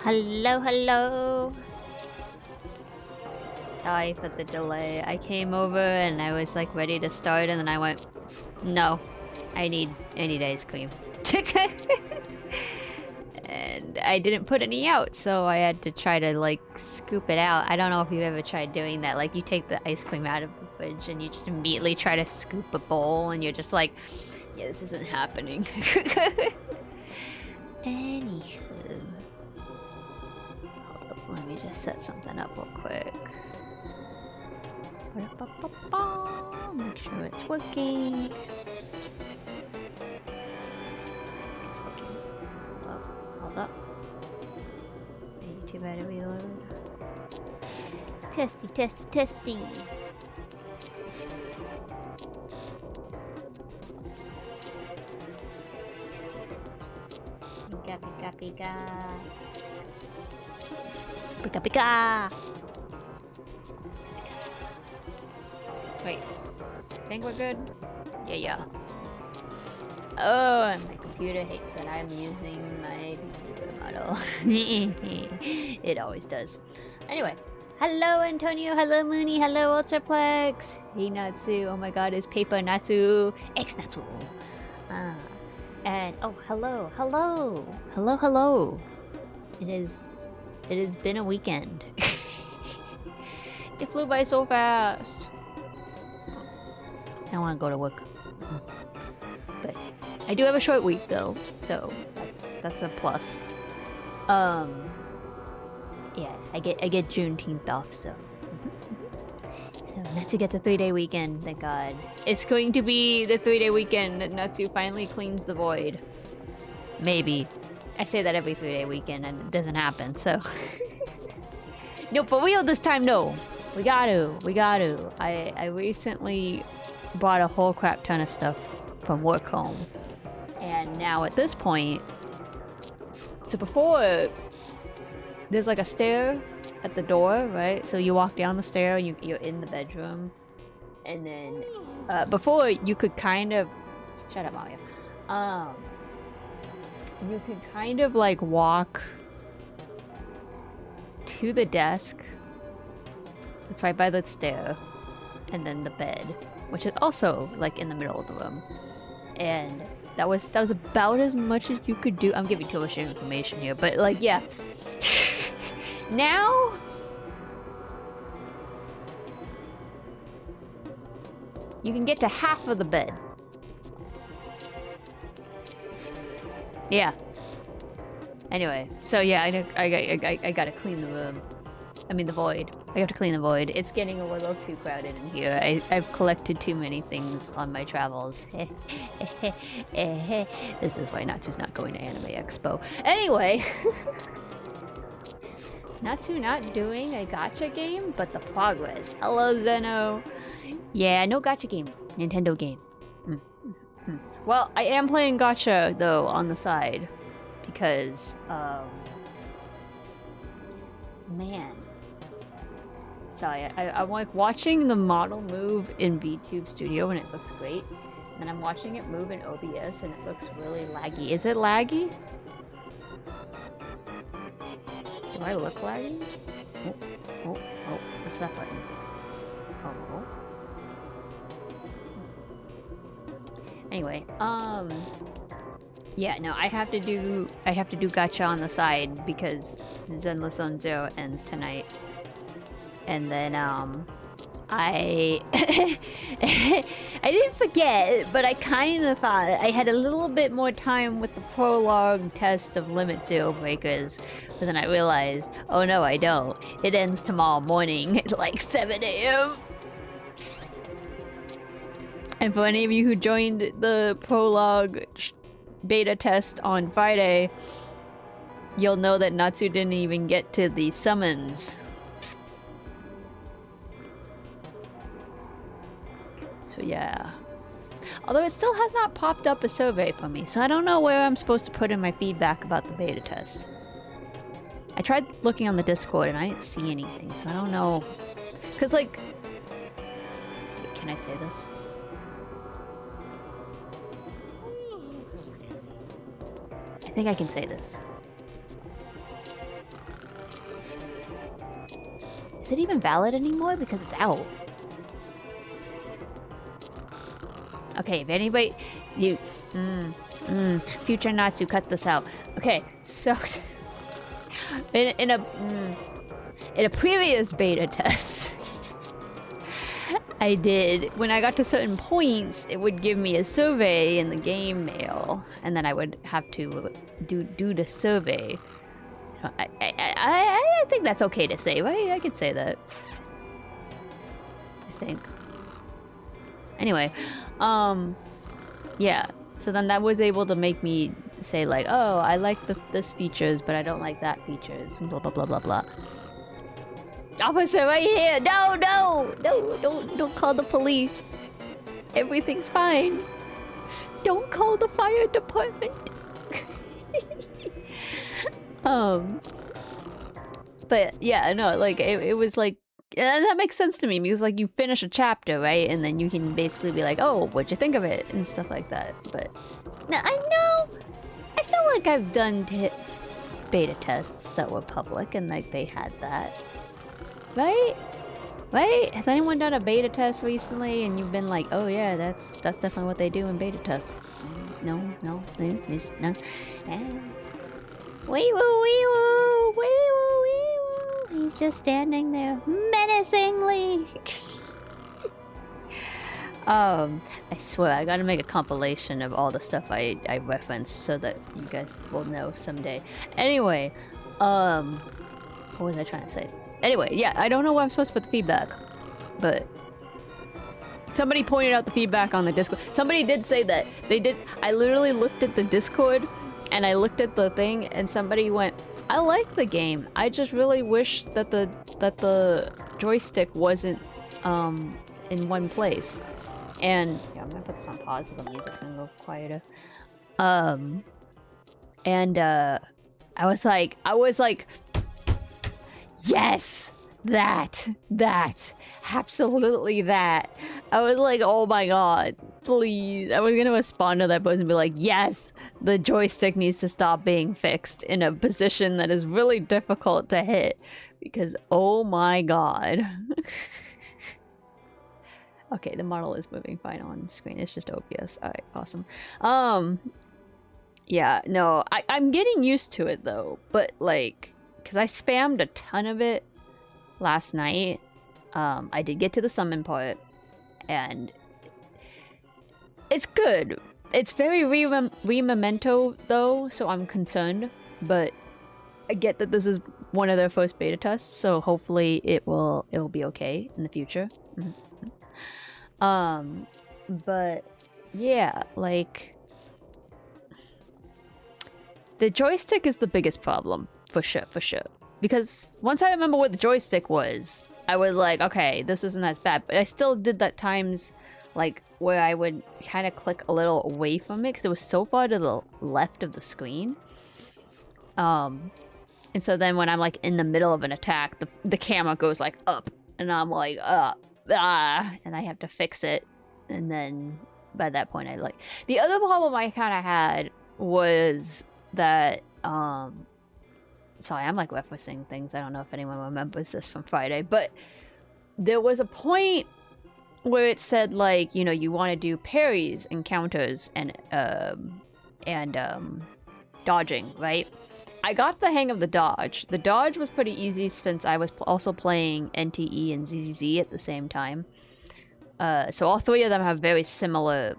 Hello, hello. Sorry for the delay. I came over and I was like ready to start and then I went, no, I need ice cream. And I didn't put any out, so I had to try to like scoop it out. I don't know if you've ever tried doing that. Like you take the ice cream out of the fridge and you just immediately try to scoop a bowl and you're just like, yeah, this isn't happening. Anywho. Hold up, let me just set something up real quick. Make sure it's working. It's working. Hold up. YouTube better reload. Testy, testy, testy. Pika, pika, pika. Pika, pika. Wait, think we're good? Yeah, yeah. Oh, and my computer hates that I'm using my computer model. It always does. Anyway, hello Antonio, hello Mooney, hello Ultraplex. Hey Natsu, oh my god, it's Paper Natsu, xnatsu. And oh, hello, hello, hello, hello. It has been a weekend. It flew by so fast. I don't want to go to work, but I do have a short week though, so that's a plus. Yeah, I get Juneteenth off, so. So Natsu gets a 3-day weekend, thank God. It's going to be the 3-day weekend that Natsu finally cleans the void. Maybe. I say that every 3-day weekend and it doesn't happen, so. No, for real this time, no. We got to. I recently brought a whole crap ton of stuff from work home. And now at this point, so before, there's like a stair at the door, right? So you walk down the stair, you're in the bedroom. And then, before you could kind of, shut up, Mario. You could kind of like walk to the desk. It's right by the stair. And then the bed, which is also like in the middle of the room. And that was about as much as you could do. I'm giving too much information here, but like, yeah. Now, you can get to half of the bed. Yeah. Anyway, so yeah, I gotta clean the room. I mean the void. I have to clean the void. It's getting a little too crowded in here. I've collected too many things on my travels. This is why Natsu's not going to Anime Expo. Anyway. Natsu not doing a gacha game, but the progress. Hello, Zeno. Yeah, no gacha game. Nintendo game. Well, I am playing gacha, though, on the side. Because, man. Sorry, I'm like watching the model move in VTube Studio and it looks great. And then I'm watching it move in OBS and it looks really laggy. Is it laggy? Do I look laggy? Oh, what's that button? Oh. Anyway, yeah, no, I have to do gacha on the side because Zenless Zone Zero ends tonight. And then, I didn't forget, but I kind of thought I had a little bit more time with the prologue test of Limit Zero Breakers, but then I realized, oh no, I don't. It ends tomorrow morning at like 7 AM. And for any of you who joined the prologue beta test on Friday, you'll know that Natsu didn't even get to the summons. So yeah. Although it still has not popped up a survey for me, so I don't know where I'm supposed to put in my feedback about the beta test. I tried looking on the Discord and I didn't see anything, so I don't know. Cause like... Can I say this? I think I can say this. Is it even valid anymore? Because it's out. Okay, if anybody... You... Future Natsu, cut this out. Okay, so... in a previous beta test... I did... When I got to certain points, it would give me a survey in the game mail. And then I would have to do the survey. I think that's okay to say, right? I could say that. I think. Anyway, yeah. So then that was able to make me say like, oh, I like this features, but I don't like that features, and blah blah blah blah blah. Officer, right here! No, don't call the police. Everything's fine. Don't call the fire department. But yeah, no, like it was like, and that makes sense to me because like you finish a chapter, right, and then you can basically be like, oh, what'd you think of it and stuff like that. But now I know, I feel like I've done beta tests that were public and like they had that, right? Right? Has anyone done a beta test recently and you've been like, oh yeah, that's definitely what they do in beta tests? No, no, no. Wee woo, wee woo, wee woo, wee woo. He's just standing there menacingly. I swear I gotta make a compilation of all the stuff I referenced so that you guys will know someday. Anyway, what was I trying to say? Anyway, yeah, I don't know where I'm supposed to put the feedback, but somebody pointed out the feedback on the Discord. Somebody did say that they did. I literally looked at the Discord and I looked at the thing and somebody went, I like the game. I just really wish that the joystick wasn't in one place. And yeah, I'm gonna put this on pause so the music's gonna go quieter. I was like, yes, that, absolutely that. I was like, oh my god, please. I was gonna respond to that post and be like, yes, the joystick needs to stop being fixed in a position that is really difficult to hit. Because, oh my god. Okay, the model is moving fine on screen. It's just OBS. Alright, awesome. Yeah, no, I'm getting used to it though. But like, because I spammed a ton of it last night. I did get to the summon part. And it's good. It's very re-memento though, so I'm concerned. But I get that this is one of their first beta tests, so hopefully it will be okay in the future. But yeah, like the joystick is the biggest problem for sure. Because once I remember what the joystick was, I was like, okay, this isn't as bad. But I still did that times like where I would kind of click a little away from it because it was so far to the left of the screen. And so then when I'm like in the middle of an attack, the camera goes like up and I'm like, and I have to fix it. And then by that point I like the other problem I kind of had was that sorry, I'm like referencing things. I don't know if anyone remembers this from Friday, but there was a point where it said like, you know, you want to do parries and counters and dodging, right? I got the hang of the dodge. The dodge was pretty easy since I was also playing NTE and ZZZ at the same time. So all three of them have very similar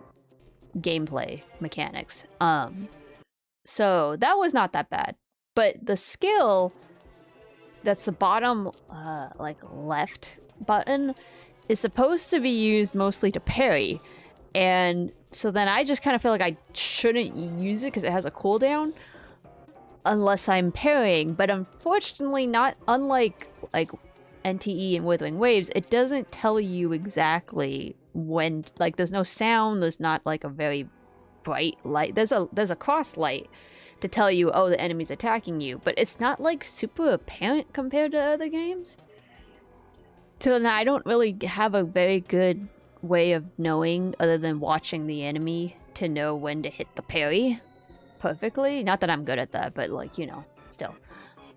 gameplay mechanics. So that was not that bad. But the skill, that's the bottom, like left button, is supposed to be used mostly to parry. And so then I just kind of feel like I shouldn't use it because it has a cooldown. Unless I'm parrying, but unfortunately not, unlike like NTE and Withering Waves, it doesn't tell you exactly when, like there's no sound, there's not like a very bright light. There's a cross light to tell you, oh, the enemy's attacking you, but it's not like super apparent compared to other games. So now I don't really have a very good way of knowing other than watching the enemy to know when to hit the parry perfectly. Not that I'm good at that, but like, you know, still.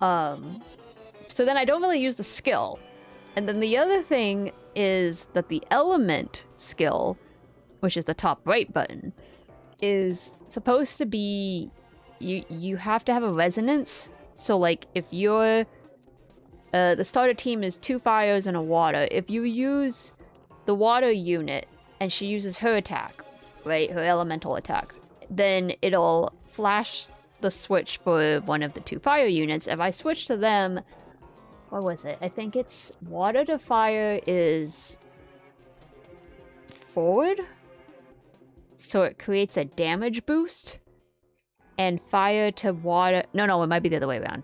So then I don't really use the skill. And then the other thing is that the element skill, which is the top right button, is supposed to be, you have to have a resonance. So like if you're, the starter team is 2 fires and a water. If you use the water unit and she uses her attack, right, her elemental attack, then it'll flash the switch for one of the 2 fire units. If I switch to them, what was it? I think it's water to fire is forward, so it creates a damage boost, and fire to water, no, it might be the other way around.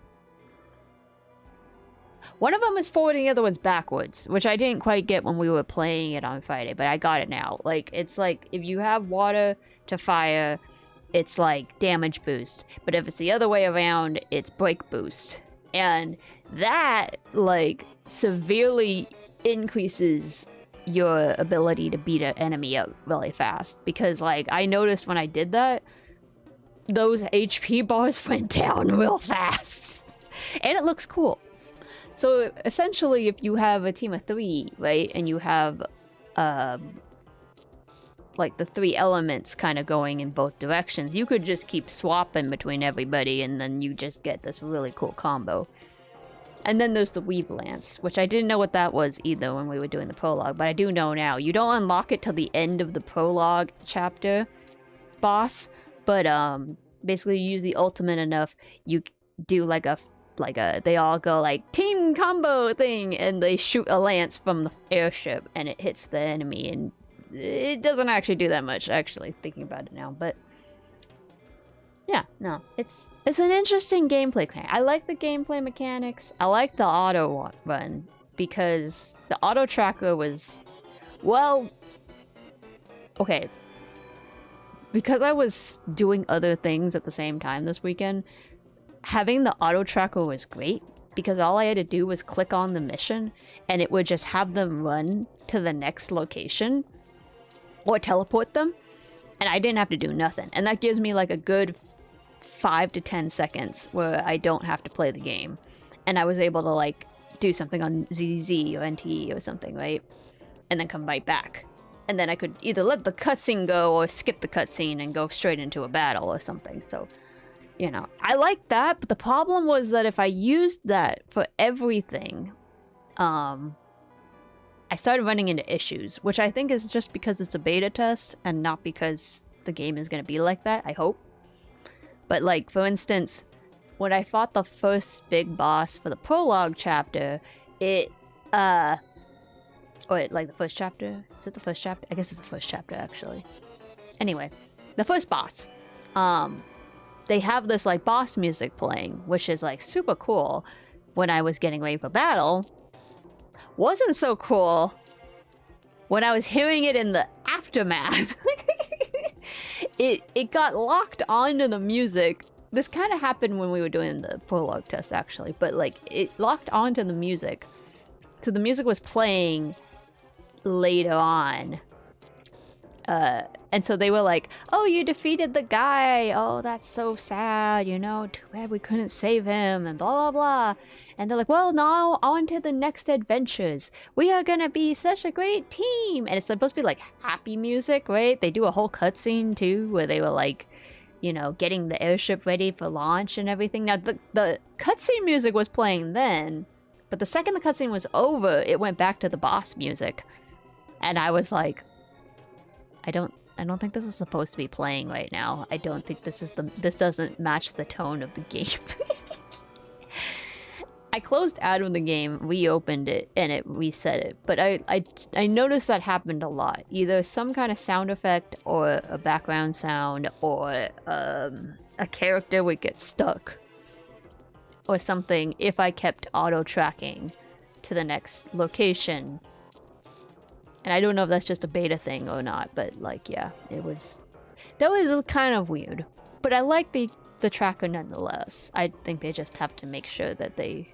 One of them is forward and the other one's backwards, which I didn't quite get when we were playing it on Friday, but I got it now. Like, it's like if you have water to fire, it's like damage boost. But if it's the other way around, it's break boost. And that, like, severely increases your ability to beat an enemy up really fast. Because, like, I noticed when I did that, those HP bars went down real fast. And it looks cool. So essentially, if you have a team of 3, right, and you have like the 3 elements kind of going in both directions, you could just keep swapping between everybody, and then you just get this really cool combo. And then there's the Weave Lance, which I didn't know what that was either when we were doing the prologue, but I do know now. You don't unlock it till the end of the prologue chapter boss, but basically you use the ultimate enough, you do like a they all go like team combo thing, and they shoot a lance from the airship and it hits the enemy, and it doesn't actually do that much, actually, thinking about it now, but yeah, no, it's an interesting gameplay. I like the gameplay mechanics. I like the auto run, because the auto tracker was, well, okay, because I was doing other things at the same time this weekend, having the auto tracker was great, because all I had to do was click on the mission and it would just have them run to the next location or teleport them, and I didn't have to do nothing. And that gives me like a good 5 to 10 seconds where I don't have to play the game, and I was able to like do something on ZZ or NTE or something, right, and then come right back, and then I could either let the cutscene go or skip the cutscene and go straight into a battle or something. So, you know, I like that, but the problem was that if I used that for everything, I started running into issues, which I think is just because it's a beta test and not because the game is going to be like that, I hope. But like, for instance, when I fought the first big boss for the prologue chapter, it, or like the first chapter? Is it the first chapter? I guess it's the first chapter, actually. Anyway, the first boss, they have this like boss music playing, which is like super cool when I was getting ready for battle. Wasn't so cool when I was hearing it in the aftermath. It got locked onto the music. This kind of happened when we were doing the prologue test, actually, but like it locked onto the music. So the music was playing later on. And so they were like, oh, you defeated the guy. Oh, that's so sad, you know, too bad we couldn't save him, and blah, blah, blah. And they're like, well, now on to the next adventures. We are gonna be such a great team. And it's supposed to be like happy music, right? They do a whole cutscene too, where they were like, you know, getting the airship ready for launch and everything. Now, the cutscene music was playing then, but the second the cutscene was over, it went back to the boss music. And I was like, I don't think this is supposed to be playing right now. I don't think this doesn't match the tone of the game. I closed out of the game, reopened it, and it reset it. But I noticed that happened a lot. Either some kind of sound effect or a background sound, or a character would get stuck or something if I kept auto-tracking to the next location. And I don't know if that's just a beta thing or not, but like, yeah, that was kind of weird. But I like the tracker nonetheless. I think they just have to make sure that they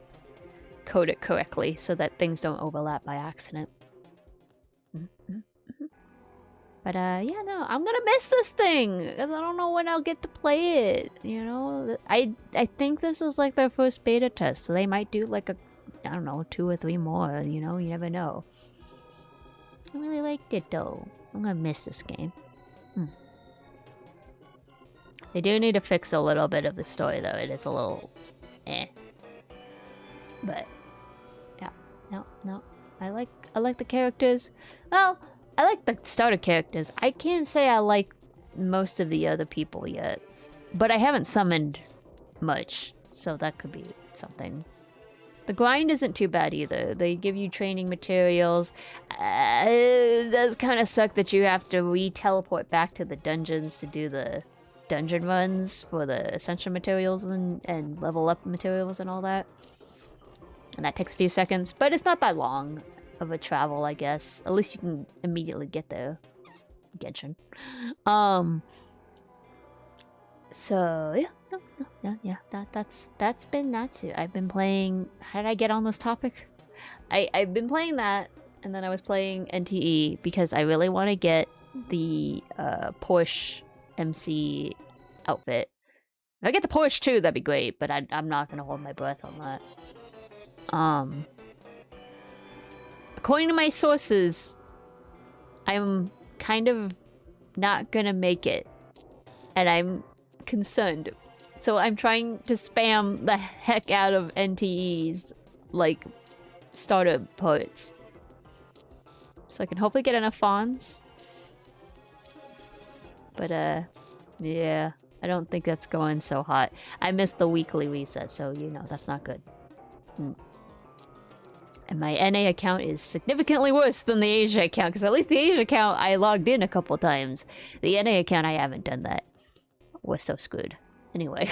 code it correctly so that things don't overlap by accident. But yeah, no, I'm gonna miss this thing because I don't know when I'll get to play it. You know, I think this is like their first beta test, so they might do like I don't know, 2 or 3 more. You know, you never know. I really liked it though. I'm gonna miss this game. They do need to fix a little bit of the story though. It is a little eh. But yeah, no. I like the characters. Well, I like the starter characters. I can't say I like most of the other people yet. But I haven't summoned much, so that could be something. The grind isn't too bad either. They give you training materials. It does kind of suck that you have to re-teleport back to the dungeons to do the dungeon runs for the essential materials and level up materials and all that. And that takes a few seconds, but it's not that long of a travel, I guess. At least you can immediately get there. Genshin. So yeah, that's been Natsu. I've been playing. How did I get on this topic? I've been playing that, and then I was playing NTE because I really want to get the Porsche MC outfit. If I get the Porsche too, that'd be great. But I'm not gonna hold my breath on that. According to my sources, I'm kind of not gonna make it. And I'm concerned. So I'm trying to spam the heck out of NTE's, like, starter parts. So I can hopefully get enough fawns. But, yeah. I don't think that's going so hot. I missed the weekly reset, so, you know, that's not good. And my NA account is significantly worse than the Asia account, because at least the Asia account I logged in a couple times. The NA account, I haven't done that. We're so screwed. Anyway.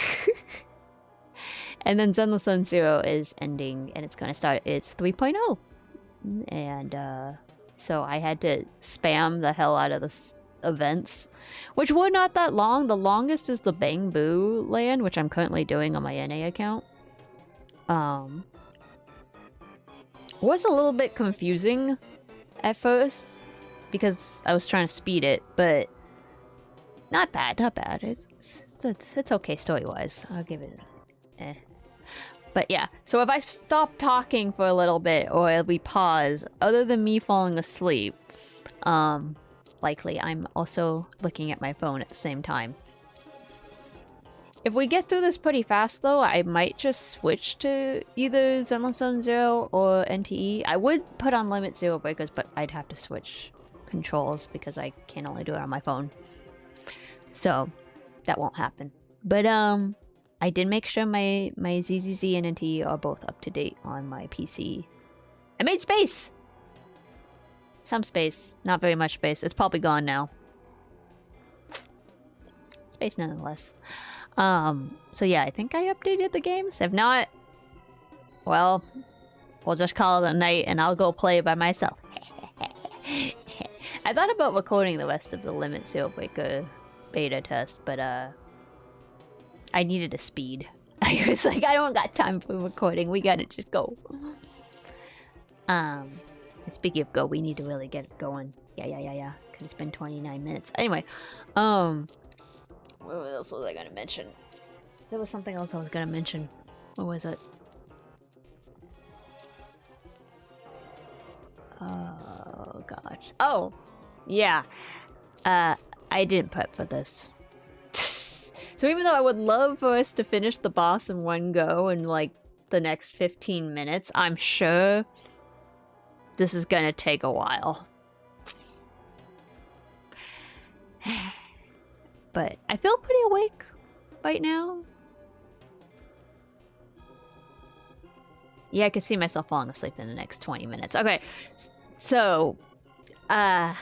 And then Zenless Zone Zero is ending, and it's gonna start, it's 3.0. And, so I had to spam the hell out of the events, which were not that long. The longest is the Bang Boo land, which I'm currently doing on my NA account. Was a little bit confusing at first because I was trying to speed it, but not bad, not bad. It's okay story-wise. I'll give it But yeah, so if I stop talking for a little bit or we pause, other than me falling asleep, likely I'm also looking at my phone at the same time. If we get through this pretty fast though, I might just switch to either Zenless Zone Zero or NTE. I would put on Limit Zero Breakers, but I'd have to switch controls because I can only do it on my phone. So that won't happen. But I did make sure my ZZZ and NTE are both up to date on my PC. I made space! Some space. Not very much space. It's probably gone now. Space nonetheless. So yeah, I think I updated the games. If not, well, we'll just call it a night and I'll go play by myself. I thought about recording the rest of the Limit Zero Breaker beta test, but I needed a speed. I was like, I don't got time for recording. We gotta just go. And speaking of go, we need to really get it going. Yeah. Cause it's been 29 minutes. Anyway, what else was I gonna mention? There was something else I was gonna mention. What was it? Oh gosh. Oh, yeah. I didn't prep for this. So even though I would love for us to finish the boss in one go in like the next 15 minutes, I'm sure this is gonna take a while. But I feel pretty awake right now. Yeah, I can see myself falling asleep in the next 20 minutes. Okay, so, yeah.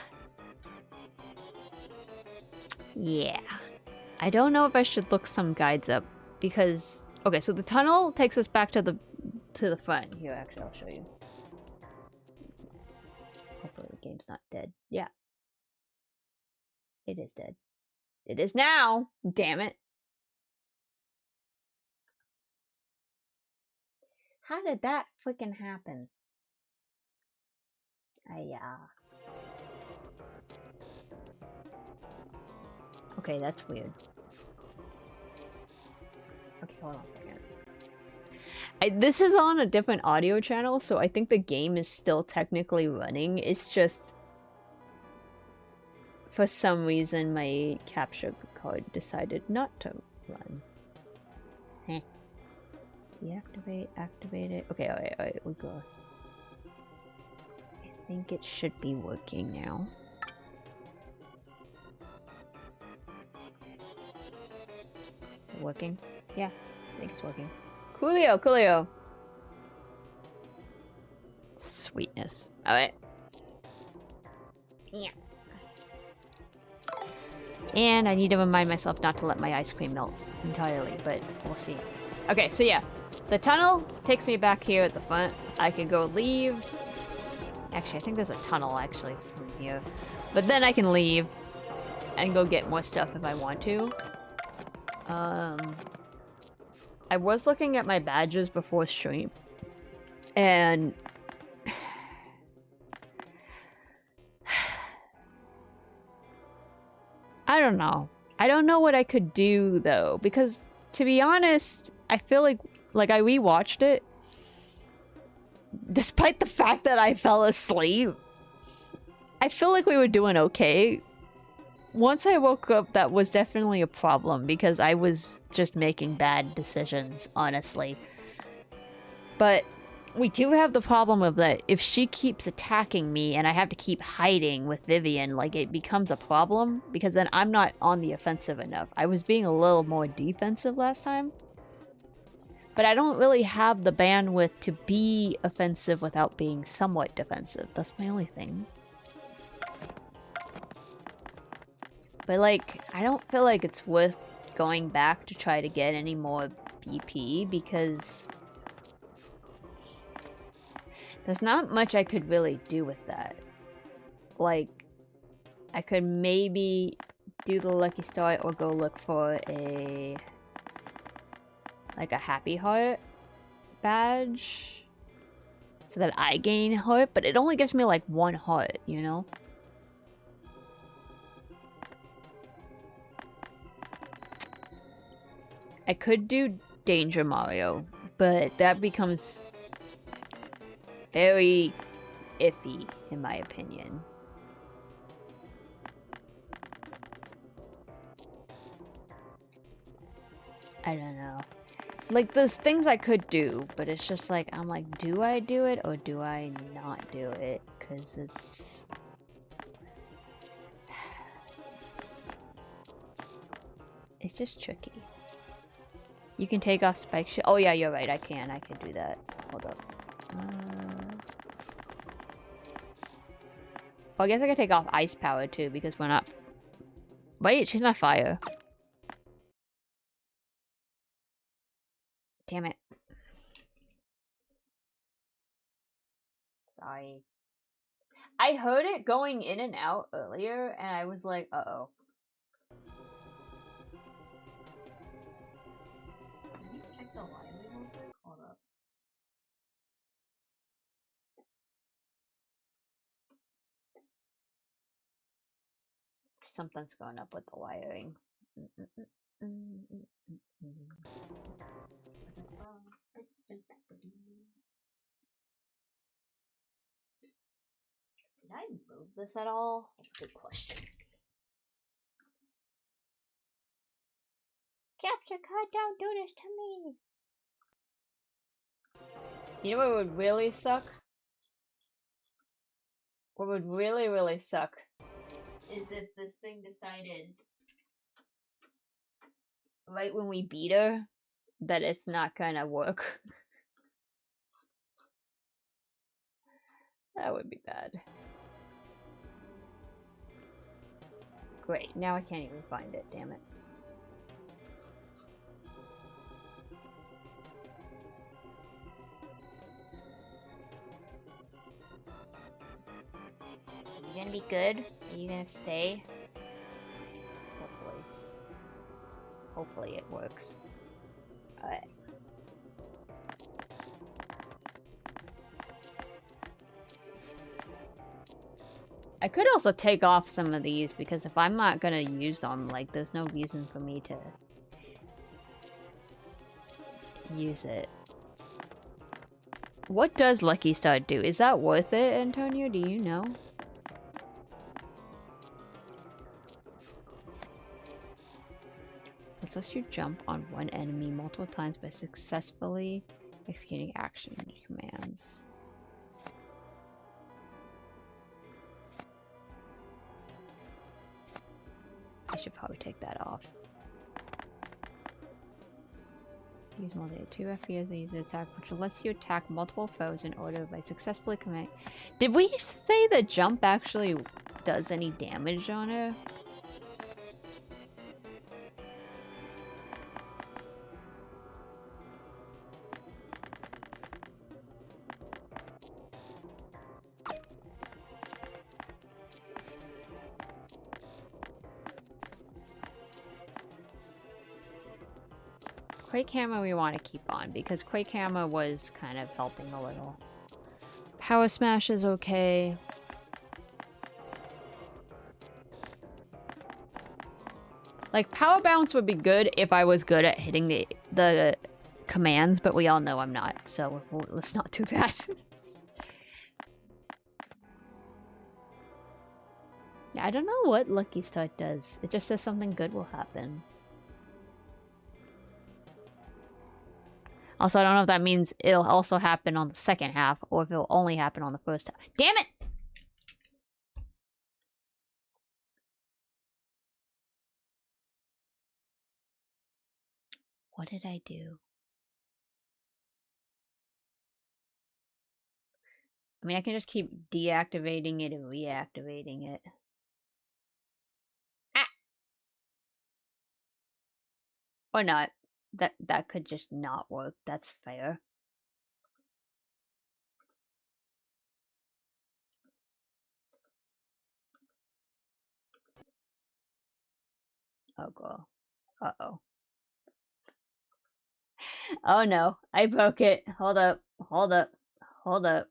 I don't know if I should look some guides up because, okay, so the tunnel takes us back to the front. Here, actually, I'll show you. Hopefully the game's not dead. Yeah. It is dead. It is now! Damn it. How did that freaking happen? Okay, that's weird. Okay, hold on a second. This is on a different audio channel, so I think the game is still technically running. It's just... for some reason, my capture card decided not to run. Heh. Deactivate, activate it. Okay, alright, we go. I think it should be working now. Working? Yeah, I think it's working. Coolio! Sweetness. Alright. Yeah. And I need to remind myself not to let my ice cream melt entirely, but we'll see. Okay, so yeah. The tunnel takes me back here at the front. I can go leave. Actually, I think there's a tunnel actually from here. But then I can leave and go get more stuff if I want to. I was looking at my badges before stream. And... I don't know. I don't know what I could do, though. Because, to be honest, I feel like I rewatched it. despite the fact that I fell asleep, I feel like we were doing okay. Once I woke up, that was definitely a problem because I was just making bad decisions, honestly. But we do have the problem of that if she keeps attacking me and I have to keep hiding with Vivian, like it becomes a problem because then I'm not on the offensive enough. I was being a little more defensive last time. But I don't really have the bandwidth to be offensive without being somewhat defensive. That's my only thing. But like, I don't feel like it's worth going back to try to get any more BP because there's not much I could really do with that. Like, I could maybe do the Lucky Star or go look for a... like a Happy Heart badge. So that I gain heart, but it only gives me like 1 heart, you know? I could do Danger Mario, but that becomes very iffy, in my opinion. I don't know. Like, there's things I could do, but it's just like, I'm like, do I do it or do I not do it? Because it's... it's just tricky. You can take off spike shit. Oh yeah, you're right, I can do that. Hold up. Oh, I guess I can take off ice power too, because we're not... wait, she's not fire. Damn it. Sorry. I heard it going in and out earlier, and I was like, uh-oh. Can you check the line real quick? Hold up. Something's going up with the wiring. Did I move this at all? That's a good question. Capture card, don't do this to me! You know what would really suck? What would really, really suck is if this thing decided right when we beat her that it's not gonna work. That would be bad. Great, now I can't even find it, damn it. Are you gonna be good? Are you gonna stay? Hopefully. Hopefully it works. Alright. I could also take off some of these because if I'm not gonna use them, like, there's no reason for me to use it. What does Lucky Star do? Is that worth it, Antonio? Do you know? It lets you jump on one enemy multiple times by successfully executing action commands. I should probably take that off. Use more than 2 FPS and use the attack, which lets you attack multiple foes in order by successfully command. Did we say the jump actually does any damage on her? Quake Hammer we want to keep on because Quake Hammer was kind of helping a little. Power Smash is okay. Like, Power Bounce would be good if I was good at hitting the commands, but we all know I'm not, so let's not do that. Yeah, I don't know what Lucky Start does. It just says something good will happen. Also, I don't know if that means it'll also happen on the second half, or if it'll only happen on the first half. Damn it! What did I do? I mean, I can just keep deactivating it and reactivating it. Ah! Or not. That could just not work. That's fair. Oh, girl. Uh-oh. Oh, no. I broke it. Hold up. Hold up. Hold up.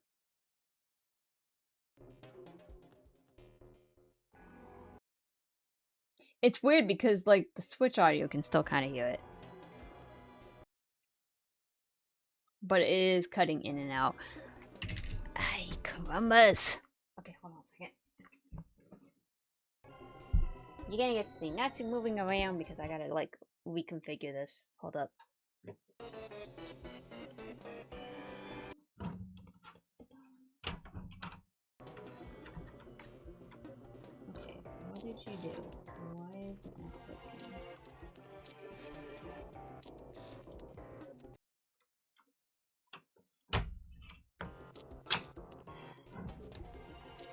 It's weird because, like, the Switch audio can still kind of hear it. But it is cutting in and out. Ay, carambas. Okay, hold on a second. You're gonna get to see Natsu moving around because I gotta, like, reconfigure this. Hold up. Okay, what did you do? Why is it not working?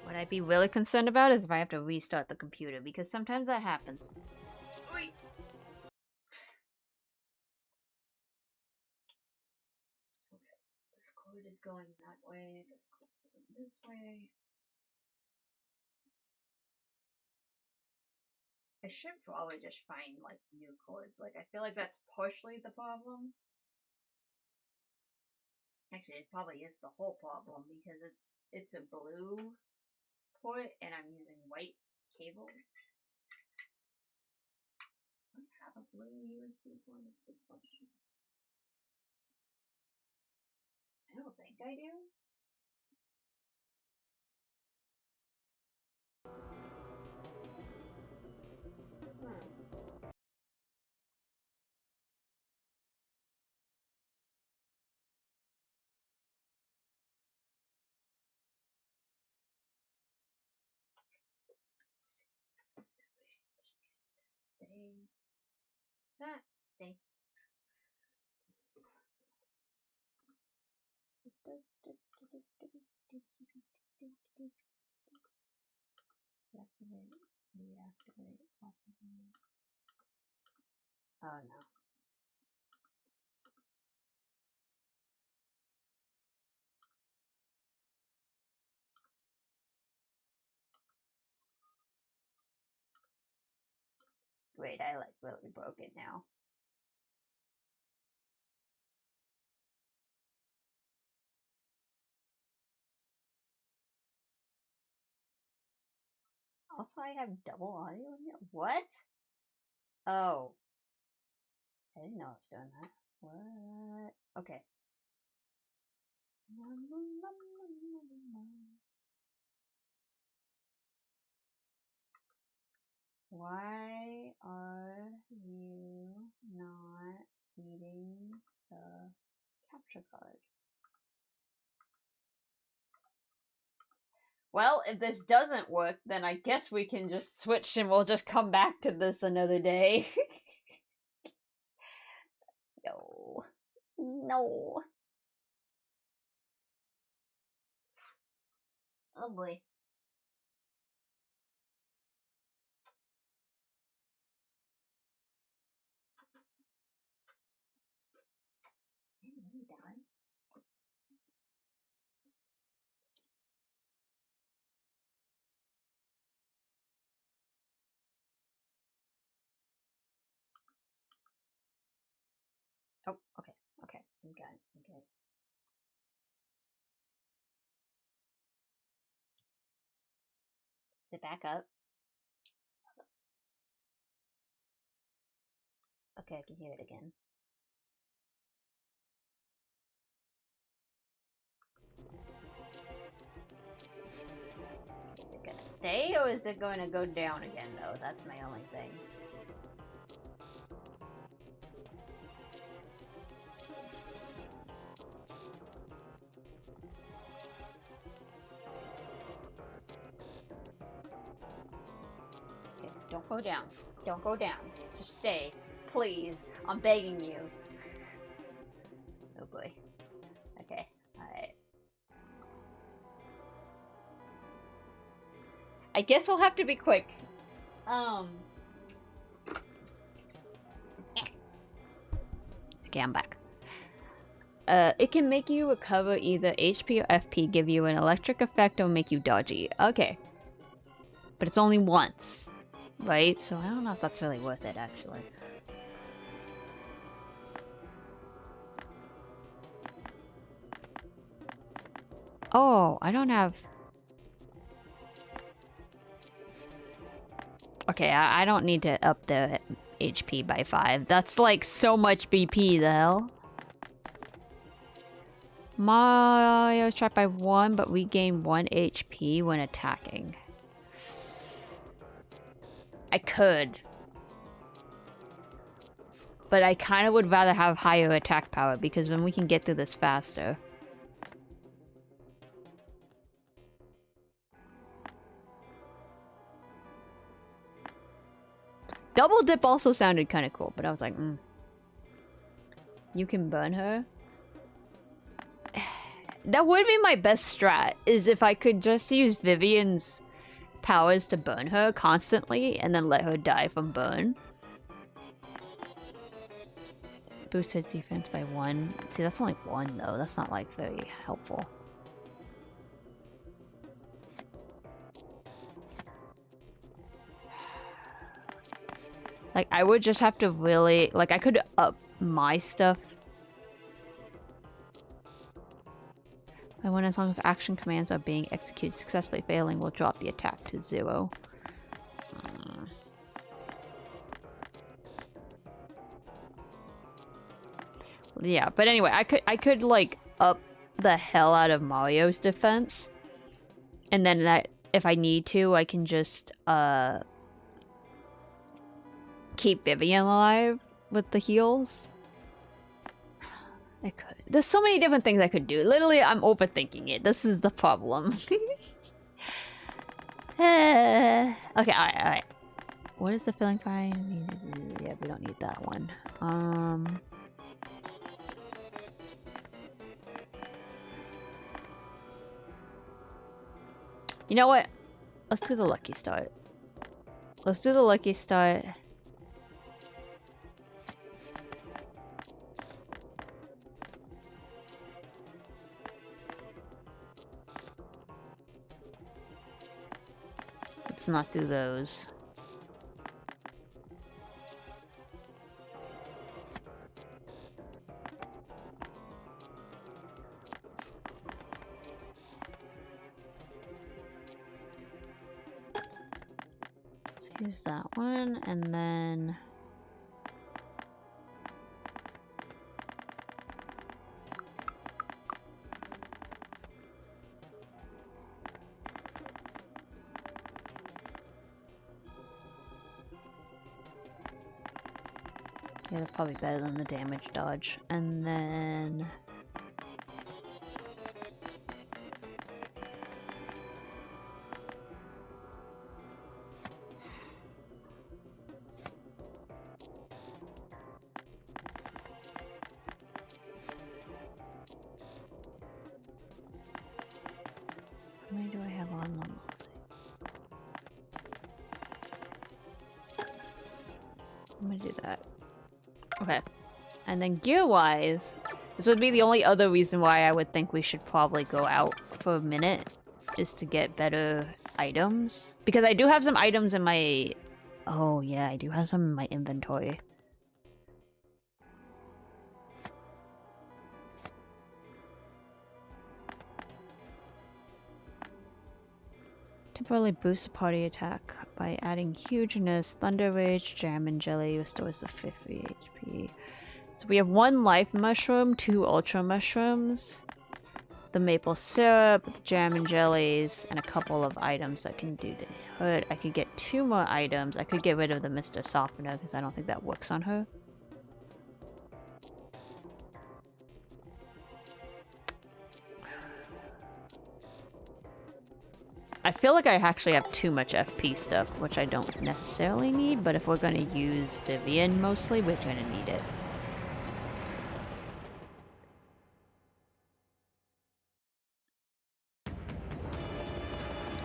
What I'd be really concerned about is if I have to restart the computer, because sometimes that happens. This cord is going that way, this cord's going this way. I should probably just find, like, new cords. Like, I feel like that's partially the problem. Actually, it probably is the whole problem, because it's a blue port, and I'm using white cables. Do I have a blue USB port? That's a good question. I don't think I do. Stay. Reactivate. Oh no. Wait, I like really broke it now. Also, I have double audio in here. What? Oh. I didn't know I was doing that. What? Okay. Why are you not eating the capture card? Well, if this doesn't work, then I guess we can just switch and we'll just come back to this another day. No. No. Oh boy. Did he die? Oh, okay. Okay. I'm good. Okay. Sit back up. Okay, I can hear it again. Is it gonna stay or is it going to go down again though? That's my only thing. Okay, don't go down. Don't go down. Just stay. Please. I'm begging you. Oh boy. Okay. Alright. I guess we'll have to be quick. Okay, I'm back. It can make you recover either HP or FP, give you an electric effect, or make you dodgy. Okay. But it's only once, right? So I don't know if that's really worth it, actually. Oh, I don't have... Okay, I don't need to up the HP by 5. That's like so much BP, the hell? Mario's trapped by 1, but we gain 1 HP when attacking. I could. But I kind of would rather have higher attack power, because then we can get through this faster. Double dip also sounded kind of cool, but I was like, You can burn her? That would be my best strat, is if I could just use Vivian's powers to burn her constantly, and then let her die from burn. Boost his defense by 1. See, that's only 1 though, that's not like very helpful. Like, I would just have to really... Like, I could up my stuff. And when as long as action commands are being executed successfully, failing will drop the attack to 0. Yeah, but anyway, I could like up the hell out of Mario's defense. And then that if I need to, I can just keep Vivian alive with the heals. I could. There's so many different things I could do. Literally, I'm overthinking it. This is the problem. Okay, alright. What is the filling fine? Yeah, we don't need that one. You know what? Let's do the lucky start. Let's do the lucky start. Let's not do those. Let's use that one, and then... Yeah, that's probably better than the damage dodge. And then... How many do I have on them? I'm gonna do that. Okay. And then gear-wise, this would be the only other reason why I would think we should probably go out for a minute, is to get better items. Because I do have some items in my... Oh yeah, I do have some in my inventory. Temporarily boost the party attack by adding hugeness, thunder rage, jam, and jelly restores the 50 HP. So we have 1 life mushroom, 2 ultra mushrooms. the maple syrup, the jam and jellies, and a couple of items that can do the hood. I could get 2 more items. I could get rid of the Mr. Softener because I don't think that works on her. I feel like I actually have too much FP stuff, which I don't necessarily need, but if we're gonna use Vivian mostly, we're gonna need it.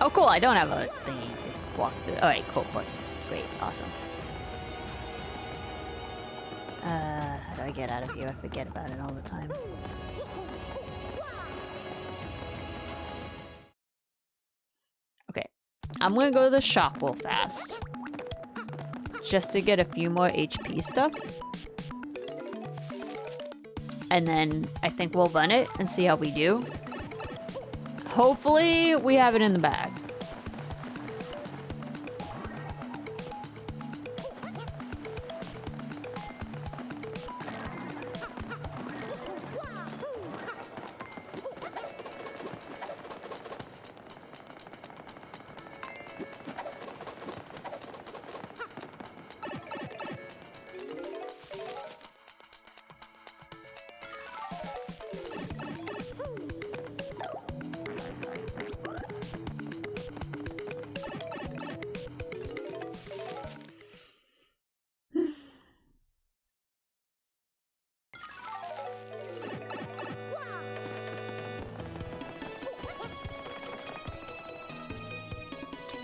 Oh cool, I don't have a thingy to walk through. Alright, cool, plus. Great, awesome. How do I get out of here? I forget about it all the time. Okay, I'm gonna go to the shop real fast. Just to get a few more HP stuff. And then I think we'll run it and see how we do. Hopefully we have it in the bag.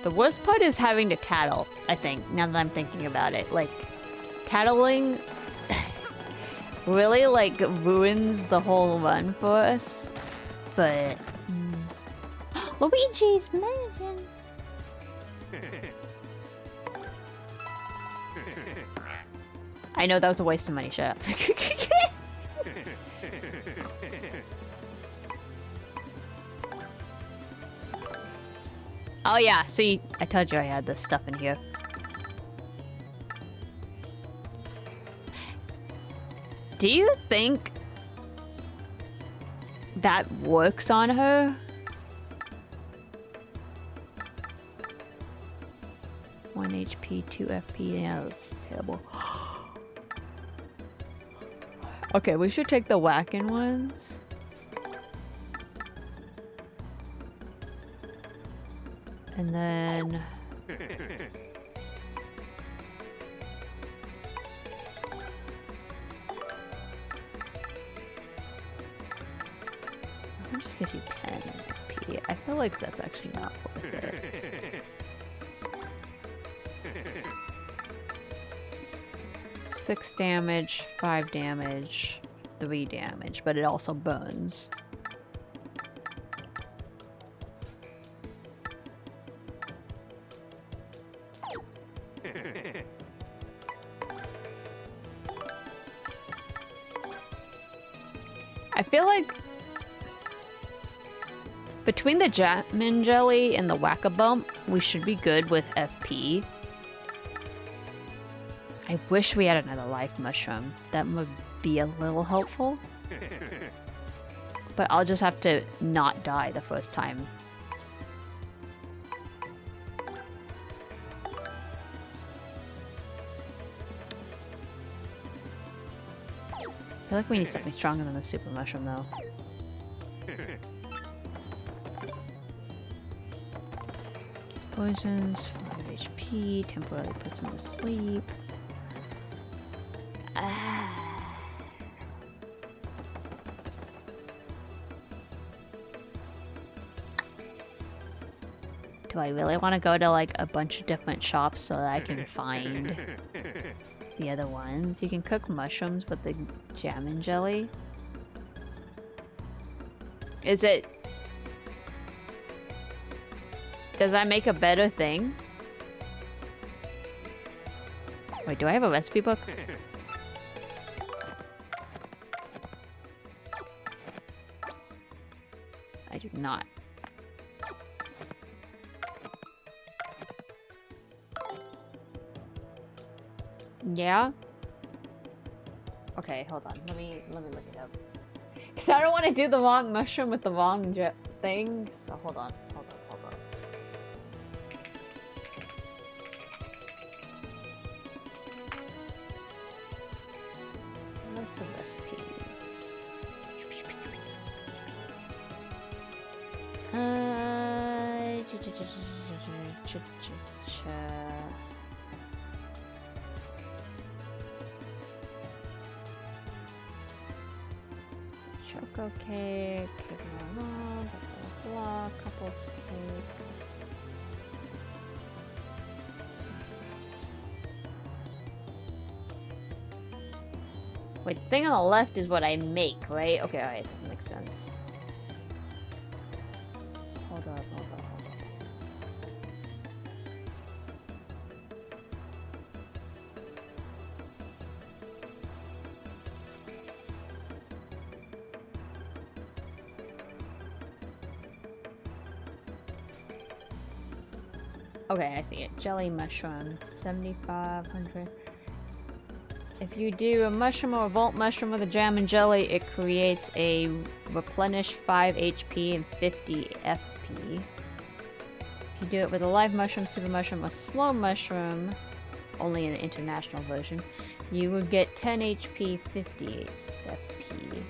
The worst part is having to tattle, I think, now that I'm thinking about it. Like, tattling really, like, ruins the whole run for us. But... Luigi's Mansion! I know that was a waste of money, shut up. Oh yeah, see, I told you I had this stuff in here. Do you think that works on her? 1 HP, 2 FP, yeah, that's terrible. Okay, we should take the whacking ones. And then... I'll just give you 10 HP. I feel like that's actually not worth it. 6 damage, 5 damage, 3 damage, but it also burns. I feel like between the Jasmine Jelly and the Whack-A-Bump, we should be good with FP. I wish we had another life mushroom. That would be a little helpful. But I'll just have to not die the first time. I feel like we need something stronger than the super mushroom, though. Poisons, 5 HP, temporarily puts him to sleep. Do I really want to go to like a bunch of different shops so that I can find the other ones? You can cook mushrooms with the jam and jelly. Is it... Does that make a better thing? Wait, do I have a recipe book? I do not. Yeah? Okay, hold on. Let me look it up. Because I don't want to do the wrong mushroom with the wrong thing. So hold on. List of recipes. Choco cake, blah, blah, blah, couples cake. Wait, the thing on the left is what I make, right? Okay, alright, that makes sense. Hold up. Okay, I see it. Jelly mushroom, 7,500. If you do a mushroom or a vault mushroom with a jam and jelly, it creates a replenish 5 HP and 50 FP. If you do it with a live mushroom, super mushroom, or slow mushroom, only in the international version, you would get 10 HP, 50 FP.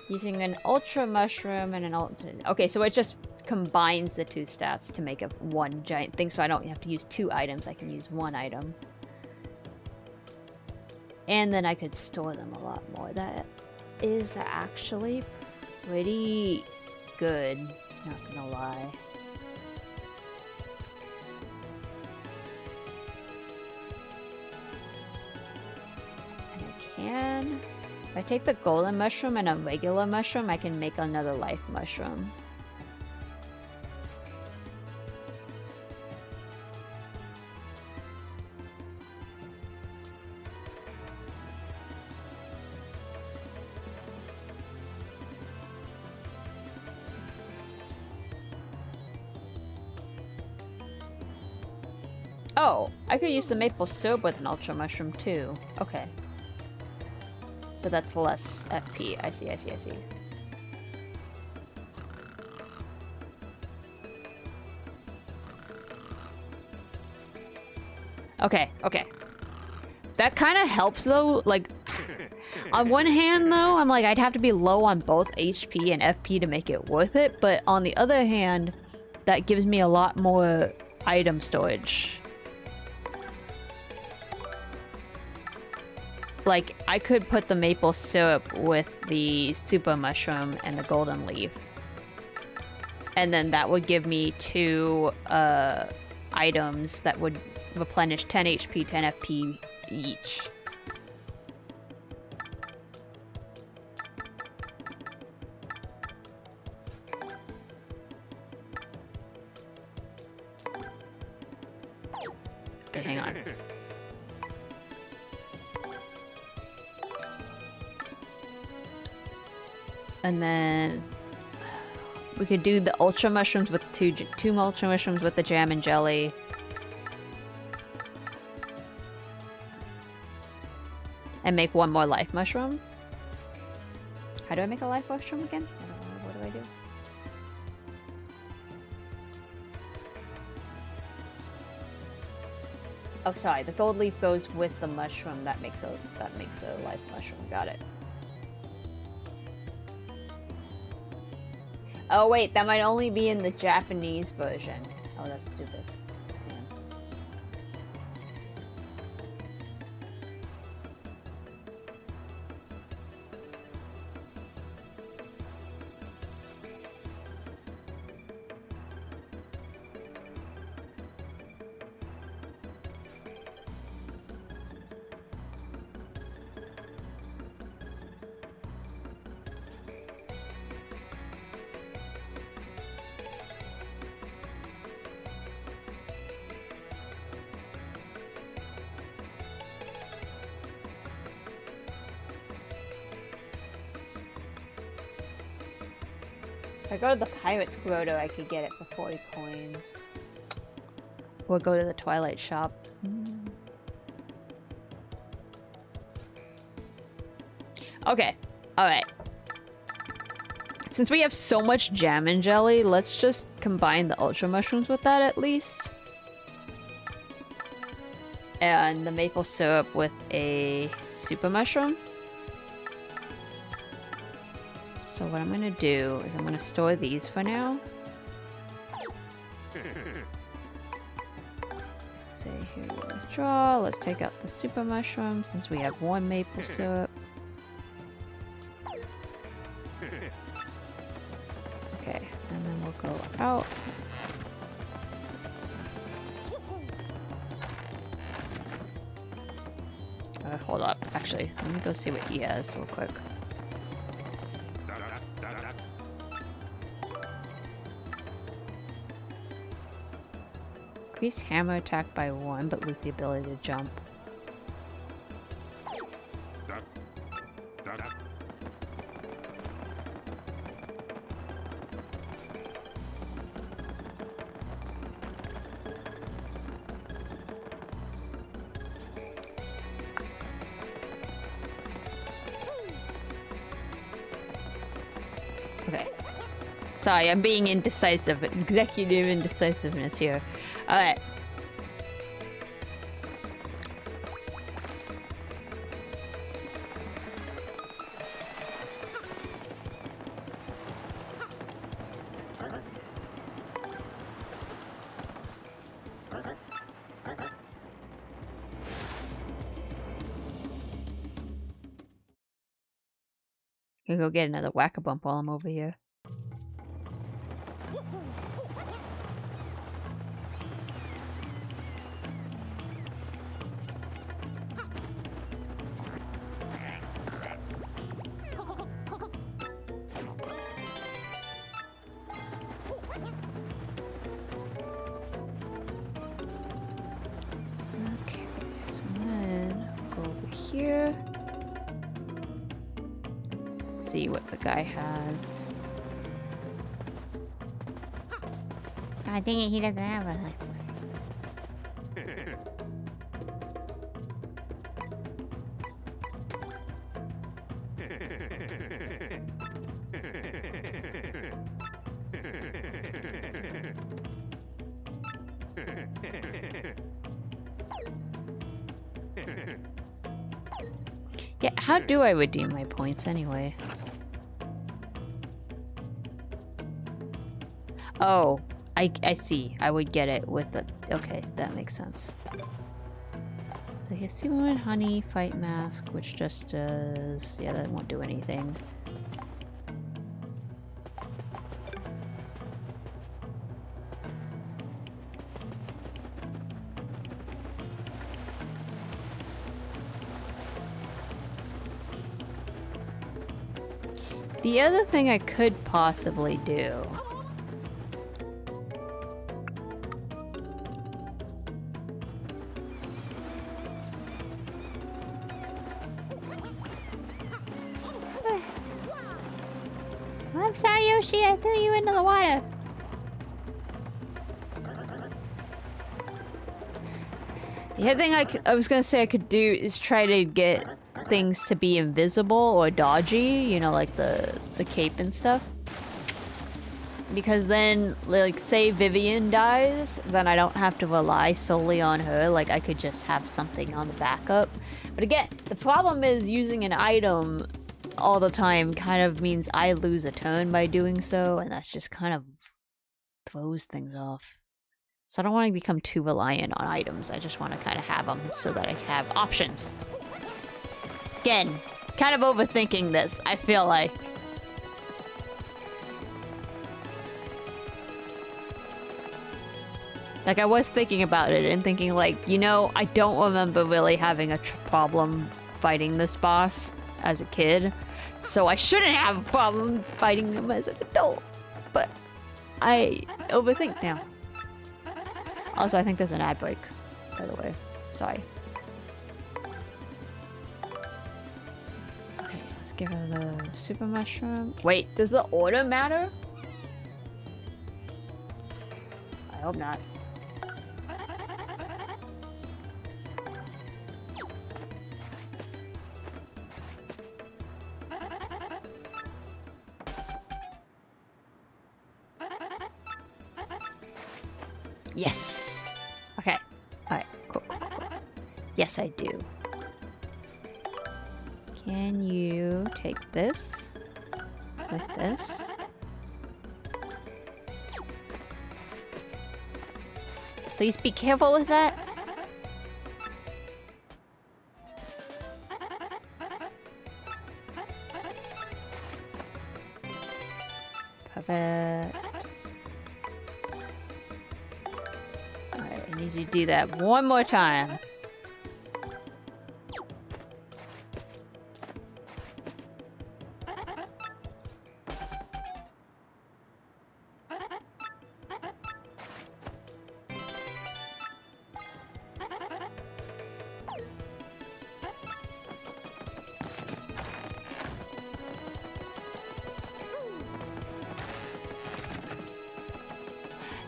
Using an ultra mushroom and an ultra... Okay, so it just combines the two stats to make up one giant thing, so I don't have to use 2 items, I can use 1 item. And then I could store them a lot more. That is actually pretty good, not gonna lie. And I can... If I take the golden mushroom and a regular mushroom, I can make another life mushroom. Oh, I could use the maple syrup with an ultra mushroom too. Okay. But that's less FP. I see. Okay. That kind of helps though, like... On one hand though, I'm like, I'd have to be low on both HP and FP to make it worth it, but on the other hand, that gives me a lot more item storage. Like, I could put the maple syrup with the super mushroom and the golden leaf. And then that would give me 2 items that would replenish 10 HP, 10 FP each. Okay, hang on. And then we could do the ultra mushrooms with two ultra mushrooms with the jam and jelly. And make 1 more life mushroom. How do I make a life mushroom again? I don't know. What do I do? Oh, sorry. The gold leaf goes with the mushroom. That makes a life mushroom. Got it. Oh wait, that might only be in the Japanese version. Oh, that's stupid. If I go to the Pirate's Grotto, I could get it for 40 coins. Or go to the Twilight Shop. Okay. Alright. Since we have so much jam and jelly, let's just combine the ultra mushrooms with that at least. And the maple syrup with a super mushroom. So what I'm gonna do is I'm gonna store these for now. Say here we withdraw. Let's take out the super mushroom since we have one maple syrup. Okay, and then we'll go out. Hold up, actually, let me go see what he has real quick. Increase hammer attack by 1, but lose the ability to jump. Okay. Sorry, I'm being indecisive. Executive indecisiveness here. Alright. Can go get another whack-a-bump while I'm over here. Okay, so then go over here. See what the guy has. God dang it, he doesn't have a... Yeah, how do I redeem my points anyway? Oh, I see. I would get it with the... Okay, that makes sense. So here's Seaweed, Honey, Fight Mask, which just does... Yeah, that won't do anything. The other thing I could possibly do... I'm sorry, Yoshi, I threw you into the water. The other thing I was gonna say I could do is try to get things to be invisible or dodgy, you know, like the cape and stuff. Because then, like, say Vivian dies, then I don't have to rely solely on her, like I could just have something on the backup. But again, the problem is using an item all the time kind of means I lose a turn by doing so, and that's just kind of throws things off. So I don't want to become too reliant on items. I just want to kind of have them so that I can have options. Again, kind of overthinking this, I feel like. Like, I was thinking about it and thinking, like, you know, I don't remember really having a problem fighting this boss as a kid. So I shouldn't have a problem fighting him as an adult. But I overthink now. Also, I think there's an ad break, by the way. Sorry. Okay, let's give her the super mushroom. Wait, does the order matter? I hope not. Yes. Okay. Alright, cool, cool, cool. Yes, I do. Can you take this with this? Please be careful with that. Perfect. Alright, I need you to do that one more time.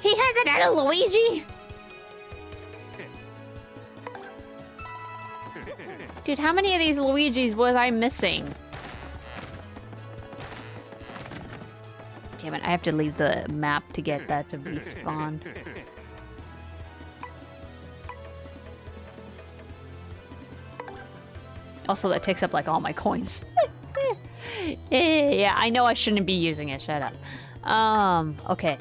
He has another Luigi? Dude, how many of these Luigis was I missing? Damn it, I have to leave the map to get that to respawn. Also, that takes up like all my coins. Yeah, I know I shouldn't be using it, shut up. Okay.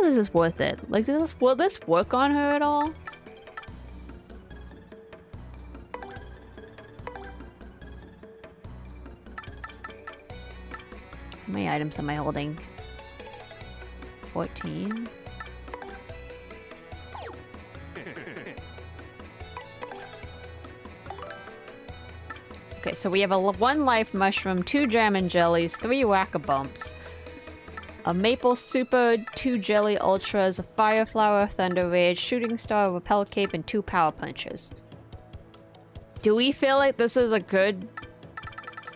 This is worth it. Like, will this work on her at all? How many items am I holding? 14. Okay, so we have a 1 life mushroom, 2 jam and jellies, 3 whack-a-bumps, a maple super, 2 jelly ultras, a fire flower, thunder rage, shooting star, repel cape, and 2 power punches. Do we feel like this is a good,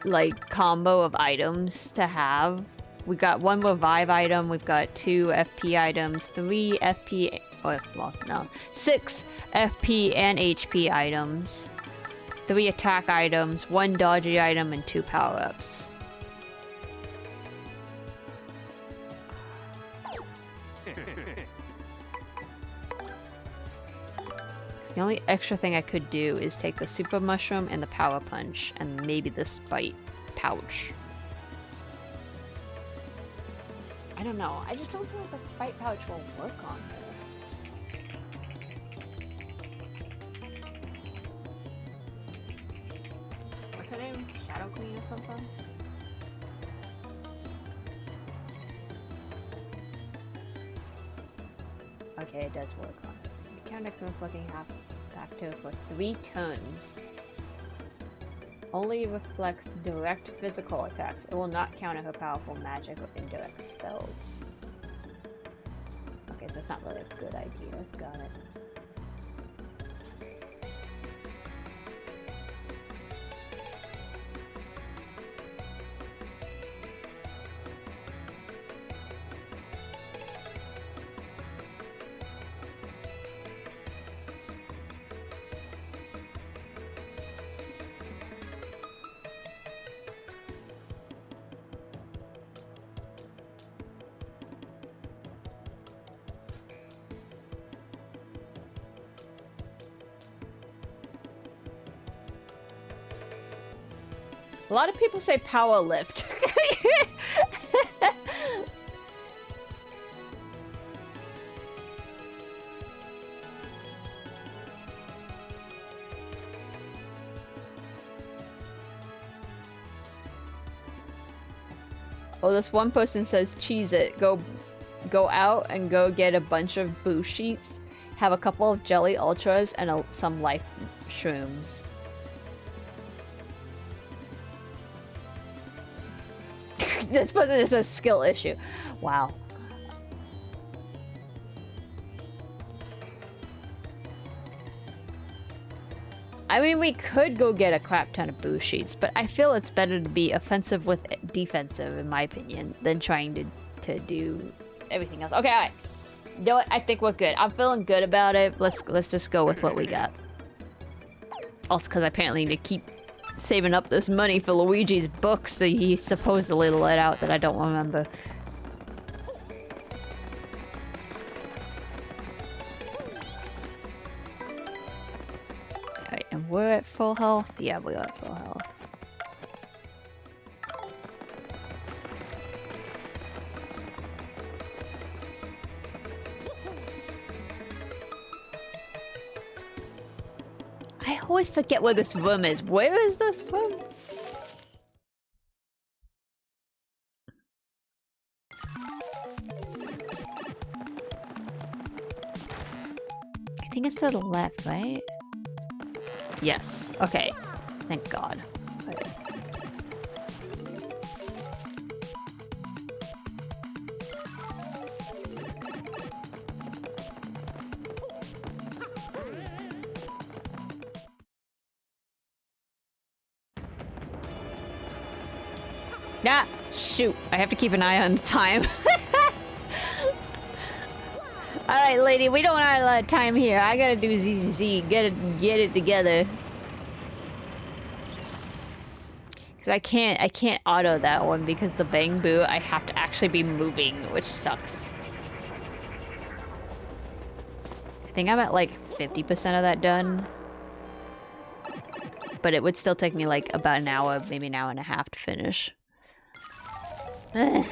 like, combo of items to have? We got 1 revive item, we've got 2 FP items, 3 FP, oh, well, no, 6 FP and HP items, 3 attack items, 1 dodgy item, and 2 power-ups. The only extra thing I could do is take the super mushroom and the power punch, and maybe the spite pouch. I don't know. I just don't feel like the spite pouch will work on her. What's her name? Shadow Queen or something? Okay, it does work on her. The counter looking half active for 3 turns. Only reflects direct physical attacks. It will not counter her powerful magic or indirect spells. Okay, so it's not really a good idea. Got it. A lot of people say power lift. Oh, this one person says cheese it. Go out and go get a bunch of boo sheets. Have a couple of jelly ultras and some life shrooms. This person is a skill issue. Wow. I mean, we could go get a crap ton of boo sheets, but I feel it's better to be offensive with defensive, in my opinion, than trying to do everything else. Okay, alright. You know what? I think we're good. I'm feeling good about it. Let's just go with what we got. Also, because I apparently need to keep saving up this money for Luigi's books that he supposedly let out that I don't remember. Alright, and we're at full health? Yeah, we are at full health. I always forget where this room is. Where is this room? I think it's to the left, right? Yes. Okay. Thank God. Okay. Ah! Shoot. I have to keep an eye on the time. Alright, lady, we don't have a lot of time here. I gotta do ZZZ. Get it together. Cause I can't auto that one because the bang boo, I have to actually be moving, which sucks. I think I'm at like 50% of that done. But it would still take me like about an hour, maybe an hour and a half to finish. Ugh.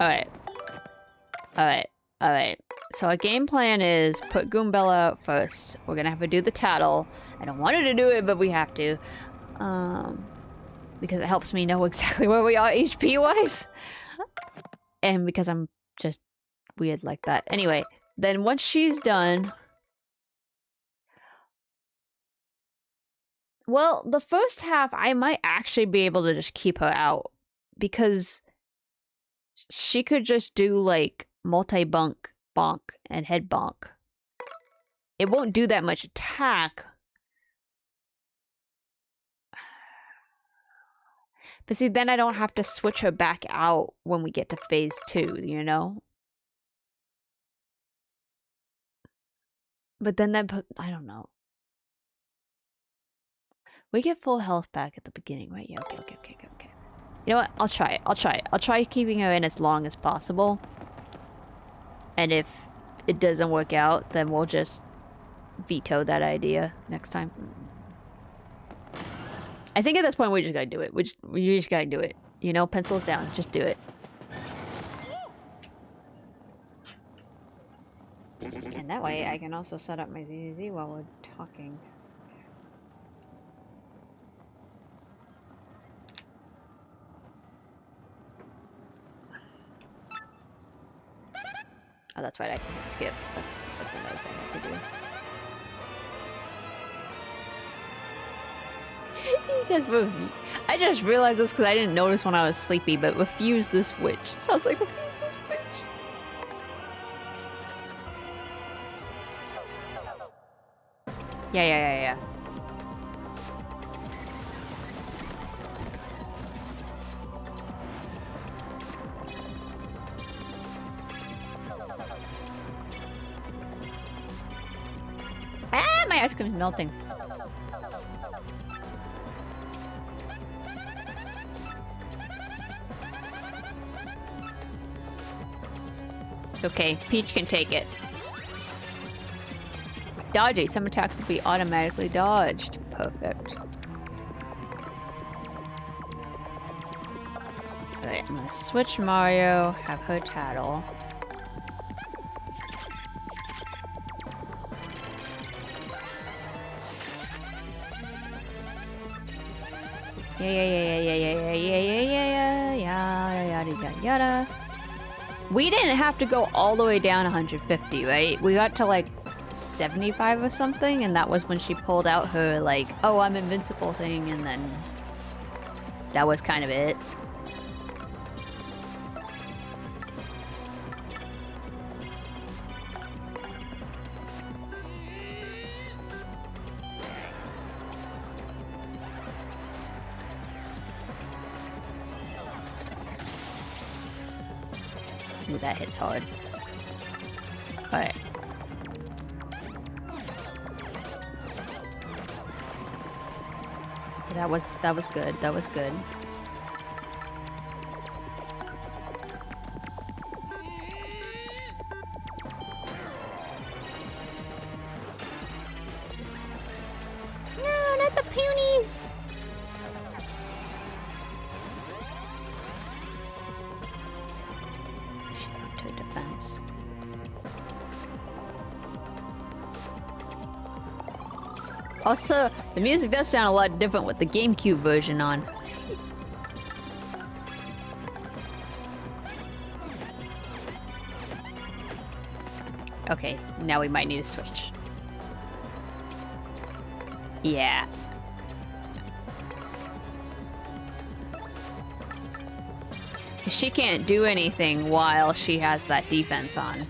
Alright. Alright. Alright. So our game plan is put Goombella out first. We're gonna have to do the tattle. I don't want her to do it, but we have to. Because it helps me know exactly where we are HP-wise. And because I'm just weird like that. Anyway, then once she's done... Well, the first half, I might actually be able to just keep her out. Because she could just do, like, multi-bunk, bonk, and head bonk. It won't do that much attack. But see, then I don't have to switch her back out when we get to phase 2, you know? But then that, I don't know. We get full health back at the beginning, right? Yeah, okay. You know what? I'll try it. I'll try keeping her in as long as possible. And if it doesn't work out, then we'll just veto that idea next time. I think at this point we just gotta do it. We just gotta do it. You know, pencils down. Just do it. And that way I can also set up my ZZZ while we're talking. Oh, that's right, I can skip. That's another thing I could do. He says refuse. I just realized this because I didn't notice when I was sleepy, but refuse this witch. Sounds like refuse this witch. Yeah. Ah, my ice cream's melting. Okay, Peach can take it. Dodgy. Some attacks will be automatically dodged. Perfect. Alright, I'm gonna switch Mario, have her tattle. Yada. We didn't have to go all the way down 150, right? We got to like 75 or something, and that was when she pulled out her like, oh, I'm invincible thing, and then that was kind of it. Ooh, that hits hard. Alright. That was good. That was good. No, not the punies. To defense. Also, the music does sound a lot different with the GameCube version on. Okay, now we might need to switch. Yeah. She can't do anything while she has that defense on.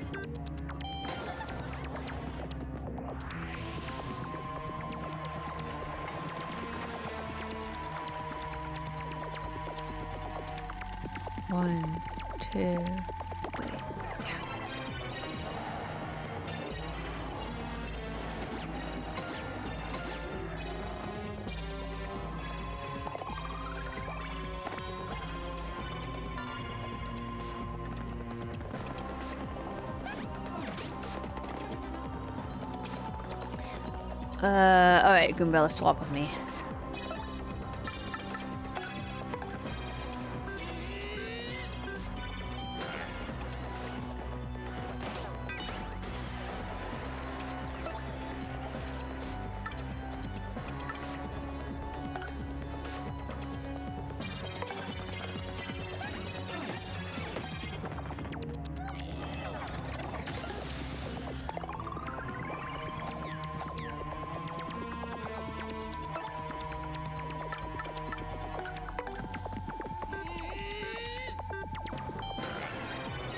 One, two, three. Alright, Goombella, swap with me.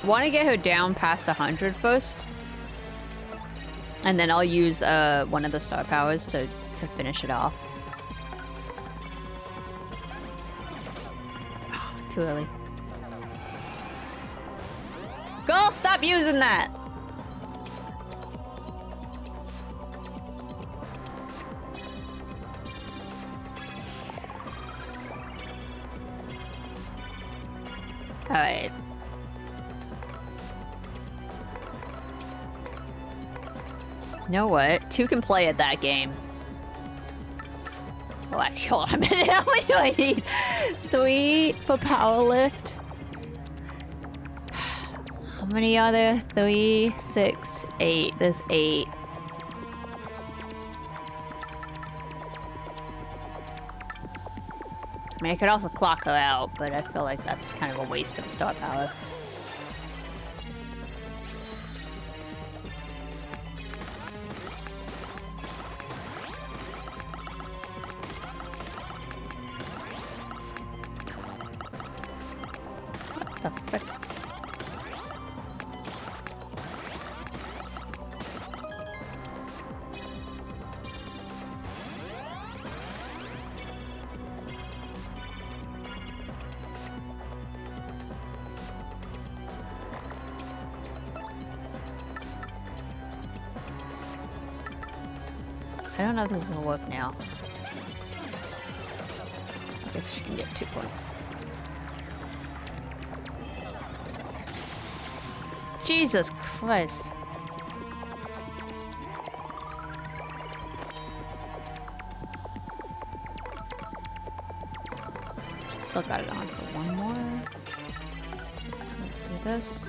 Want to get her down past 100 first, and then I'll use one of the star powers to finish it off. Oh, too early. Girl, stop using that! Alright. You know what? Two can play at that game. Oh, actually, hold on a minute. How many do I need? 3 for power lift. How many are there? 3, 6, 8. There's 8. I mean, I could also clock her out, but I feel like that's kind of a waste of star power. I don't know if this is gonna work now. I guess she can get 2 points. Jesus Christ. Still got it on for one more. So let's do this.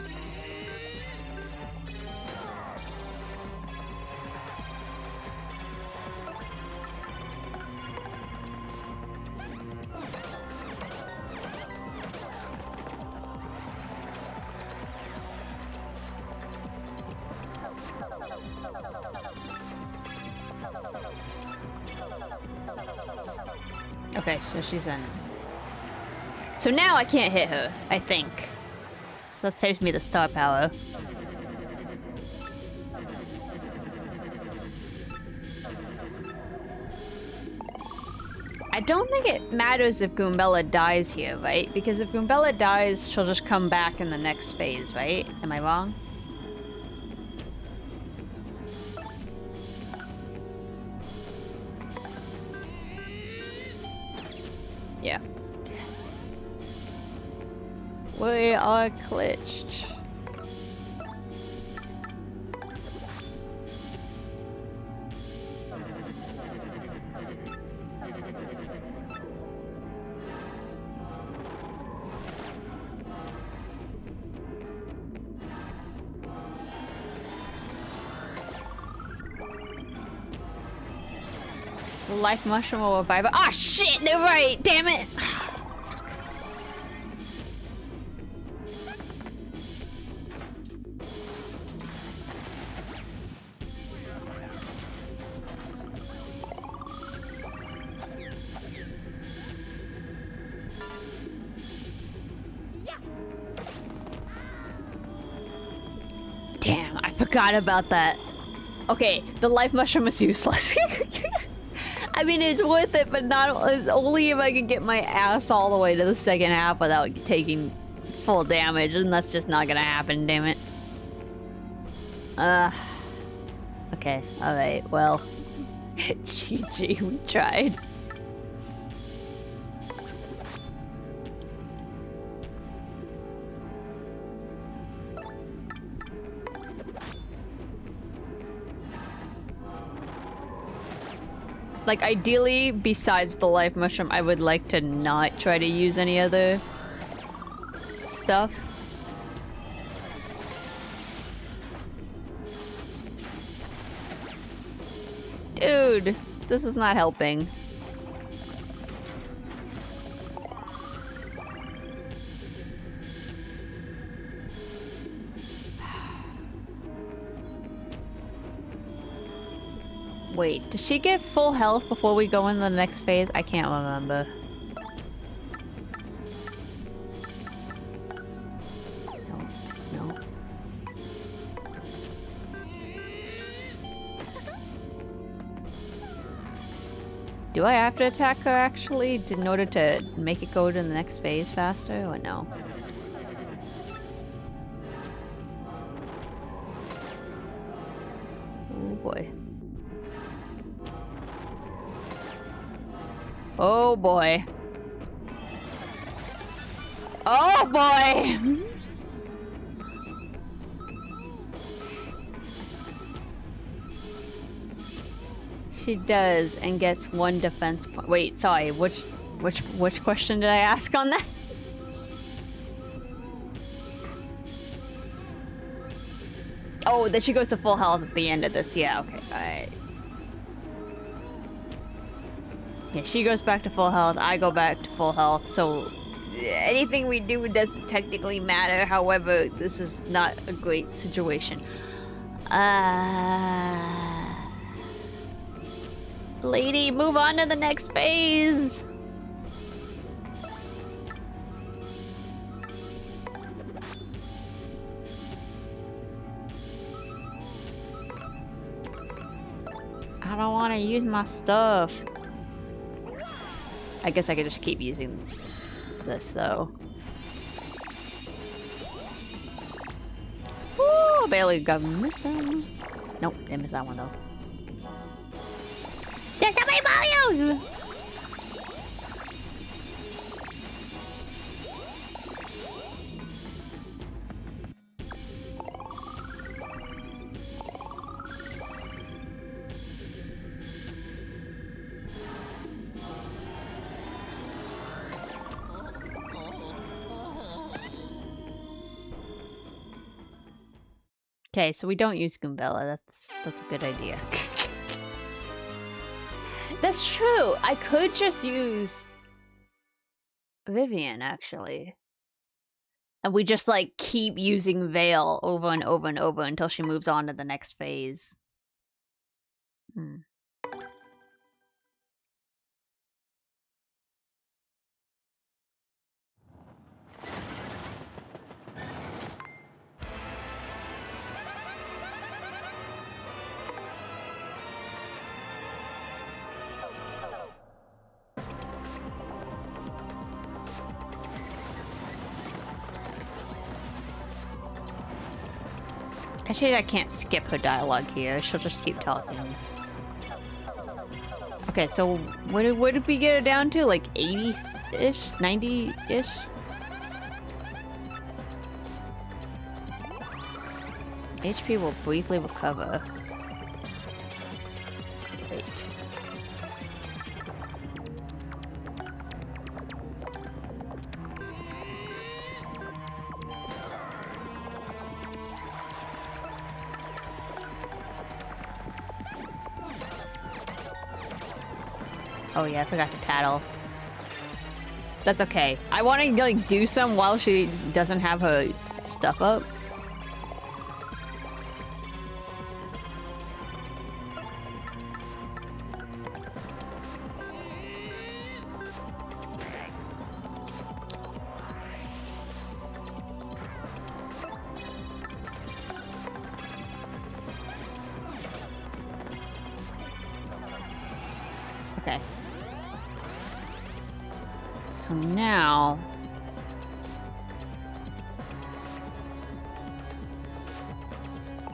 Okay, so she's in. So now I can't hit her, I think. So that saves me the star power. I don't think it matters if Goombella dies here, right? Because if Goombella dies, she'll just come back in the next phase, right? Am I wrong? Yeah. We are glitched. The life mushroom will revive. Ah, oh, shit! They're right! Damn it! Damn, I forgot about that. Okay, the life mushroom is useless. I mean, it's worth it, but not. It's only if I can get my ass all the way to the second half without taking full damage, and that's just not gonna happen. Damn it. Okay. All right. Well, GG. We tried. Like, ideally, besides the life mushroom, I would like to not try to use any other stuff. Dude, this is not helping. Wait, does she get full health before we go into the next phase? I can't remember. No. Do I have to attack her actually in order to make it go to the next phase faster, or no? Oh boy. Oh boy. Oh boy! She does, and gets 1 defense point. Wait, sorry, which question did I ask on that? Oh, that she goes to full health at the end of this. Yeah, okay, alright. Yeah, she goes back to full health, I go back to full health, so anything we do doesn't technically matter. However, this is not a great situation. Lady, move on to the next phase! I don't want to use my stuff. I guess I could just keep using this, though. Ooh, barely got missed that one. Nope, didn't miss that one, though. There's so many Marios! Okay, so we don't use Goombella. That's a good idea. That's true. I could just use Vivian, actually. And we just, like, keep using Veil over and over and over until she moves on to the next phase. Actually, I can't skip her dialogue here. She'll just keep talking. Okay, so what did we get it down to? Like 80-ish? 90-ish? HP will briefly recover. Wait. Oh yeah, I forgot to tattle. That's okay. I want to like do some while she doesn't have her stuff up. Okay. So now...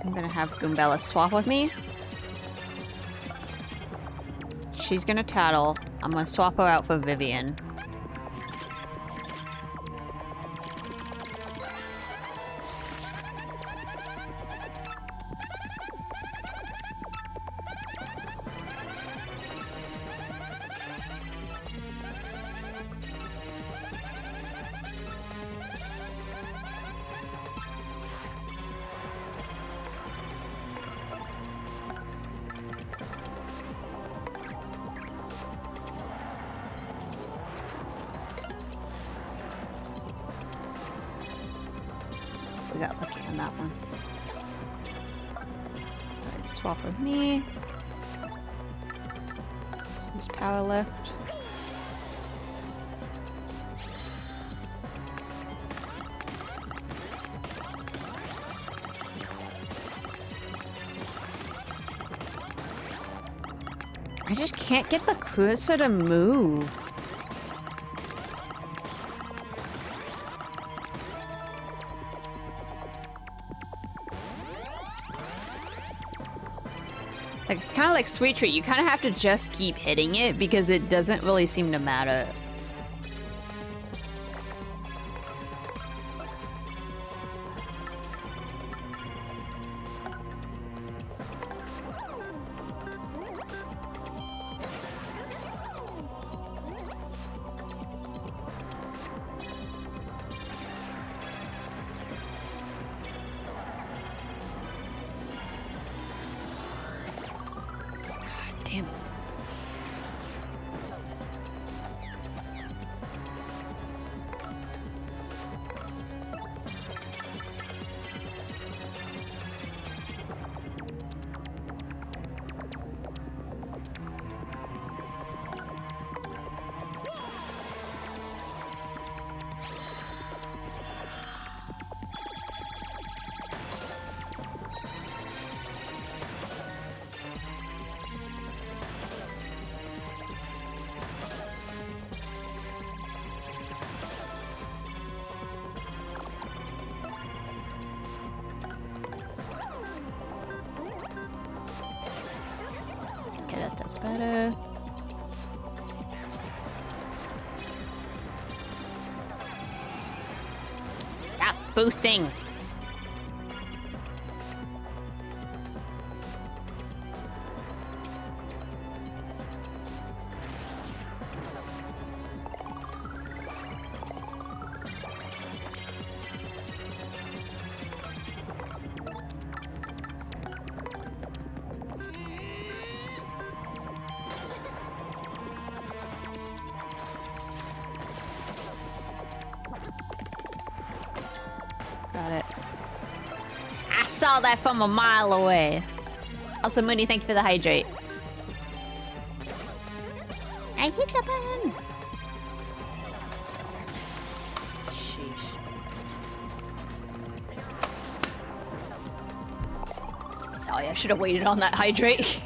I'm gonna have Goombella swap with me. She's gonna tattle. I'm gonna swap her out for Vivian. We got lucky on that one. Alright, swap with me. Some power left. I just can't get the cursor to move. Like, it's kind of like Sweet Treat. You kind of have to just keep hitting it because it doesn't really seem to matter. Damn it. Okay, that does better. Stop boosting! Got it. I saw that from a mile away. Also, Mooney, thank you for the hydrate. I hit the button. Sheesh. Sorry, I should have waited on that hydrate.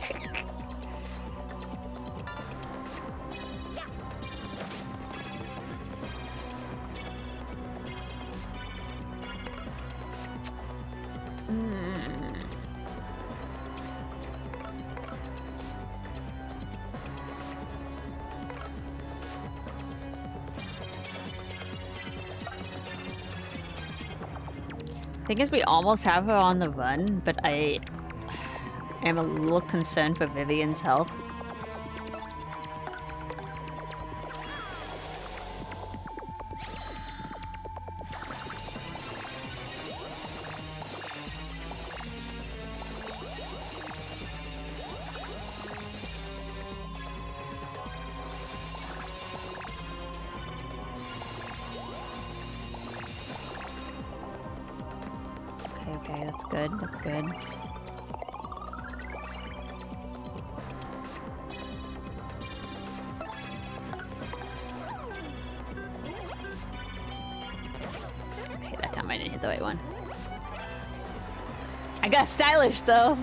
Thing is, we almost have her on the run, but I am a little concerned for Vivian's health. Okay, that's good, that's good. Okay, that time I didn't hit the right one. I got stylish though!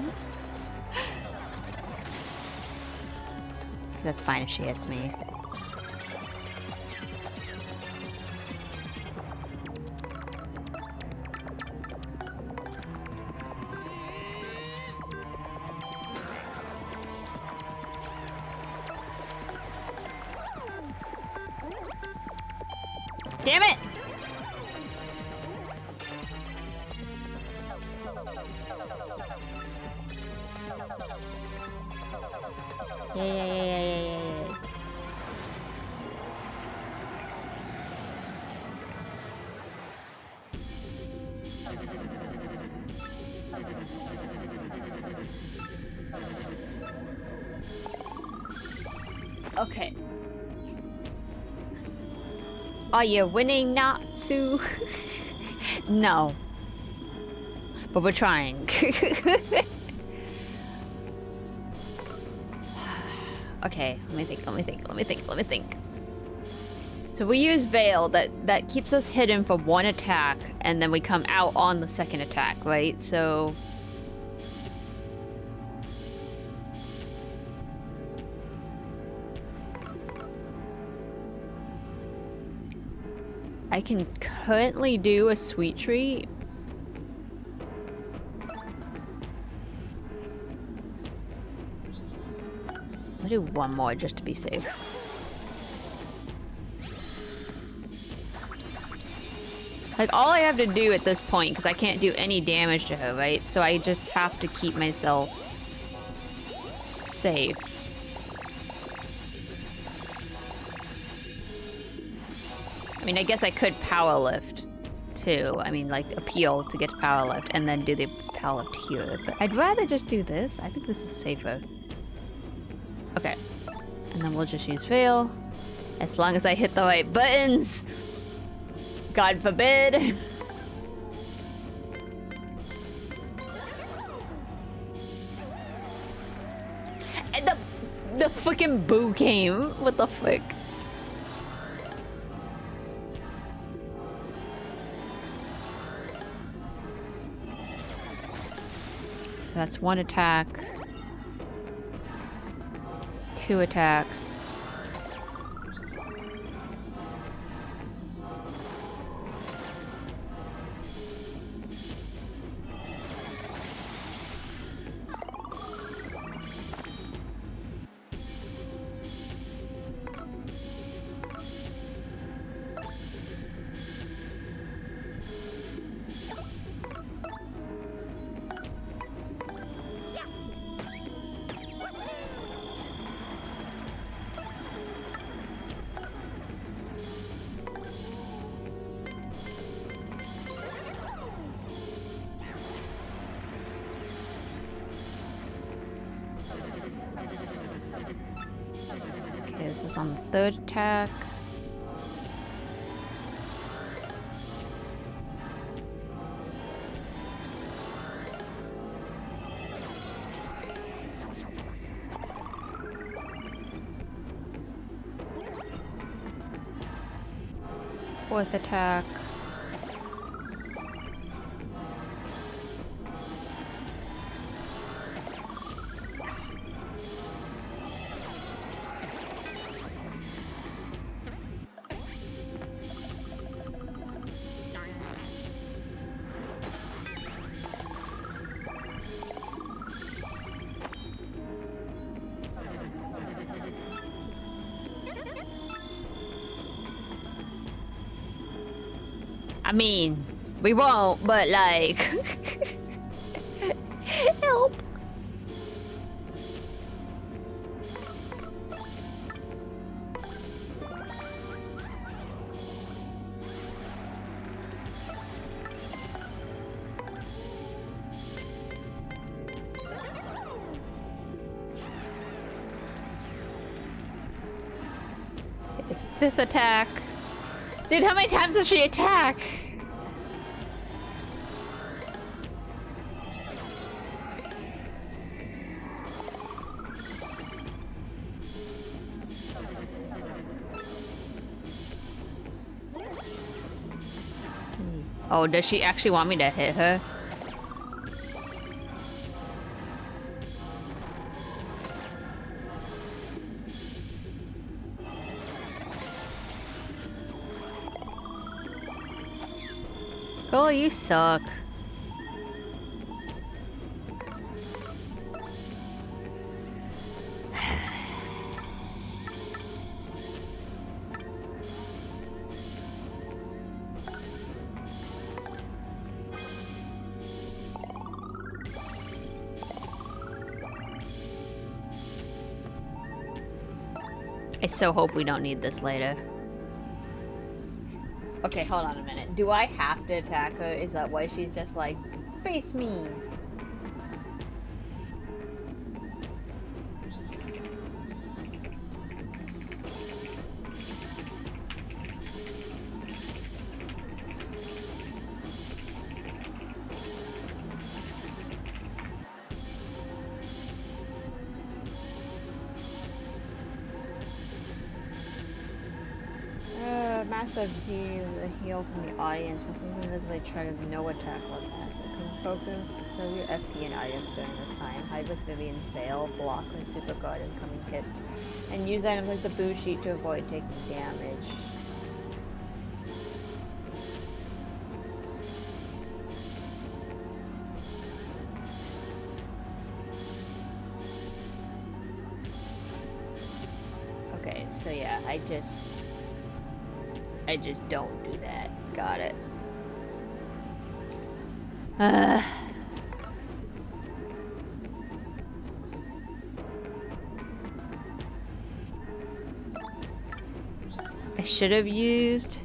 That's fine if she hits me. Damn it! Yeah. Okay. Are you winning, Natsu? No. But we're trying. Okay, let me think. So we use Veil, that keeps us hidden for one attack, and then we come out on the second attack, right? So... I can currently do a sweet treat. I'll do one more just to be safe. Like, all I have to do at this point, because I can't do any damage to her, right? So I just have to keep myself safe. I mean, I guess I could power lift too. I mean, like, appeal to get to power lift and then do the power lift here. But I'd rather just do this. I think this is safer. Okay. And then we'll just use Veil. As long as I hit the right buttons. God forbid. And the freaking boo came. What the frick? So that's one attack. 2 attacks. On the third attack. Fourth attack. I mean, We won't, but like... Help! Fifth attack. Dude, how many times does she attack? Oh, does she actually want me to hit her? Girl, you suck. I so hope we don't need this later. Okay, hold on a minute. Do I have to attack her? Is that why she's just like, face me? Massive team, the heal from the audience, and sometimes they try to no attack while attacking. Focus WFP and items during this time. Hide with Vivian's veil, block with super guard incoming hits, and use items like the boo sheet to avoid taking damage. Okay, so yeah, I just don't do that. Got it. I should have used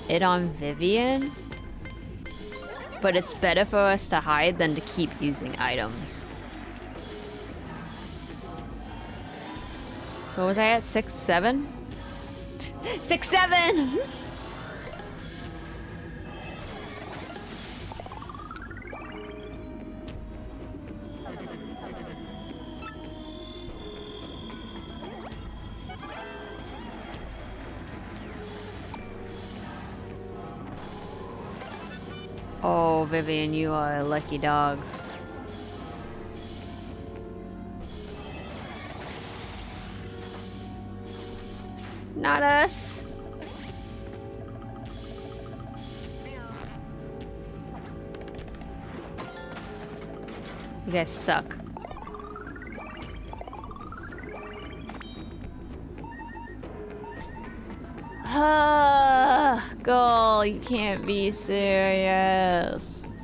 it on Vivian, but it's better for us to hide than to keep using items. What was I at? 6, 7? 6, 7! Oh, Vivian, you are a lucky dog. Not us. You guys suck. Girl, you can't be serious.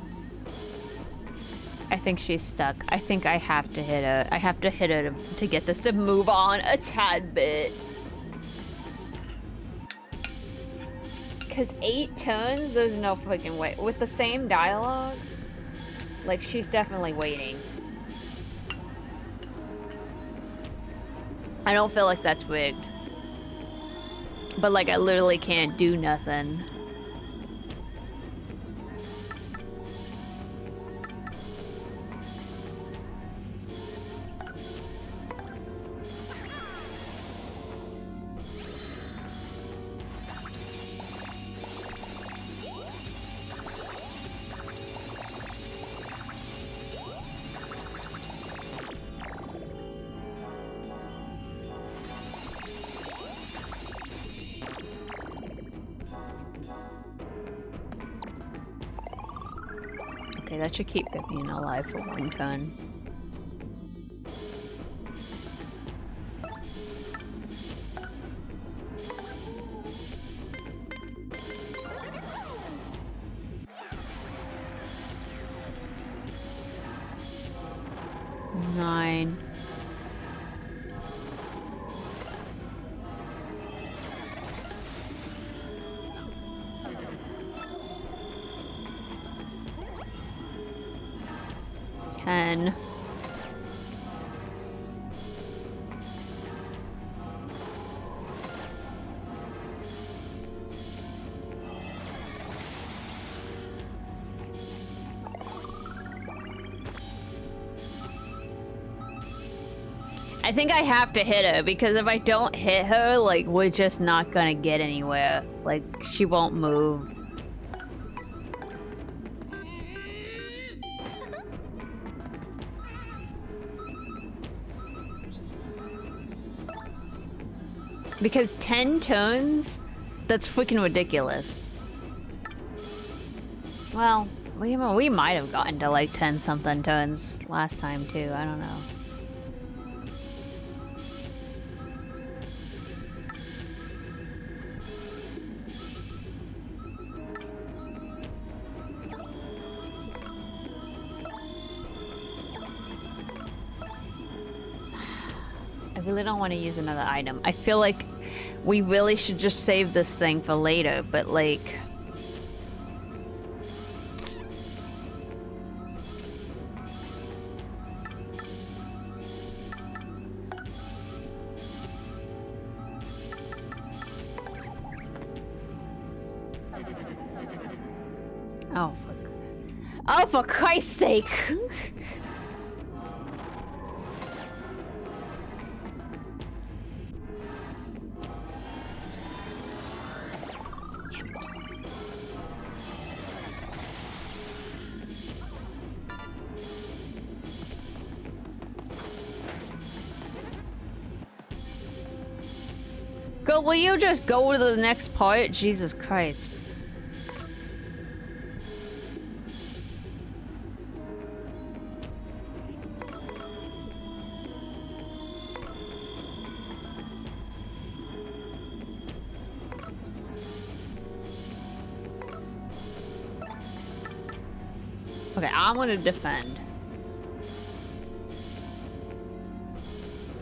I think she's stuck. I think I have to hit her. I have to hit her to get this to move on a tad bit. Because 8 turns, there's no freaking way. With the same dialogue, like, she's definitely waiting. I don't feel like that's rigged. But, like, I literally can't do nothing. Okay, that should keep Vivian alive for 1 turn. 9. Ten. I think I have to hit her, because if I don't hit her, like, we're just not gonna get anywhere. Like, she won't move. Because 10 turns? That's freaking ridiculous. Well, we might have gotten to like 10 something turns last time too, I don't know. I really don't want to use another item. I feel like we really should just save this thing for later, but like... Oh, for Christ's sake! Girl, will you just go to the next part? Jesus Christ. Okay, I'm gonna defend.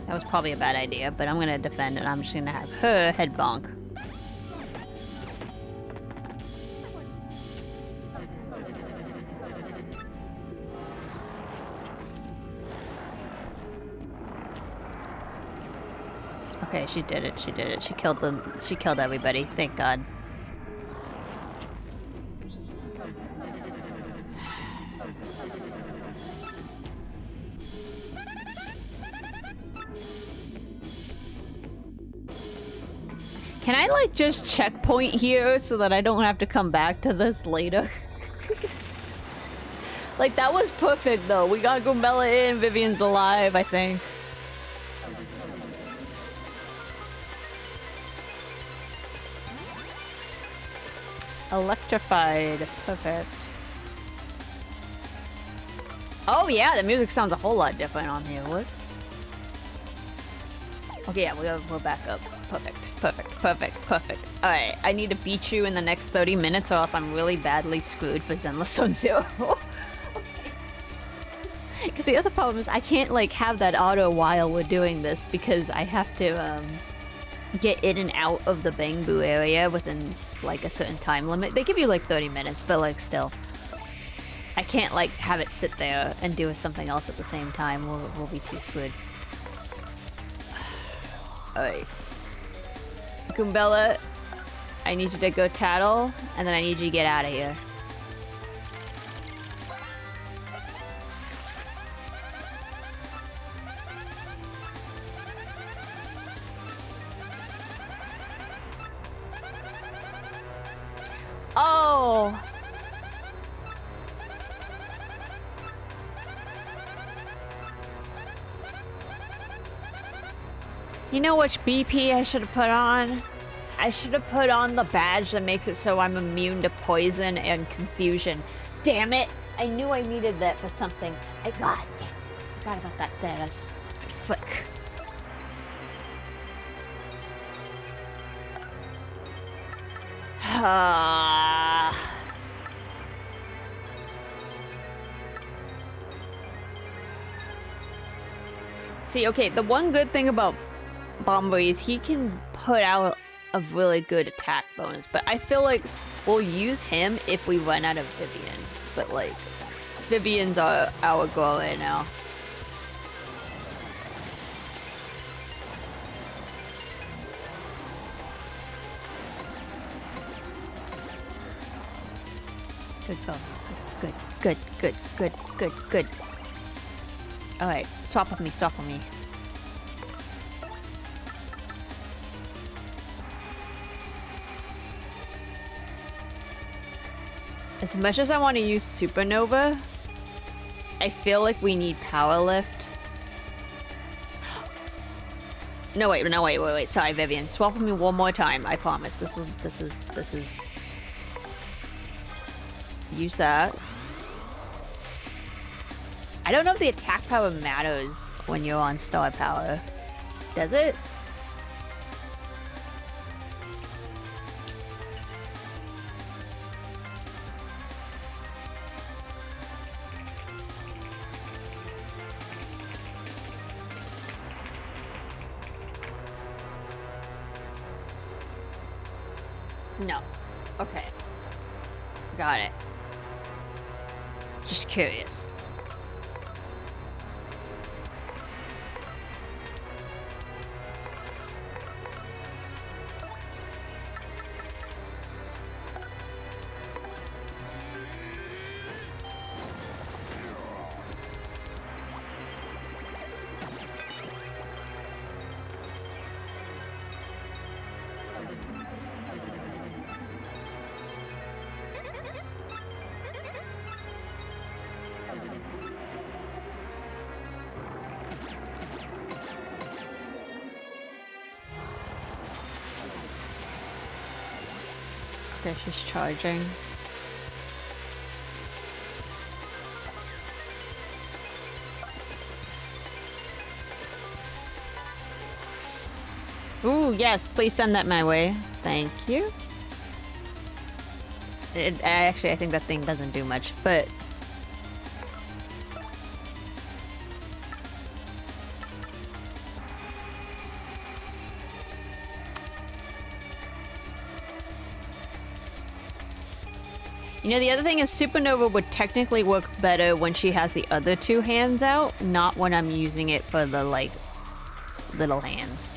That was probably a bad idea, but I'm gonna defend and I'm just gonna have her head bonk. Okay, she did it, she did it. She killed everybody, thank God. Can I, like, just checkpoint here so that I don't have to come back to this later? Like, that was perfect, though. We got Goombella in, Vivian's alive, I think. Electrified. Perfect. Oh, yeah, the music sounds a whole lot different on here. What? Okay, yeah, we're back up. Perfect, perfect, perfect, perfect. Alright, I need to beat you in the next 30 minutes or else I'm really badly screwed for Zenless on Zero. Because the other problem is I can't, like, have that auto while we're doing this because I have to, get in and out of the Bangbu area within, like, a certain time limit. They give you, like, 30 minutes, but, like, still. I can't, like, have it sit there and do something else at the same time. We'll be too screwed. Alright. Goombella, I need you to go tattle, and then I need you to get out of here. Oh! You know which BP I should have put on? I should have put on the badge that makes it so I'm immune to poison and confusion. Damn it! I knew I needed that for something. God damn it. I forgot about that status. Frick. See, okay, the one good thing about Bomberry is he can put out a really good attack bonus, but I feel like we'll use him if we run out of Vivian. But like, Vivian's our goal right now. Good go. Good, good, good, good, good, good. Alright, swap with me, swap with me. As much as I want to use Supernova, I feel like we need Power Lift. No, wait. Sorry, Vivian. Swap with me one more time. I promise. This is... Use that. I don't know if the attack power matters when you're on star power. Does it? No. Okay. Got it. Just curious. Okay, she's charging. Ooh, yes, please send that my way. Thank you. Actually, I think that thing doesn't do much, but... You know, the other thing is Supernova would technically work better when she has the other two hands out, not when I'm using it for the, like, little hands.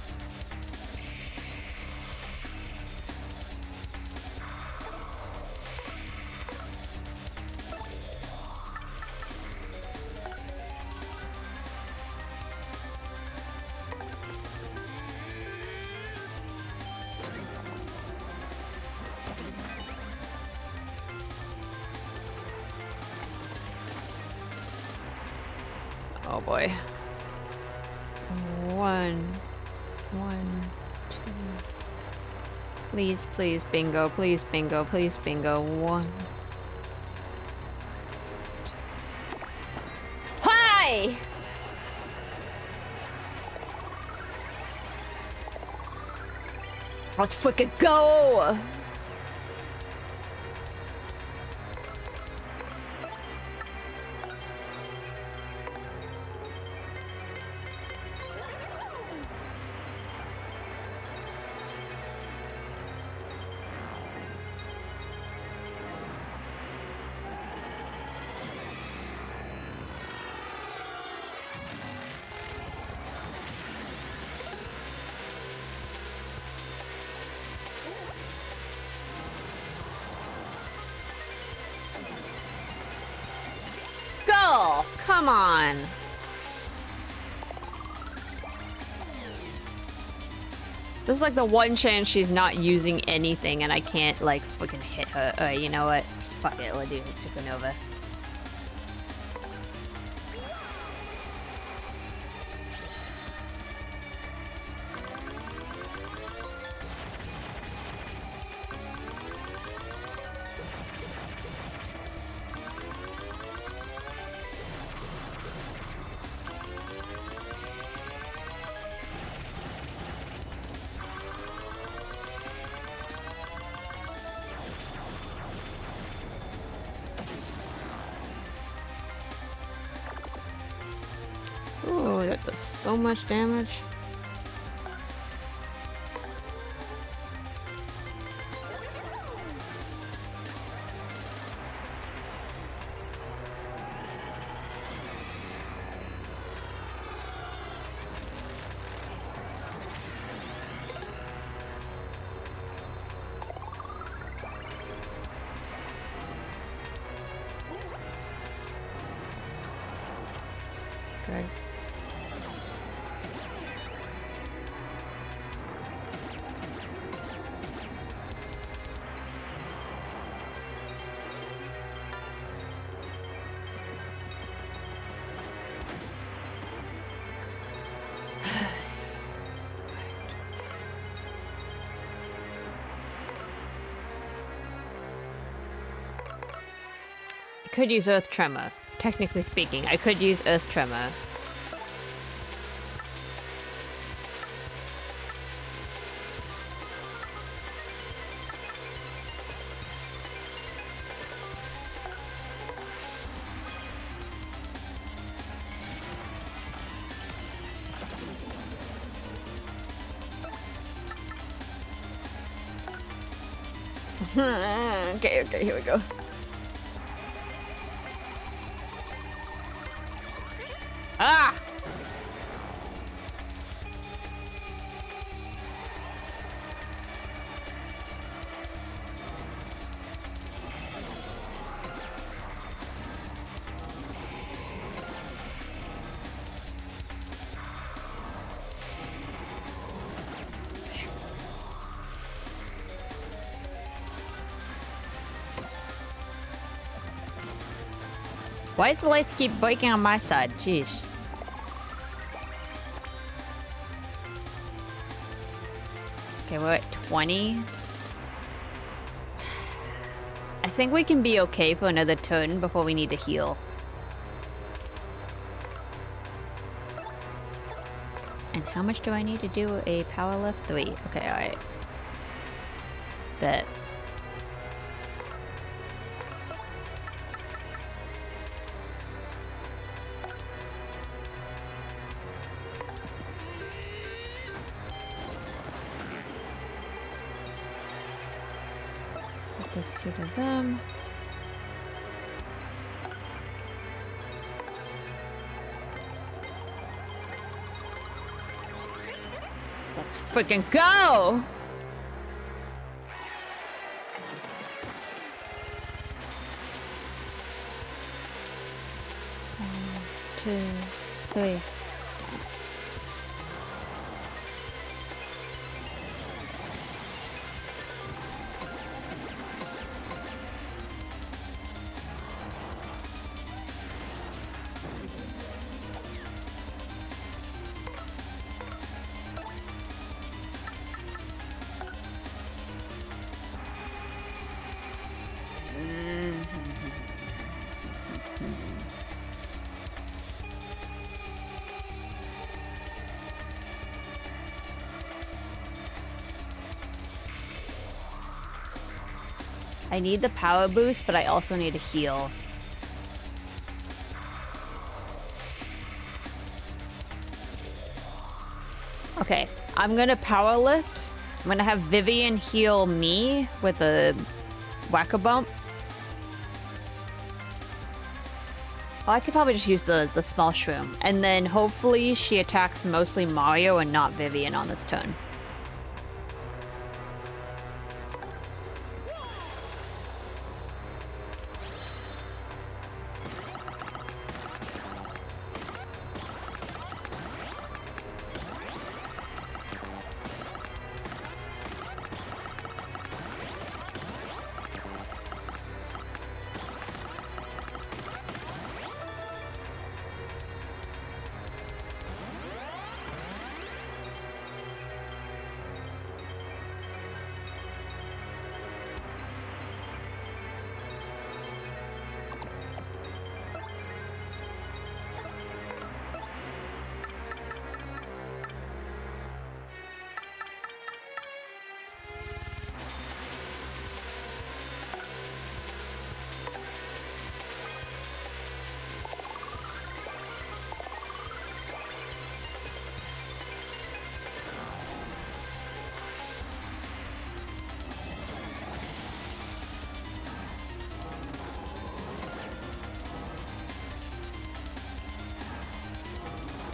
Oh boy. One, two. Please, please, bingo, please, bingo, please, bingo. One. Hi! Let's frickin' go! Come on. This is like the one chance she's not using anything and I can't like fucking hit her. Alright, you know what? Fuck it, we'll do it. Supernova. so much damage. Good. I could use Earth Tremor. Technically speaking, I could use Earth Tremor. Okay, here we go. Ah! Why does the lights keep breaking on my side? Jeez. Okay, we're at 20. I think we can be okay for another turn before we need to heal. And how much do I need to do a power lift? 3. Okay, alright. Bet. This 2 to them. Let's freaking go! 1, 2, 3. I need the power boost, but I also need to heal. Okay, I'm gonna power lift. I'm gonna have Vivian heal me with a whack-a-bump. Oh, I could probably just use the small shroom. And then hopefully she attacks mostly Mario and not Vivian on this turn.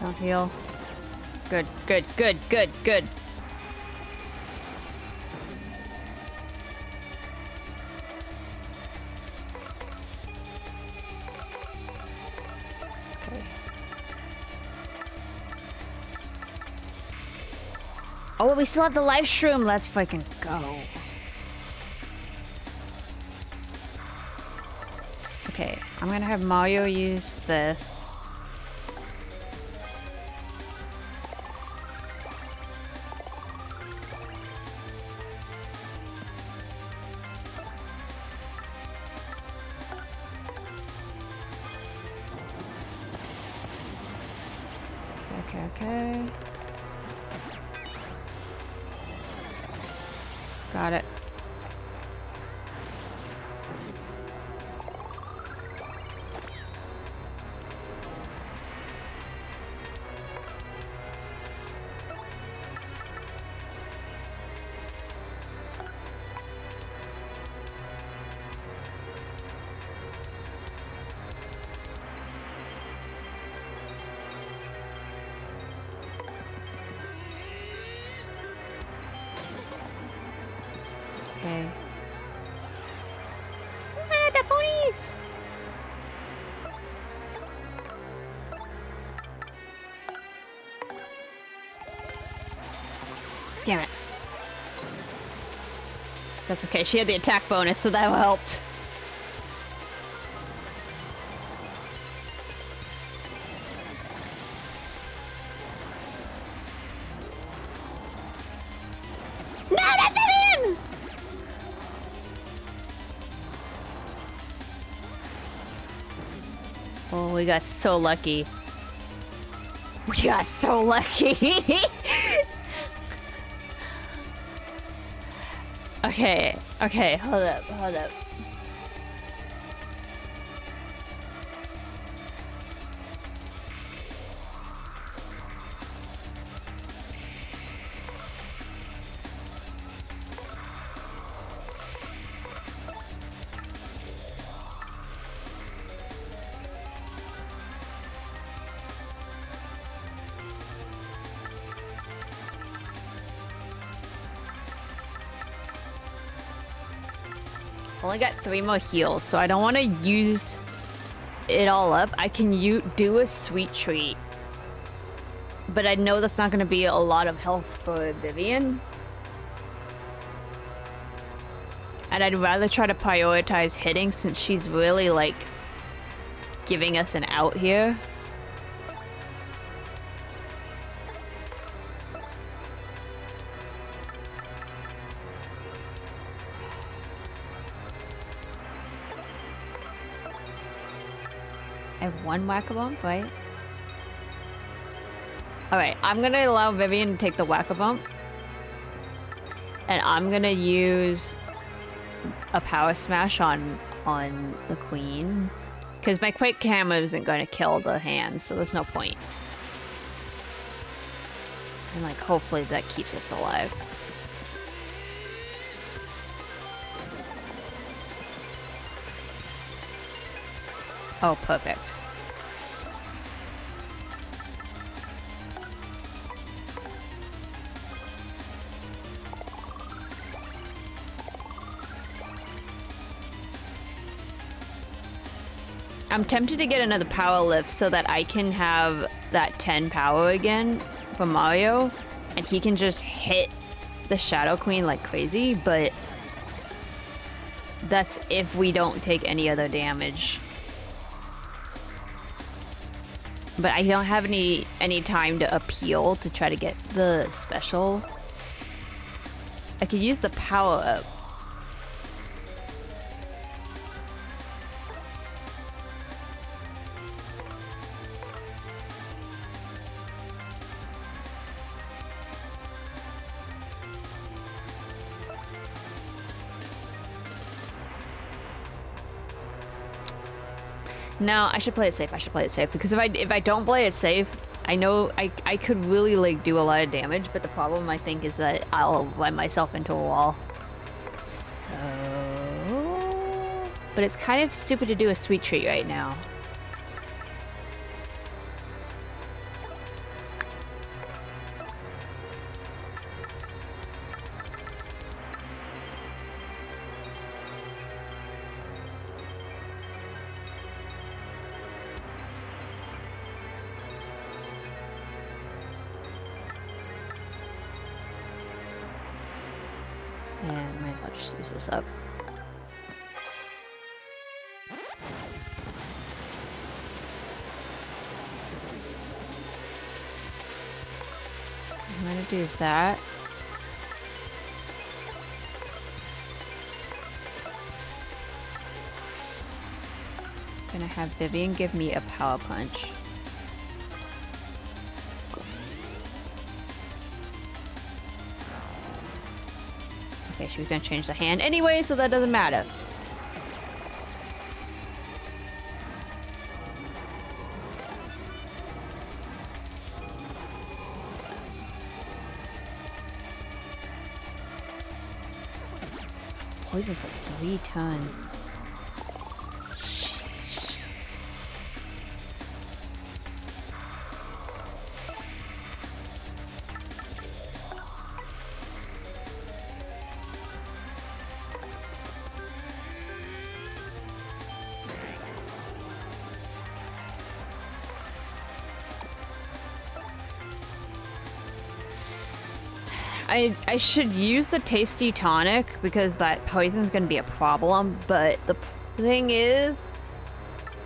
Don't heal. Good, good, good, good, good. Okay. Oh, we still have the live stream. Let's fucking go. Okay, I'm gonna have Mario use this. Okay. Got it. Okay. Ah, the ponies! Damn it. That's okay. She had the attack bonus, so that helped. No, not Vivian! Oh, we got so lucky. We got so lucky. Okay, hold up. Only got 3 more heals, so I don't want to use it all up. I can do a sweet treat, but I know that's not going to be a lot of health for Vivian. And I'd rather try to prioritize hitting since she's really, like, giving us an out here. I have 1 whack-a-bump, right? Alright, I'm gonna allow Vivian to take the whack-a-bump. And I'm gonna use a power smash on the queen. Because my quick hammer isn't going to kill the hands, so there's no point. And like, hopefully that keeps us alive. Oh, perfect. I'm tempted to get another power lift so that I can have that 10 power again for Mario, and he can just hit the Shadow Queen like crazy, but that's if we don't take any other damage. But I don't have any time to appeal to try to get the special. I could use the power up. No, I should play it safe. Because if I don't play it safe, I know I could really like do a lot of damage, but the problem I think is that I'll run myself into a wall. So, but it's kind of stupid to do a sweet treat right now. just use this up. I'm gonna do that. Gonna have Vivian give me a power punch. Okay, she was gonna change the hand anyway, so that doesn't matter. Poison for 3 tons. I should use the tasty tonic because that poison's gonna be a problem, but the thing is,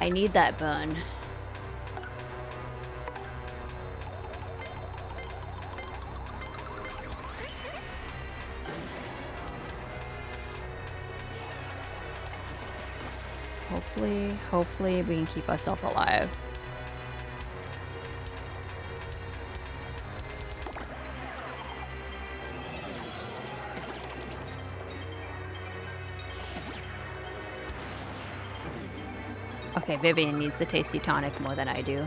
I need that burn. Hopefully we can keep ourselves alive. Okay, Vivian needs the tasty tonic more than I do.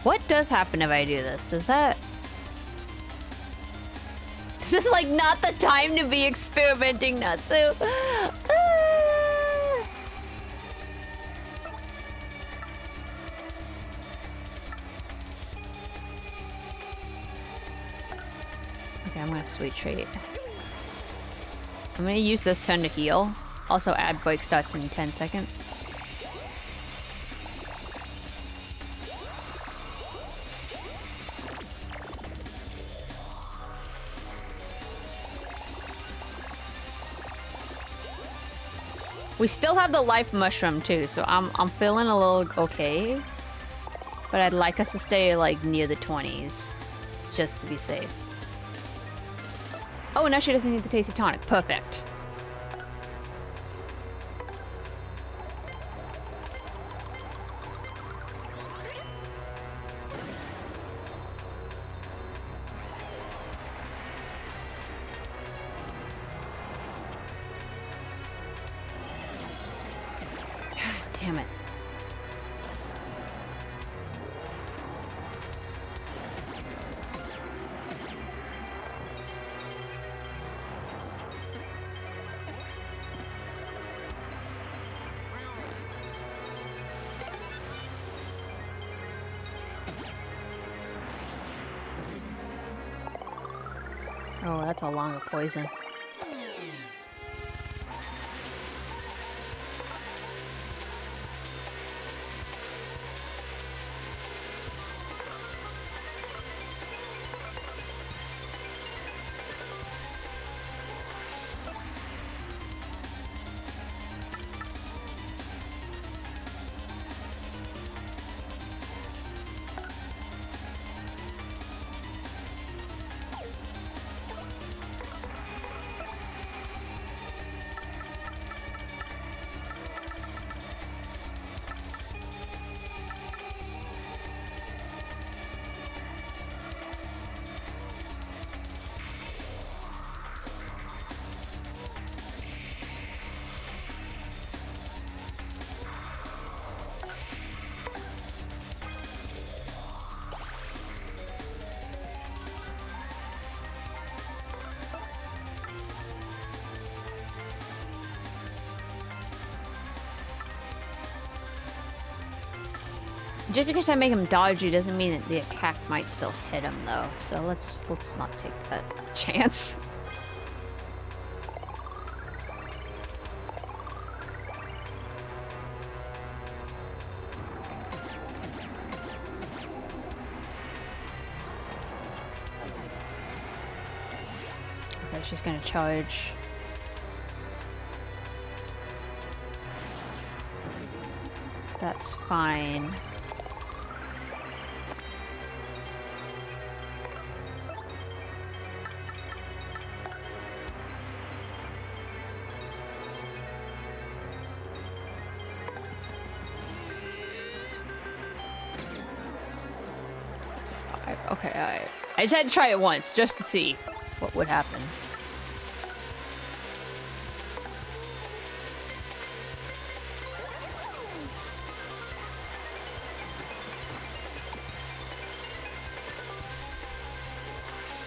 What does happen if I do this? Does that... This is like not the time to be experimenting, Natsu. Okay, I'm gonna sweet treat. I'm gonna use this turn to heal. Also add break starts in 10 seconds. We still have the life mushroom too, so I'm feeling a little okay. But I'd like us to stay like near the 20s, just to be safe. Oh, now she doesn't need the tasty tonic. Perfect. Damn it. Oh, that's a longer poison. Just because I make him dodgy doesn't mean that the attack might still hit him, though. So let's not take that chance. Okay, she's gonna charge. That's fine. Okay, alright. I just had to try it once, just to see what would happen.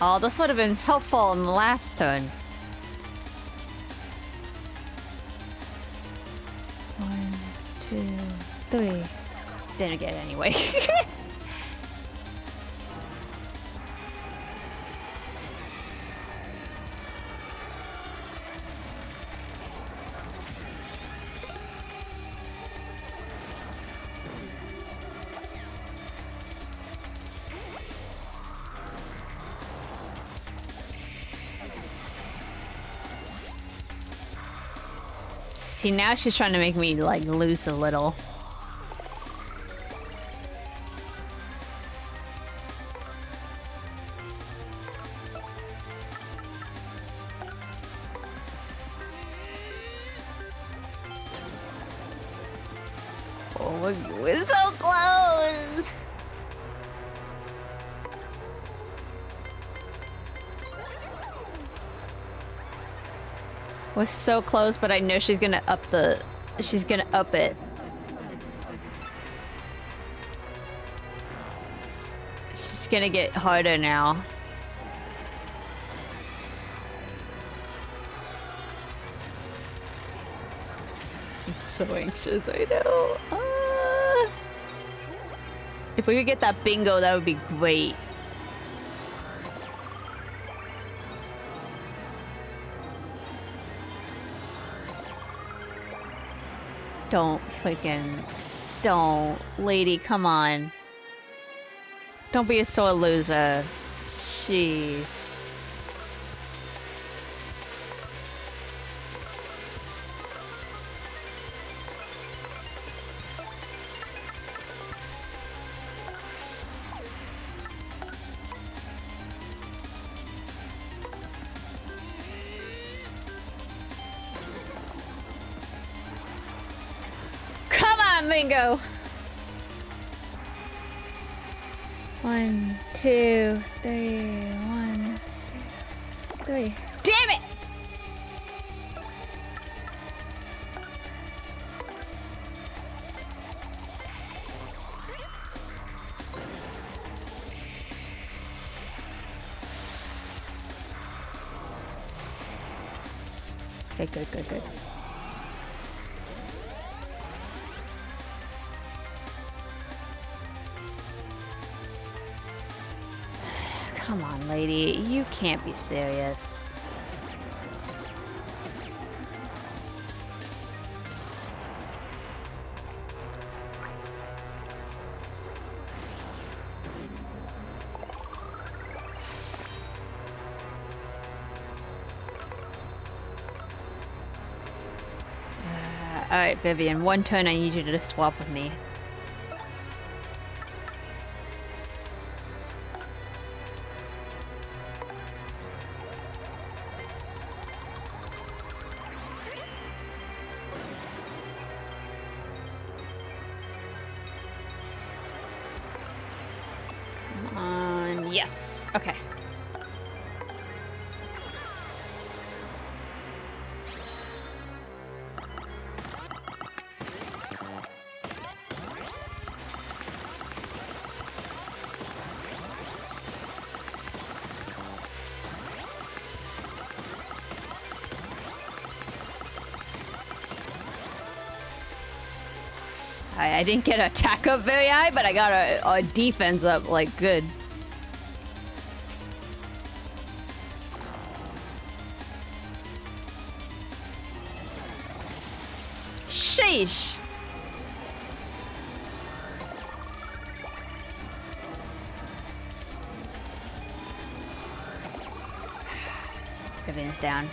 Oh, this would have been helpful in the last turn. 1, 2, 3. Didn't get it anyway. See, now she's trying to make me, like, lose a little. Oh, we're so close! We're so close, but I know she's gonna up the... She's gonna up it. She's gonna get harder now. I'm so anxious right now. If we could get that bingo, that would be great. Don't freaking... Don't. Lady, come on. Don't be a sore loser. Jeez. Bingo. 1, 2, 3. 1, 2, 3. Damn it! Okay, good. Come on, lady. You can't be serious. Alright, Vivian. One turn I need you to just swap with me. Yes. Okay. I didn't get an attack up very high, but I got a defense up, like, good. Sheesh! Vivian's down.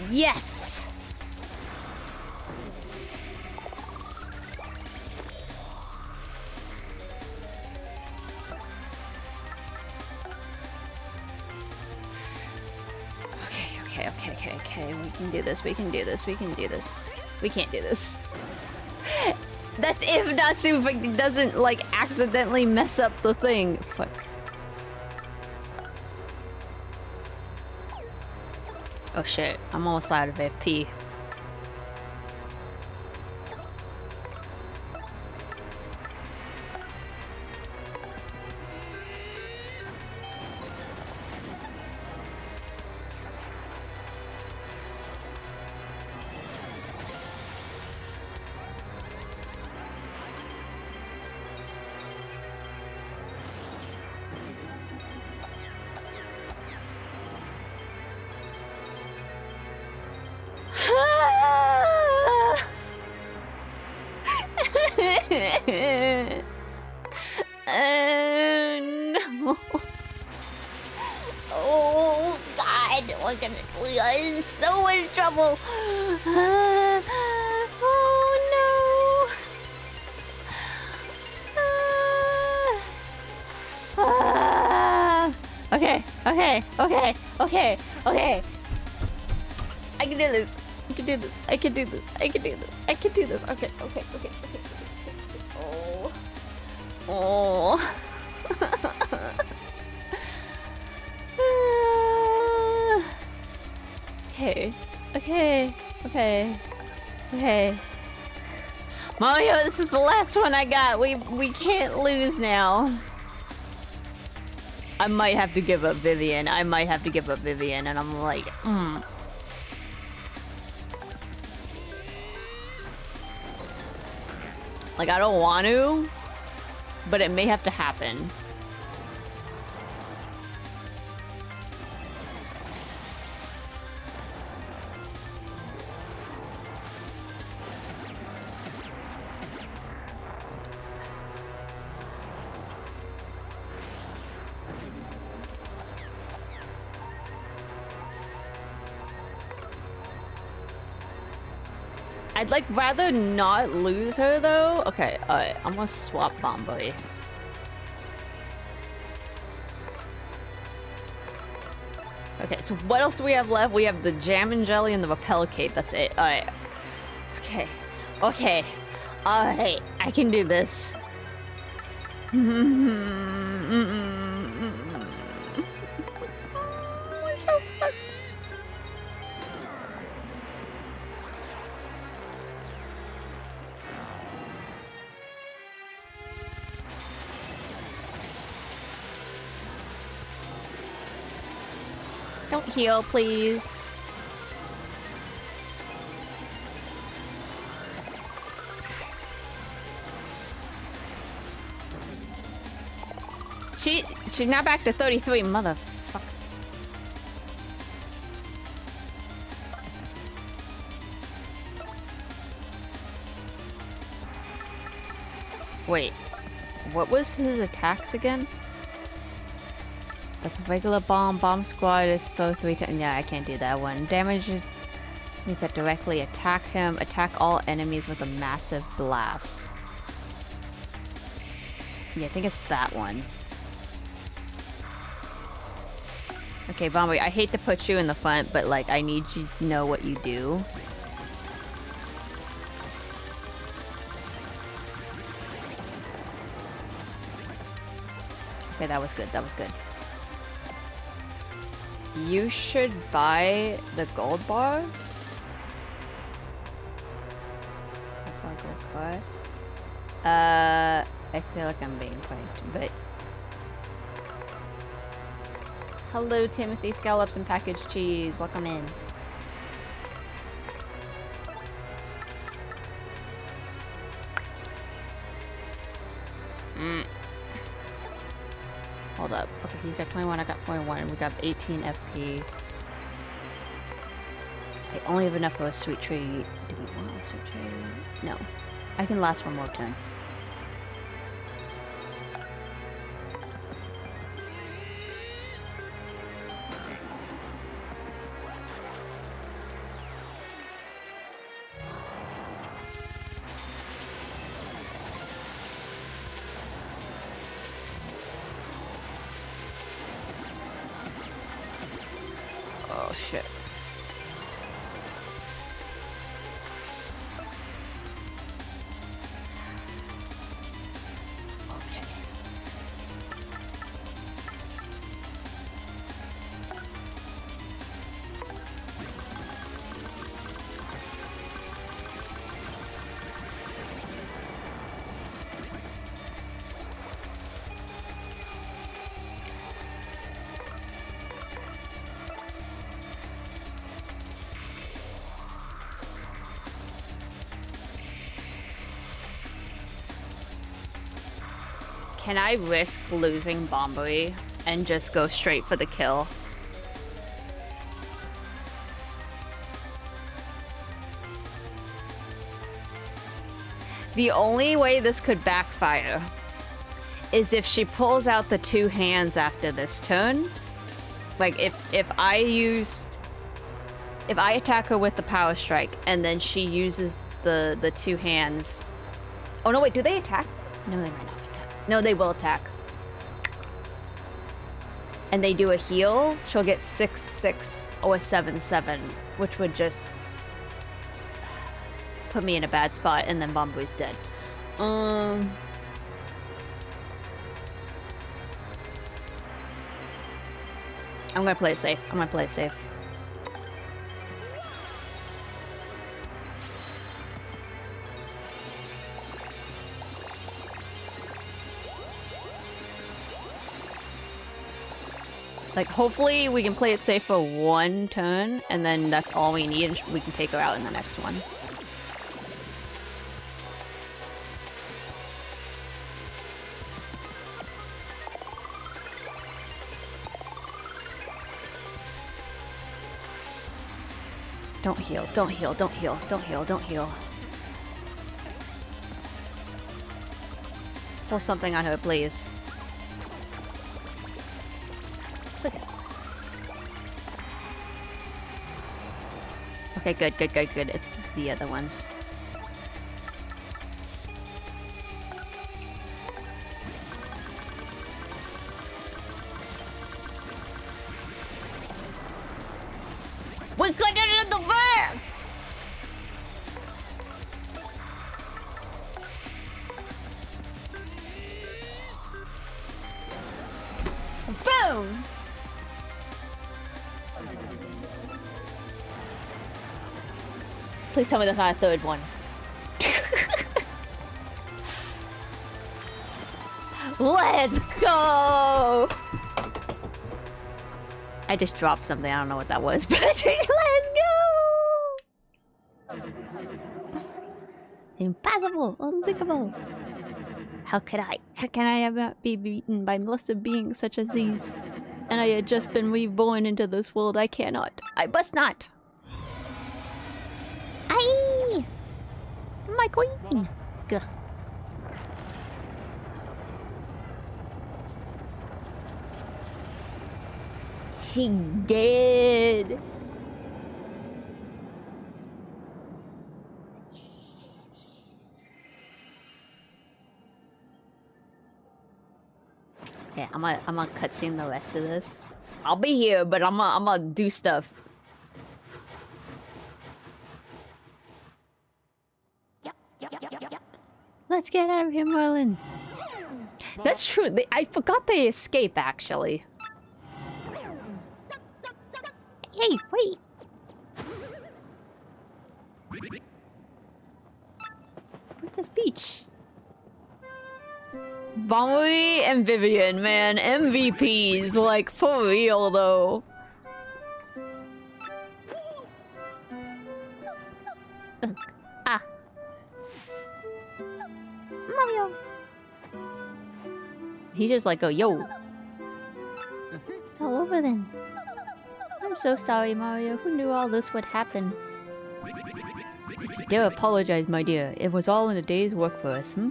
Yes! Okay. We can do this. We can do this. We can do this. We can't do this. That's if Natsu doesn't, like, accidentally mess up the thing. Fuck. Oh shit, I'm almost out of FP. No. Oh God, we are in so much trouble. Oh no. Okay. I can do this. I can do this. Okay. Oh. Okay. Mario, this is the last one I got. We can't lose now. I might have to give up Vivian. And I'm like, Like, I don't want to, but it may have to happen. I'd like rather not lose her though. Okay, alright, I'm gonna swap Bomb Boy. Okay, so what else do we have left? We have the Jam and Jelly and the Repel Cape. That's it. Alright. Okay. Alright, I can do this. It's so fun. Don't heal, please. She's now back to 33, motherfucker. Wait, what was his attacks again? That's a regular bomb. Bomb squad is throw 3 times. Yeah, I can't do that one. Damage means that directly attack him. Attack all enemies with a massive blast. Yeah, I think it's that one. Okay, Bomber, I hate to put you in the front, but like, I need you to know what you do. Okay, that was good. You should buy the gold bar. I feel like I'm being pranked, but Hello, Timothy. Scallops and packaged cheese. Welcome in. Hold up. Okay, you got 21, I got 21, and we got 18 FP. I only have enough for a sweet tree. Do we want a sweet tree? No. I can last one more turn. Oh shit. Can I risk losing Bomboy and just go straight for the kill? The only way this could backfire is if she pulls out the two hands after this turn. Like if I attack her with the power strike and then she uses the two hands. Oh no, wait, do they attack? No, they might not. No, they will attack. And they do a heal, she'll get 6/6 or 7/7, which would just put me in a bad spot, and then Bomboy's dead. I'm gonna play it safe. I'm gonna play it safe. Like, hopefully we can play it safe for one turn, and then that's all we need, and we can take her out in the next one. Don't heal, don't heal, don't heal, don't heal, don't heal. Pull something on her, please. Okay, good, good, good, good. It's the other ones. We got it in the bag! Boom! Please tell me there's not a third one. Let's go! I just dropped something. I don't know what that was, but let's go! Impossible! Unthinkable! How could I? How can I ever be beaten by lesser beings such as these? And I had just been reborn into this world. I cannot. I must not! Aye! My queen! Gah. She did! Okay, I'm gonna cutscene the rest of this. I'll be here, but I'm gonna do stuff. Let's get out of here, Merlin. That's true. I forgot they escape, actually. Hey, wait. Where's this beach? Bonnie and Vivian, man, MVPs, like, for real, though. Ugh. Ah. Mario. He just like, yo. It's all over then. I'm so sorry, Mario. Who knew all this would happen? You dare apologize, my dear. It was all in a day's work for us, hmm?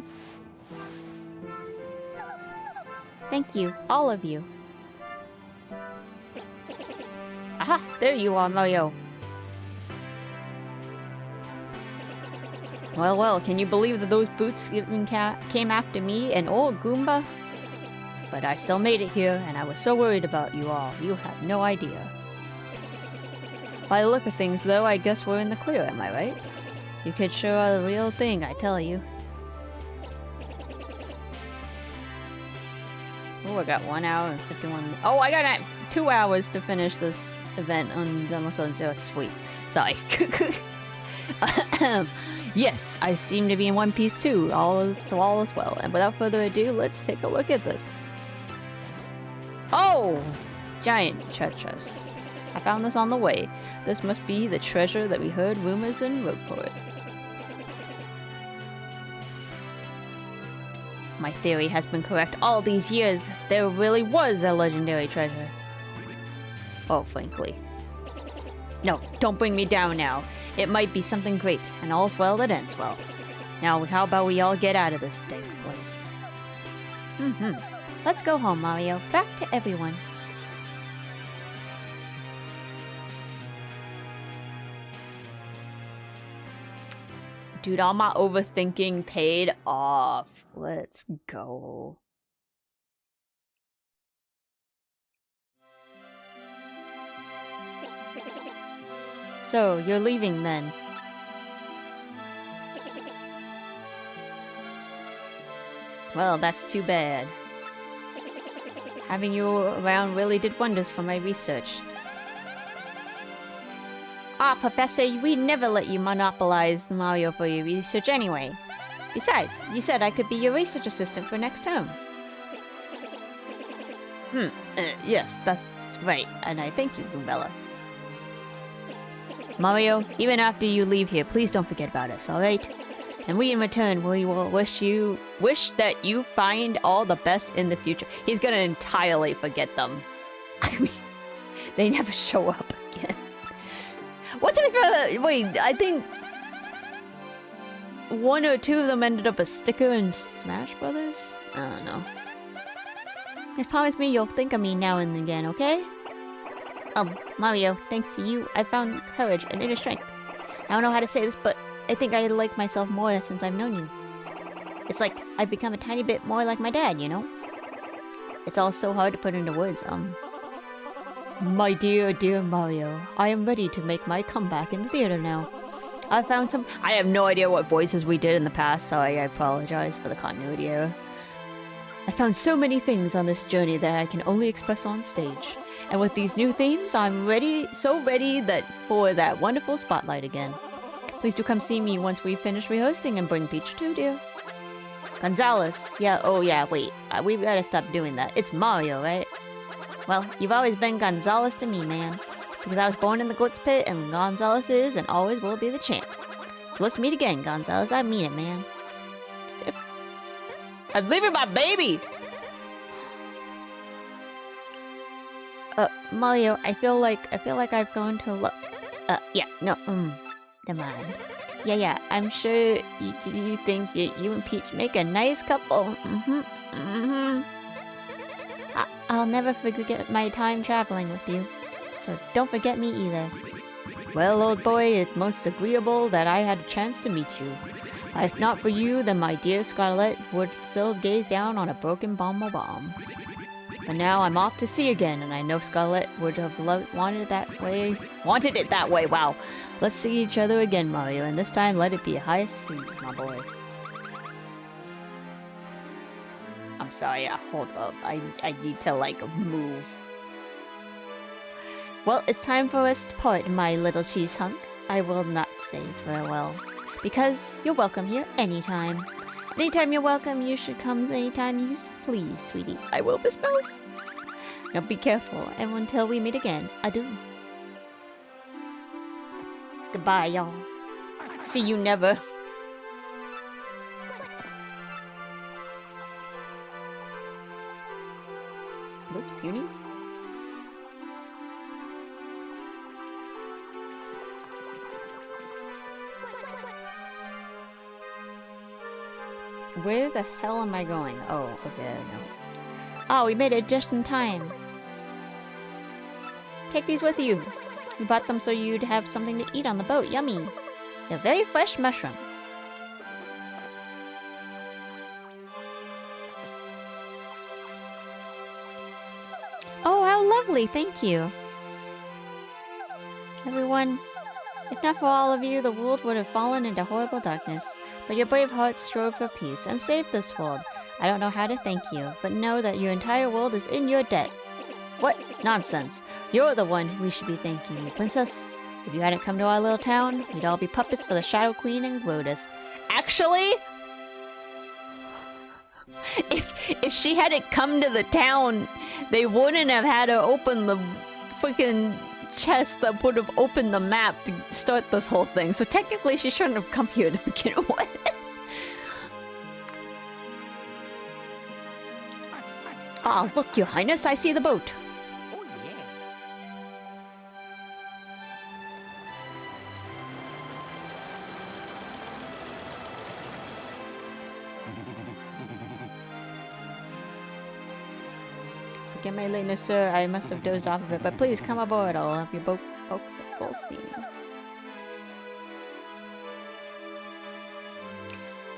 Thank you, all of you. Aha! There you are, Mario. Well, well, can you believe that those boots even came after me and old Goomba? But I still made it here, and I was so worried about you all. You have no idea. By the look of things, though, I guess we're in the clear, am I right? You kids sure are the real thing, I tell you. Oh, I got 1 hour and 51 minutes. Oh, I got 2 hours to finish this event on Zero Sweet. Sorry. Yes, I seem to be in one piece too. All is well. And without further ado, let's take a look at this. Oh! Giant treasure chest. I found this on the way. This must be the treasure that we heard rumors in Rogueport. My theory has been correct all these years. There really was a legendary treasure. Oh, frankly. No, don't bring me down now. It might be something great, and all's well that ends well. Now, how about we all get out of this dank place? Let's go home, Mario. Back to everyone. Dude, all my overthinking paid off. Let's go. So, you're leaving then? Well, that's too bad. Having you around really did wonders for my research. Ah, Professor, we never let you monopolize Mario for your research anyway. Besides, you said I could be your research assistant for next term. Yes, that's right, and I thank you, Goombella. Mario, even after you leave here, please don't forget about us, alright? And we in return, we will wish that you find all the best in the future. He's gonna entirely forget them. I mean, they never show up again. What's my brother? Wait, I think 1 or 2 of them ended up a sticker in Smash Brothers? I don't know. Just promise me you'll think of me now and again, okay? Mario, thanks to you, I found courage and inner strength. I don't know how to say this, but I think I like myself more since I've known you. It's like I've become a tiny bit more like my dad, you know? It's all so hard to put into words, My dear, dear Mario, I am ready to make my comeback in the theater now. I have no idea what voices we did in the past, so I apologize for the continuity error. I found so many things on this journey that I can only express on stage. And with these new themes, I'm so ready for that wonderful spotlight again. Please do come see me once we finish rehearsing and bring Peach too, dear. Gonzalez. Yeah, oh yeah, wait. We've gotta stop doing that. It's Mario, right? Well, you've always been Gonzalez to me, man. Because I was born in the Glitz Pit, and Gonzalez is and always will be the champ. So let's meet again, Gonzalez. I mean it, man. I'm leaving my baby! Mario, I feel like I've gone to yeah, no, never mind. Yeah, I'm sure you think that you and Peach make a nice couple. I'll never forget my time traveling with you. So don't forget me either. Well, old boy, it's most agreeable that I had a chance to meet you. If not for you, then my dear Scarlet would still gaze down on a broken bomb. But now I'm off to sea again, and I know Scarlet would have wanted it that way. Wow. Let's see each other again, Mario, and this time let it be a high sea, my boy. I'm sorry, hold up. I need to, move. Well, it's time for us to part, my little cheese hunk. I will not say farewell, because you're welcome here anytime. Anytime you're welcome, you should come anytime you please, sweetie. I will, Miss Mouse. Now be careful, and until we meet again, adieu. Goodbye, y'all. See you never. Those punies? Where the hell am I going? Oh, okay, I know. Oh, we made it just in time. Take these with you. We bought them so you'd have something to eat on the boat. Yummy. They're very fresh mushrooms. Oh, how lovely. Thank you. Everyone, if not for all of you, the world would have fallen into horrible darkness. But your brave hearts strove for peace and saved this world. I don't know how to thank you, but know that your entire world is in your debt. What? Nonsense. You're the one we should be thanking you, Princess. If you hadn't come to our little town, we'd all be puppets for the Shadow Queen and Glodus. Actually, if she hadn't come to the town, they wouldn't have had her open the freaking chest that would have opened the map to start this whole thing. So technically, she shouldn't have come here to begin with. Ah, look, Your Highness, I see the boat. Oh, yeah. Forgive my lateness, sir. I must have dozed off of it, but please come aboard. I'll have your boats at full steam.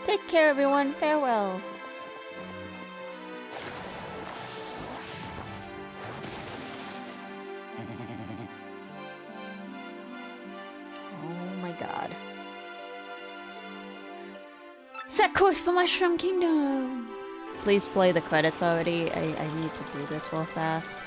Take care, everyone. Farewell. Oh my god. Set course for Mushroom Kingdom! Please play the credits already. I need to do this real fast.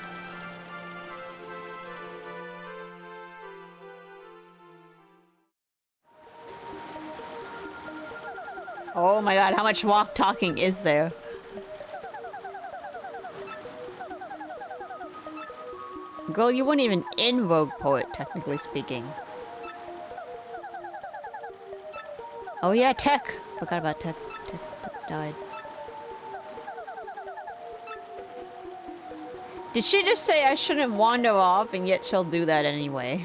Oh my god, how much talking is there? Girl, you weren't even in Rogue Poet, technically speaking. Oh yeah, Tech! Forgot about Tech. Tech died. Did she just say I shouldn't wander off, and yet she'll do that anyway?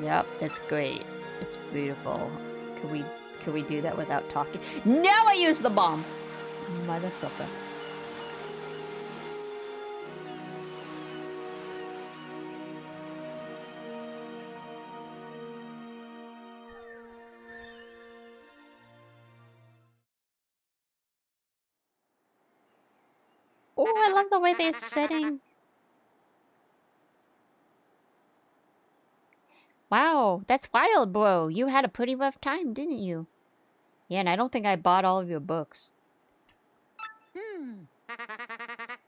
Yep, it's great. It's beautiful. Could we do that without talking? Now I use the bomb! Motherfucker. Oh, I love the way they're setting. Wow, that's wild, bro. You had a pretty rough time, didn't you? Yeah, and I don't think I bought all of your books.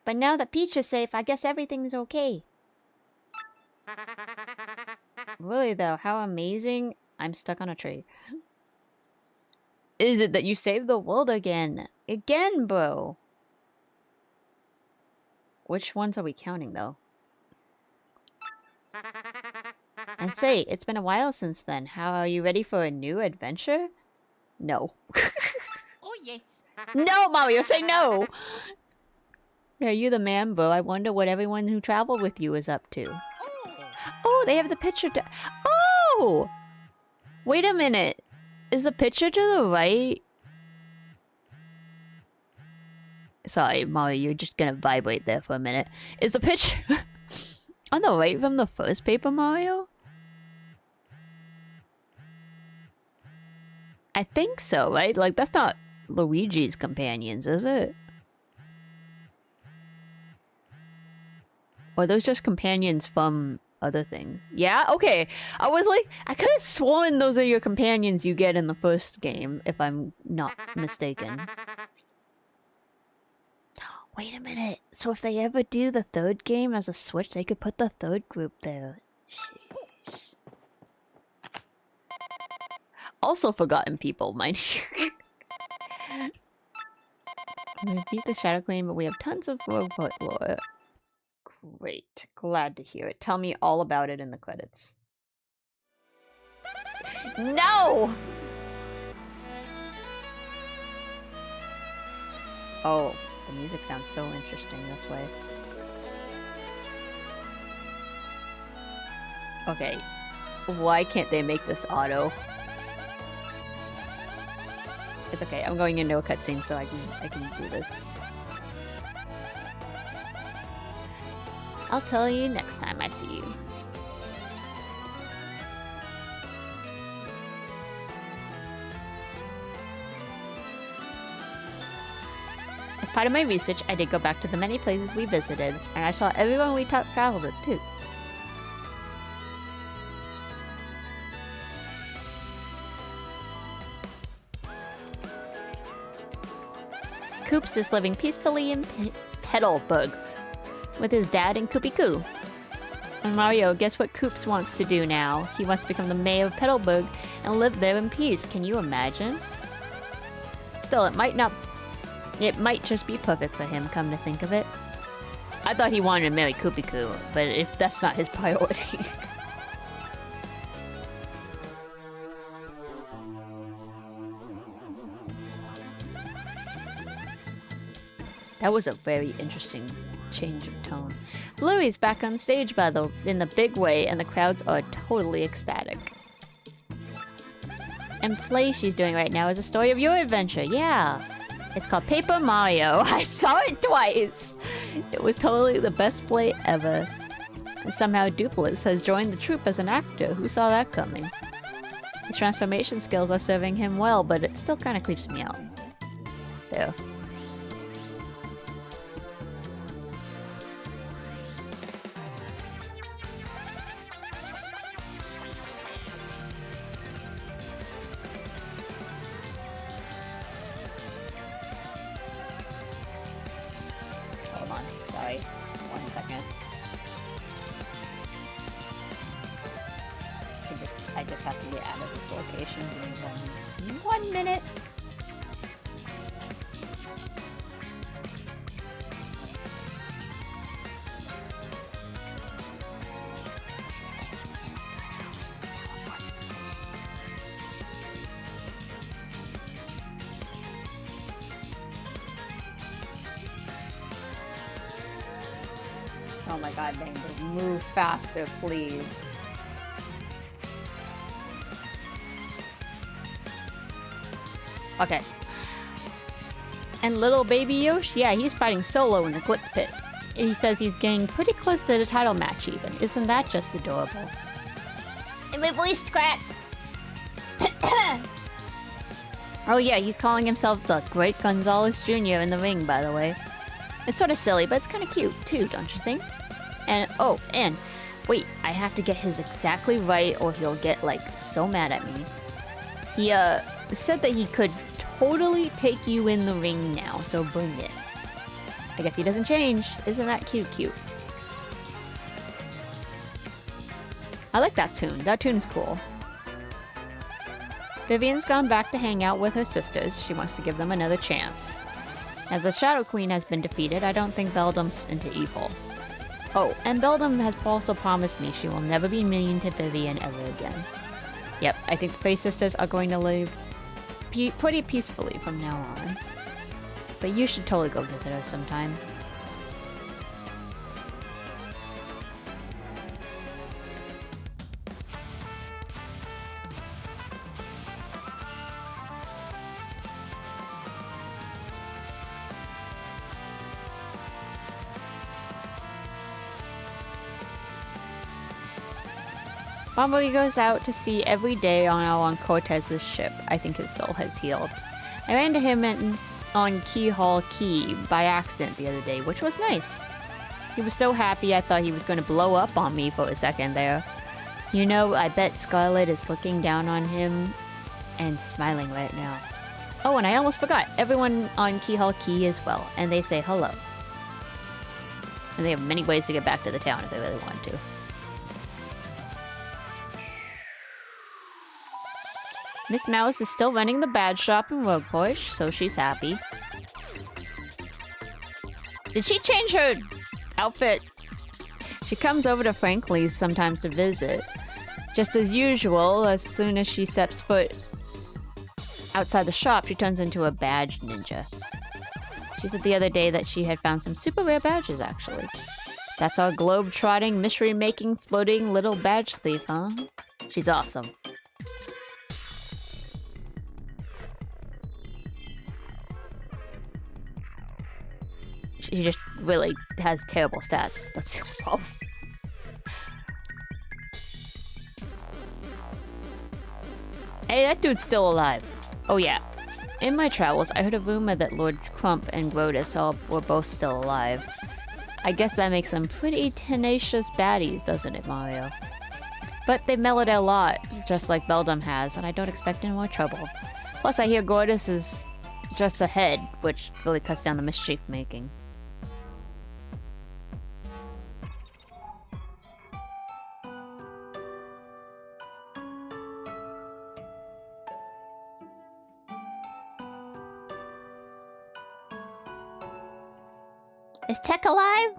But now that Peach is safe, I guess everything's okay. Really though, how amazing. I'm stuck on a tree. Is it that you saved the world again? Again, bro. Which ones are we counting, though? And say, it's been a while since then. How are you ready for a new adventure? No. Oh, yes. No, Mario, say no! Are you the man, bro? I wonder what everyone who traveled with you is up to. Oh, they have the picture to... Oh! Wait a minute. Is the picture to the right? Sorry, Mario, you're just gonna vibrate there for a minute. Is the picture on the right from the first Paper Mario? I think so, right? Like, that's not Luigi's companions, is it? Or are those just companions from other things? Yeah? Okay. I was like, I could have sworn those are your companions you get in the first game, if I'm not mistaken. Wait a minute. So if they ever do the third game as a Switch, they could put the third group there. Sheesh. Also forgotten people, mind you. We beat the Shadow Queen, but we have tons of robot lore. Great. Glad to hear it. Tell me all about it in the credits. No! Oh, the music sounds so interesting this way. Okay. Why can't they make this auto? It's okay, I'm going into a cutscene so I can do this. I'll tell you next time I see you. As part of my research, I did go back to the many places we visited, and I saw everyone we traveled with too. Koops is living peacefully in Petalburg with his dad and Koopy Koo. And Mario, guess what Koops wants to do now? He wants to become the mayor of Petalburg and live there in peace. Can you imagine? Still, it might just be perfect for him, come to think of it. I thought he wanted to marry Koopy Koo, but if that's not his priority. That was a very interesting change of tone. Bluey's back on stage in the big way, and the crowds are totally ecstatic. And play she's doing right now is a story of your adventure, yeah! It's called Paper Mario. I saw it twice! It was totally the best play ever. And somehow Dupless has joined the troupe as an actor. Who saw that coming? His transformation skills are serving him well, but it still kind of creeps me out. There. I just have to get out of this location in 1 minute. Oh my god, dang, just move faster, please. Okay. And little baby Yoshi, yeah, he's fighting solo in the Glitz Pit. He says he's getting pretty close to the title match even. Isn't that just adorable? And my voice cracked! Oh yeah, he's calling himself the Great Gonzalez Jr. in the ring, by the way. It's sort of silly, but it's kind of cute too, don't you think? And, oh, and, wait, I have to get his exactly right or he'll get, like, so mad at me. He, said that he could totally take you in the ring now, so bring it. I guess he doesn't change. Isn't that cute? I like that tune. That tune's cool. Vivian's gone back to hang out with her sisters. She wants to give them another chance. As the Shadow Queen has been defeated, I don't think Beldam's into evil. Oh, and Beldam has also promised me she will never be mean to Vivian ever again. Yep, I think the Fae Sisters are going to live pretty peacefully from now on. But you should totally go visit us sometime. Bumblebee goes out to sea every day on Cortez's ship. I think his soul has healed. I ran into him on Keyhole Key by accident the other day, which was nice. He was so happy I thought he was going to blow up on me for a second there. You know, I bet Scarlet is looking down on him and smiling right now. Oh, and I almost forgot. Everyone on Keyhole Key as well, and they say hello. And they have many ways to get back to the town if they really want to. Miss Mouse is still running the badge shop in Roguebush, so she's happy. Did she change her outfit? She comes over to Franklin's sometimes to visit. Just as usual, as soon as she steps foot outside the shop, she turns into a badge ninja. She said the other day that she had found some super rare badges, actually. That's our globe-trotting, mystery-making, floating little badge thief, huh? She's awesome. She just really has terrible stats. That's the problem. Hey, that dude's still alive. Oh yeah. In my travels, I heard a rumor that Lord Crump and Grotus were both still alive. I guess that makes them pretty tenacious baddies, doesn't it, Mario? But they mellowed out a lot, just like Beldum has, and I don't expect any more trouble. Plus, I hear Grotus is just ahead, which really cuts down the mischief making. Is Tech alive?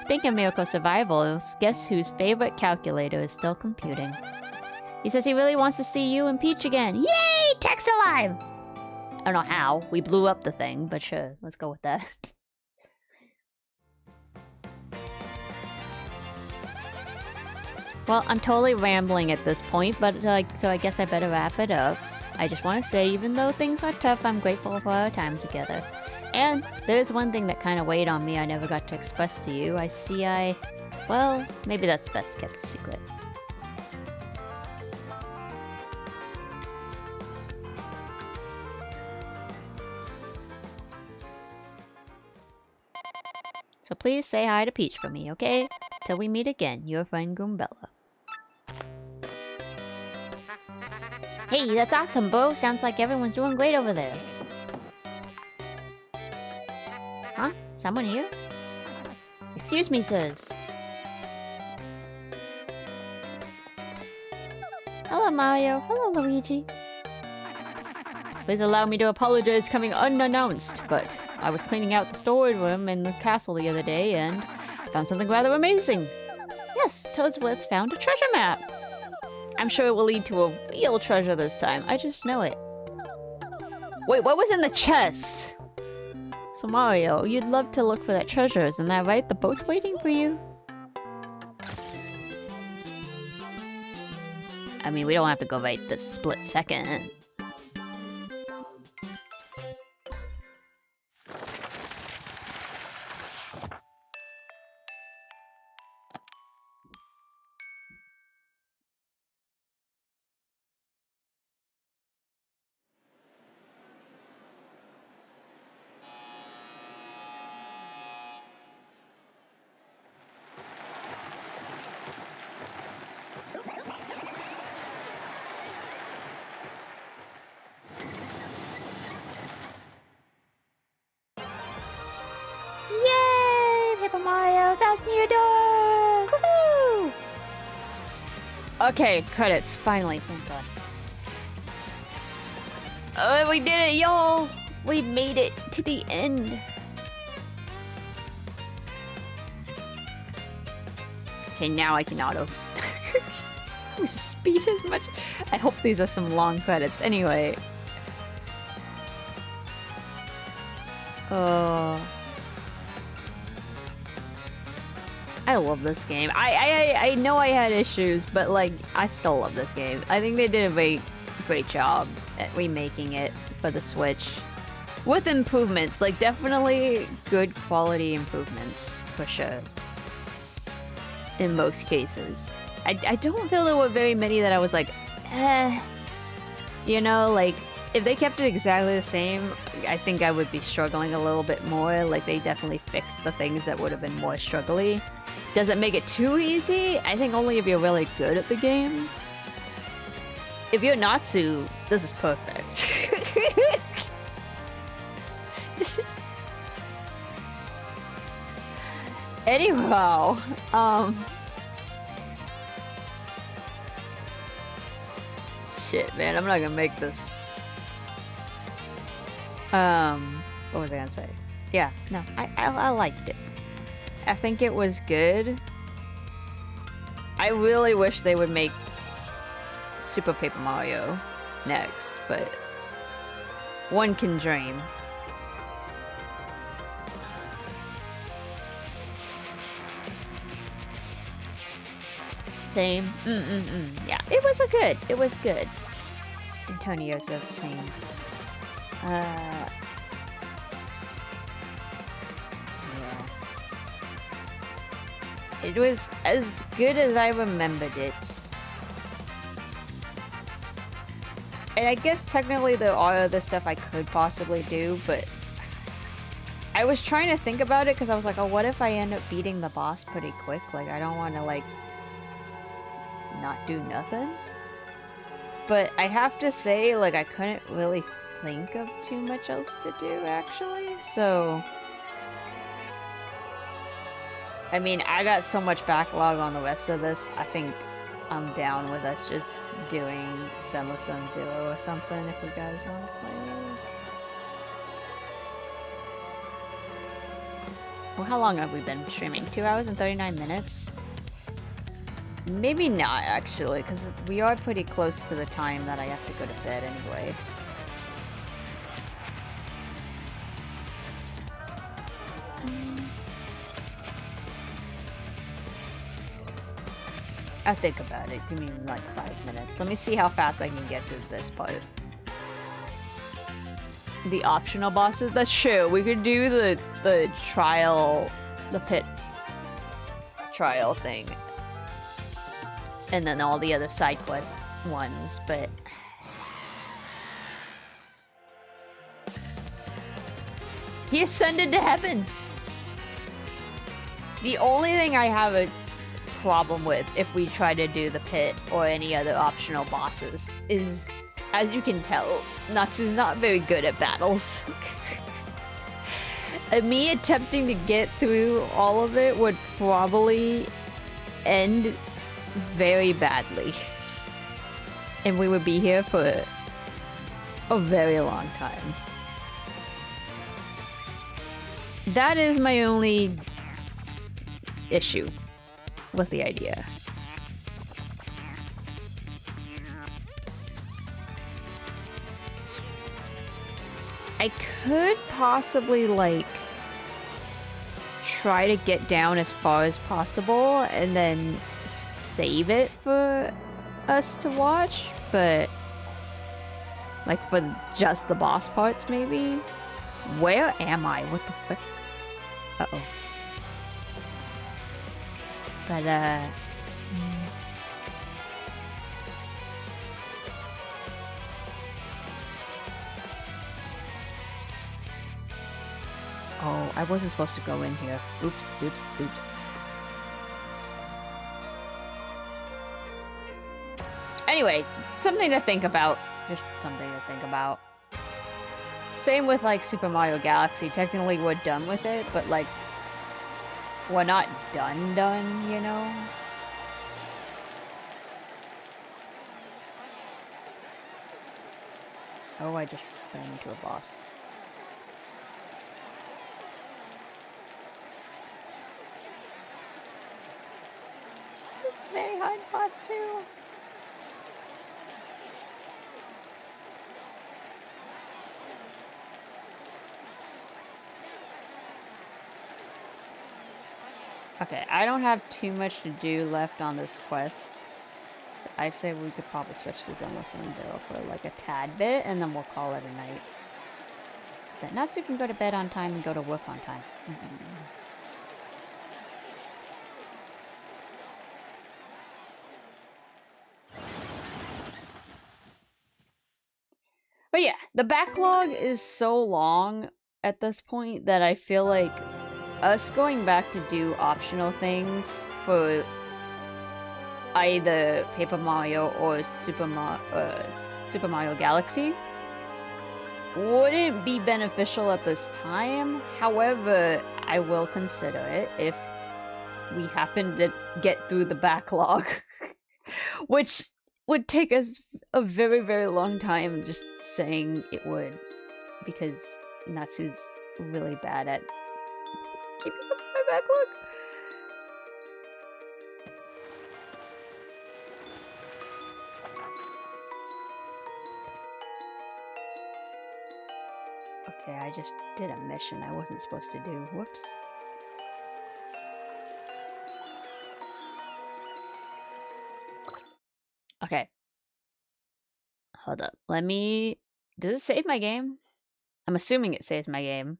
Speaking of Miracle Survival, guess whose favorite calculator is still computing? He says he really wants to see you and Peach again. Yay! Tech's alive! I don't know how. We blew up the thing, but sure. Let's go with that. Well, I'm totally rambling at this point, but so I guess I better wrap it up. I just want to say, even though things are tough, I'm grateful for our time together. And there's one thing that kind of weighed on me I never got to express to you. Well, maybe that's the best kept secret. So please say hi to Peach for me, okay? Till we meet again, your friend Goombella. Hey, that's awesome, bro. Sounds like everyone's doing great over there. Huh? Someone here? Excuse me, sirs. Hello, Mario. Hello, Luigi. Please allow me to apologize coming unannounced, but I was cleaning out the storage room in the castle the other day and found something rather amazing. Yes, Toadsworth's found a treasure map. I'm sure it will lead to a real treasure this time. I just know it. Wait, what was in the chest? So Mario, you'd love to look for that treasure, isn't that right? The boat's waiting for you? I mean, we don't have to go right this split second. Okay, credits, finally, thank god. Oh, we did it, y'all! We made it to the end. Okay, now I can auto. Speed as much. I hope these are some long credits. Anyway. Oh. I love this game. I know I had issues, but like, I still love this game. I think they did a great job at remaking it for the Switch. With improvements, like definitely good quality improvements, for sure. In most cases. I don't feel there were very many that I was like, eh. You know, like, if they kept it exactly the same, I think I would be struggling a little bit more. Like, they definitely fixed the things that would have been more struggly. Does it make it too easy? I think only if you're really good at the game. If you're Natsu, this is perfect. Anyhow, shit, man, I'm not gonna make this. What was I gonna say? Yeah, no, I liked it. I think it was good. I really wish they would make Super Paper Mario next, but one can dream. Same. Yeah, it was good. It was good. Antonio says same. Yeah. It was as good as I remembered it. And I guess technically there are other stuff I could possibly do, but I was trying to think about it because I was like, oh, what if I end up beating the boss pretty quick? Like, I don't want to, like, not do nothing. But I have to say, like, I couldn't really think of too much else to do, actually, so... I mean, I got so much backlog on the rest of this, I think I'm down with us just doing Sunless Zone Zero or something if you guys want to play. Well, how long have we been streaming? 2 hours and 39 minutes? Maybe not, actually, because we are pretty close to the time that I have to go to bed anyway. I'll think about it. Give me like 5 minutes. Let me see how fast I can get through this part. The optional bosses? That's true. We could do the trial, the pit trial thing. And then all the other side quest ones, but... He ascended to heaven! The only thing I have a problem with if we try to do the pit or any other optional bosses is, as you can tell, Natsu's not very good at battles. And me attempting to get through all of it would probably end very badly. And we would be here for a very long time. That is my only issue with the idea. I could possibly, like, try to get down as far as possible and then save it for us to watch, but like for just the boss parts maybe? Where am I? What the frick? Uh-oh. But, oh, I wasn't supposed to go in here. Oops, oops, oops. Anyway, something to think about. Just something to think about. Same with, like, Super Mario Galaxy. Technically, we're done with it, but, like, we're not done, you know? Oh, I just ran into a boss. Very hard boss, too. Okay, I don't have too much to do left on this quest. So I say we could probably switch to Sunless Zone Zero for like a tad bit, and then we'll call it a night. So that Natsu can go to bed on time and go to work on time. But yeah, the backlog is so long at this point that I feel like us going back to do optional things for either Paper Mario or Super Mario Galaxy wouldn't be beneficial at this time. However, I will consider it if we happen to get through the backlog. Which would take us a very, very long time just saying it would. Because Natsu's really bad at keeping up with my backlog. Okay, I just did a mission I wasn't supposed to do. Whoops. Okay. Hold up. Let me... Does it save my game? I'm assuming it saves my game.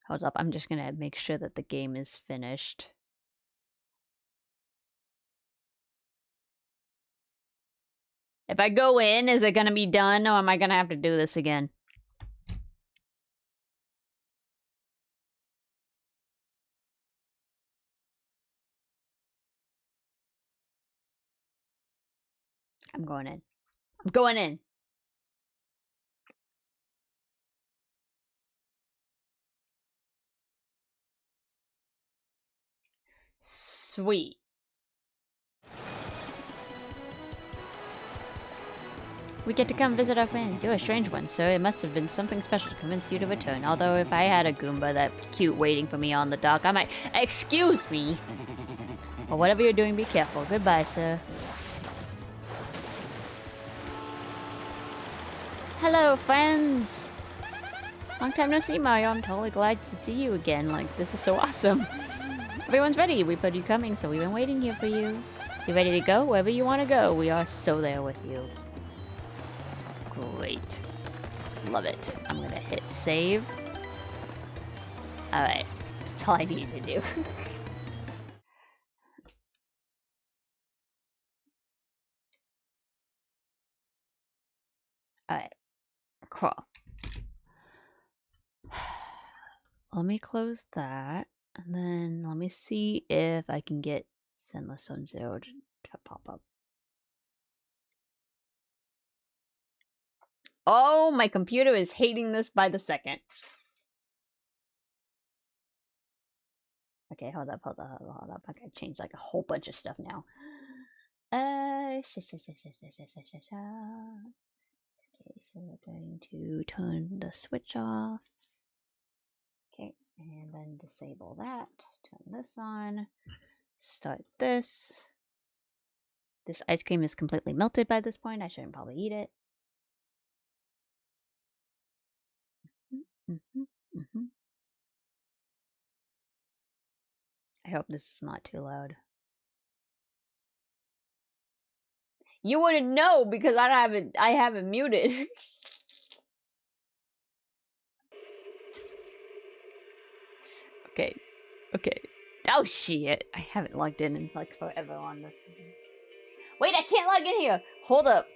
Hold up. I'm just gonna make sure that the game is finished. If I go in, is it gonna be done, or am I gonna have to do this again? I'm going in. I'm going in! Sweet. We get to come visit our friends. You're a strange one, so it must have been something special to convince you to return. Although if I had a Goomba that cute waiting for me on the dock, I might... Excuse me! Well, whatever you're doing, be careful. Goodbye, sir. Hello, friends! Long time no see, Mario. I'm totally glad to see you again. Like, this is so awesome. Everyone's ready. We put you coming, so we've been waiting here for you. You ready to go? Wherever you want to go. We are so there with you. Great. Love it. I'm gonna hit save. Alright. That's all I need to do. Alright. Cool. Let me close that. And then let me see if I can get Sendless Zone 0 to pop up. Oh, my computer is hating this by the second. Okay, hold up. I gotta change like a whole bunch of stuff now. Okay, so we're going to turn the switch off. Okay, and then disable that. Turn this on. Start this. This ice cream is completely melted by this point. I shouldn't probably eat it. I hope this is not too loud. You wouldn't know because I have it muted. Okay. Oh shit. I haven't logged in like forever on this. Wait, I can't log in here. Hold up.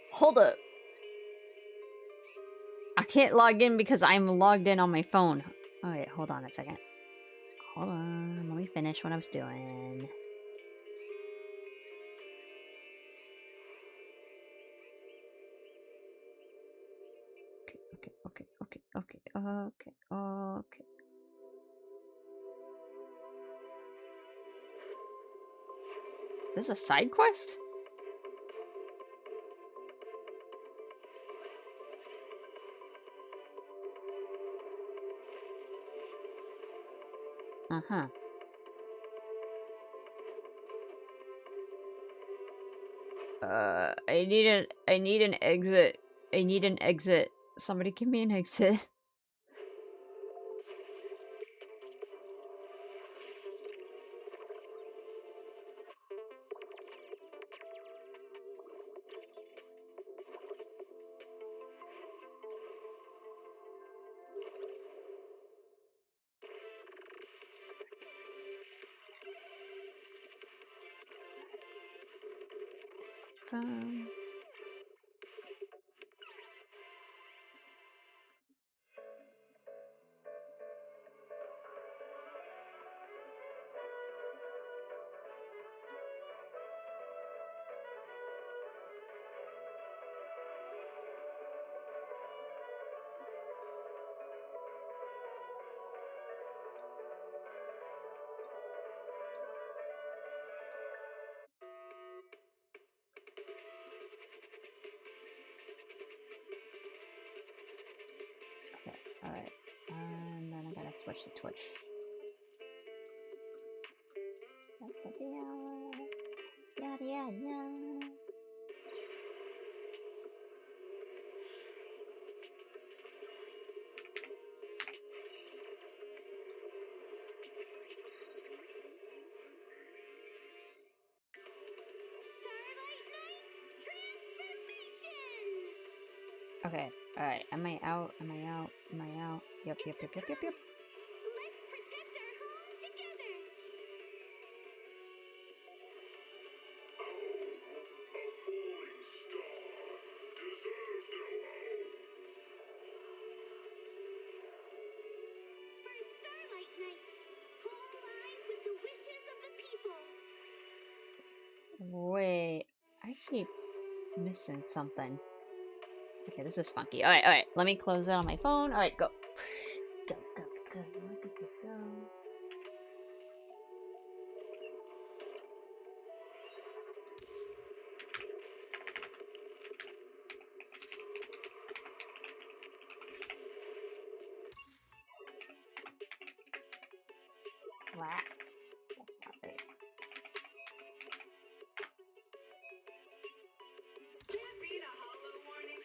I can't log in because I'm logged in on my phone. Oh wait, hold on a second. Hold on. Let me finish what I was doing. Okay. This is a side quest? Uh-huh. I need an exit. I need an exit. Somebody give me an exit. Alright. And then I gotta switch to Twitch. Yada yada yada. Okay, alright. Am I out? Am I out? Am I out? Yep. Let's protect our home together. For a starlight night, home lies with the wishes of the people. Wait. I keep missing something. Okay, this is funky. Alright. Let me close it on my phone. Alright, go. Go. Wow. That's not right. Can't read a hollow warning.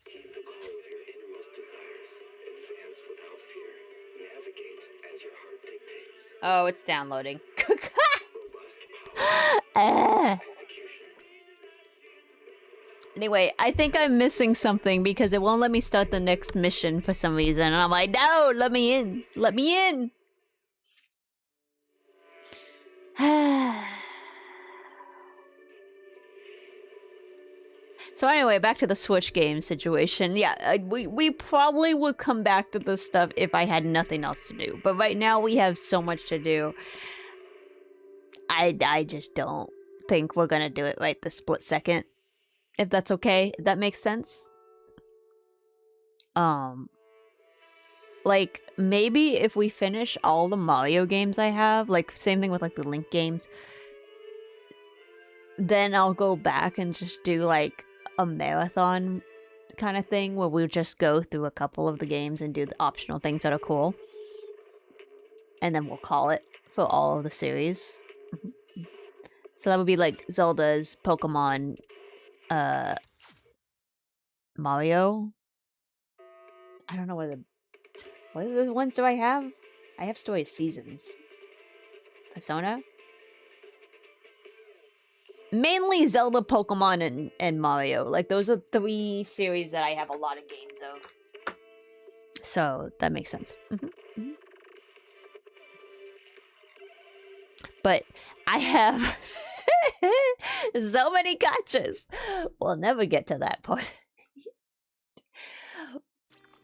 Keep the call of your innermost desires. Advance without fear. Navigate as your heart dictates. Oh, it's downloading. Robust power. Execution. Anyway, I think I'm missing something because it won't let me start the next mission for some reason. And I'm like, no, let me in. Let me in. So anyway, back to the Switch game situation. Yeah, we probably would come back to this stuff if I had nothing else to do. But right now we have so much to do. I just don't think we're gonna do it right this split second. If that's okay, if that makes sense. Like, maybe if we finish all the Mario games I have, like, same thing with, like, the Link games, then I'll go back and just do, like, a marathon kind of thing where we'll just go through a couple of the games and do the optional things that are cool. And then we'll call it for all of the series. So that would be, like, Zelda's, Pokemon, Mario. I don't know what other ones do I have? I have Story Seasons. Persona? Mainly Zelda, Pokemon, and Mario. Like, those are 3 series that I have a lot of games of. So, that makes sense. But I have so many gotchas. We'll never get to that part.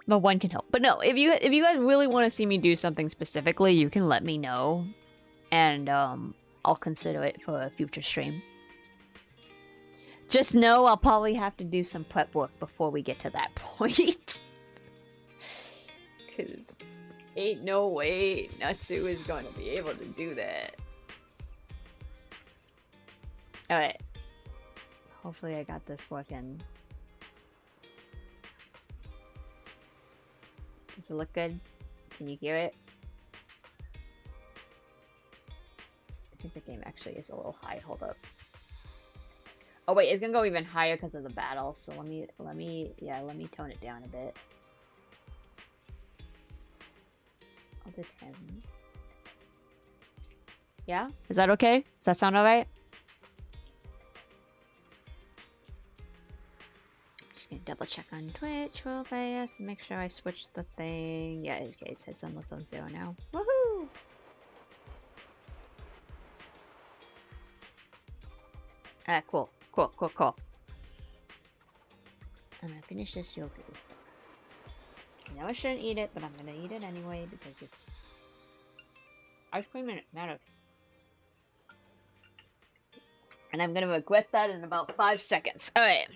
But one can hope. But no, if you guys really want to see me do something specifically, you can let me know. And I'll consider it for a future stream. Just know I'll probably have to do some prep work before we get to that point. Cause ain't no way Natsu is gonna be able to do that. Alright. Hopefully I got this working. Does it look good? Can you hear it? I think the game actually is a little high. Hold up. Oh wait, it's gonna go even higher because of the battle. So let me tone it down a bit. I'll do 10. Yeah? Is that okay? Does that sound alright? Just gonna double check on Twitch real fast. Make sure I switched the thing. Yeah, okay, it says almost on 0 now. Woohoo! Ah, cool. Cool. I'm gonna finish this yogurt. I know I shouldn't eat it, but I'm gonna eat it anyway because it's ice cream and it matters. And I'm gonna regret that in about 5 seconds. Alright.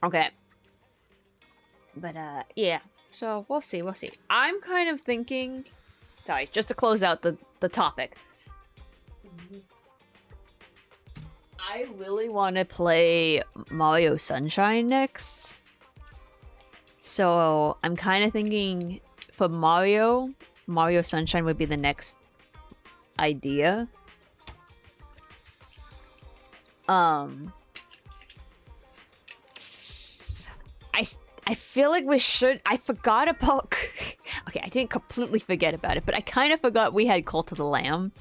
Okay. But yeah. So we'll see. We'll see. I'm kind of thinking. Sorry, just to close out the topic. I really want to play Mario Sunshine next. So I'm kind of thinking for Mario Sunshine would be the next idea. I feel like we should. I forgot about. Okay, I didn't completely forget about it, but I kind of forgot we had Cult of the Lamb.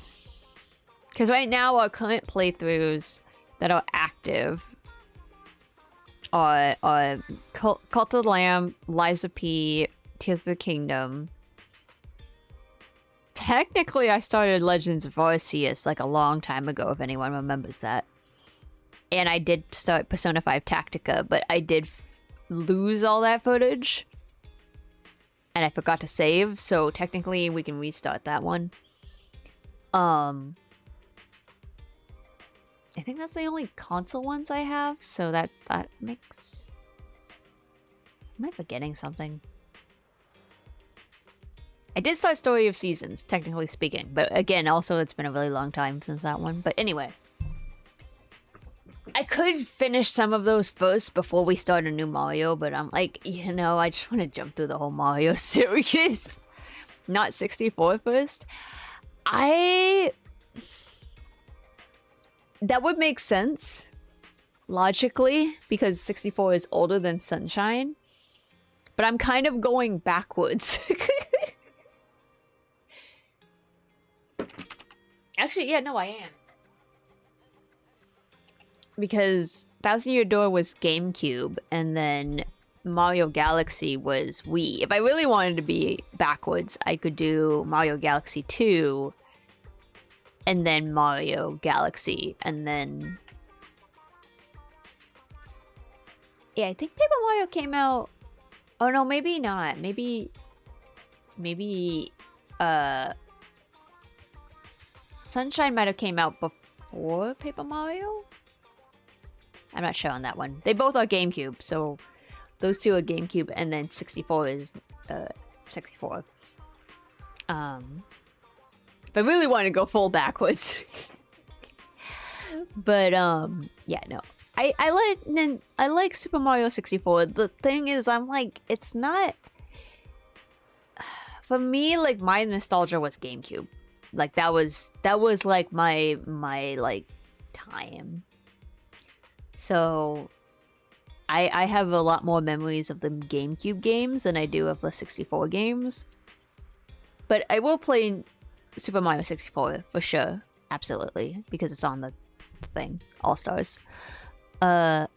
Because right now our current playthroughs that are active are Cult of the Lamb, Liza P, Tears of the Kingdom. Technically, I started Legends of Arceus like a long time ago, if anyone remembers that. And I did start Persona 5 Tactica, but I did lose all that footage. And I forgot to save, so technically we can restart that one. I think that's the only console ones I have, so that makes... Am I forgetting something? I did start Story of Seasons, technically speaking, but again, also it's been a really long time since that one. But anyway, I could finish some of those first before we start a new Mario, but I'm like, you know, I just want to jump through the whole Mario series. Not 64 first. That would make sense, logically, because 64 is older than Sunshine. But I'm kind of going backwards. Actually, yeah, no, I am. Because Thousand Year Door was GameCube, and then Mario Galaxy was Wii. If I really wanted to be backwards, I could do Mario Galaxy 2, and then Mario Galaxy, and then... Yeah, I think Paper Mario came out... Oh no, maybe not. Maybe... Sunshine might have came out before Paper Mario? I'm not sure on that one. They both are GameCube, so those two are GameCube, and then 64 is 64. But I really want to go full backwards. But yeah, no. I like Super Mario 64. The thing is, I'm like, it's not... For me, like, my nostalgia was GameCube. Like, that was like my like time. So I have a lot more memories of the GameCube games than I do of the 64 games. But I will play Super Mario 64 for sure. Absolutely. Because it's on the thing. All-Stars. But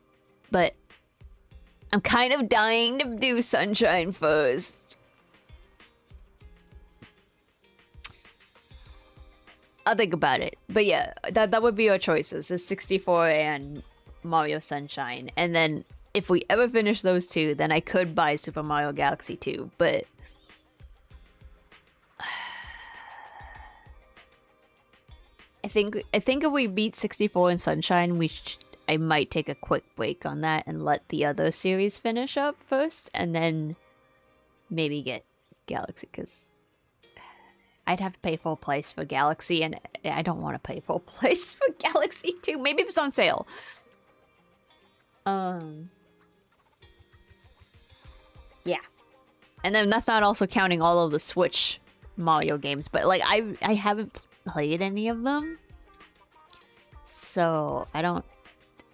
I'm kind of dying to do Sunshine first. I'll think about it. But yeah, that would be our choices. Is 64 and Mario Sunshine. And then if we ever finish those two, then I could buy Super Mario Galaxy 2. But I think if we beat 64 and Sunshine, I might take a quick break on that and let the other series finish up first, and then maybe get Galaxy, because I'd have to pay full price for Galaxy, and I don't want to pay full price for Galaxy 2. Maybe if it's on sale. Yeah. And then that's not also counting all of the Switch Mario games, but like I haven't played any of them. So I don't...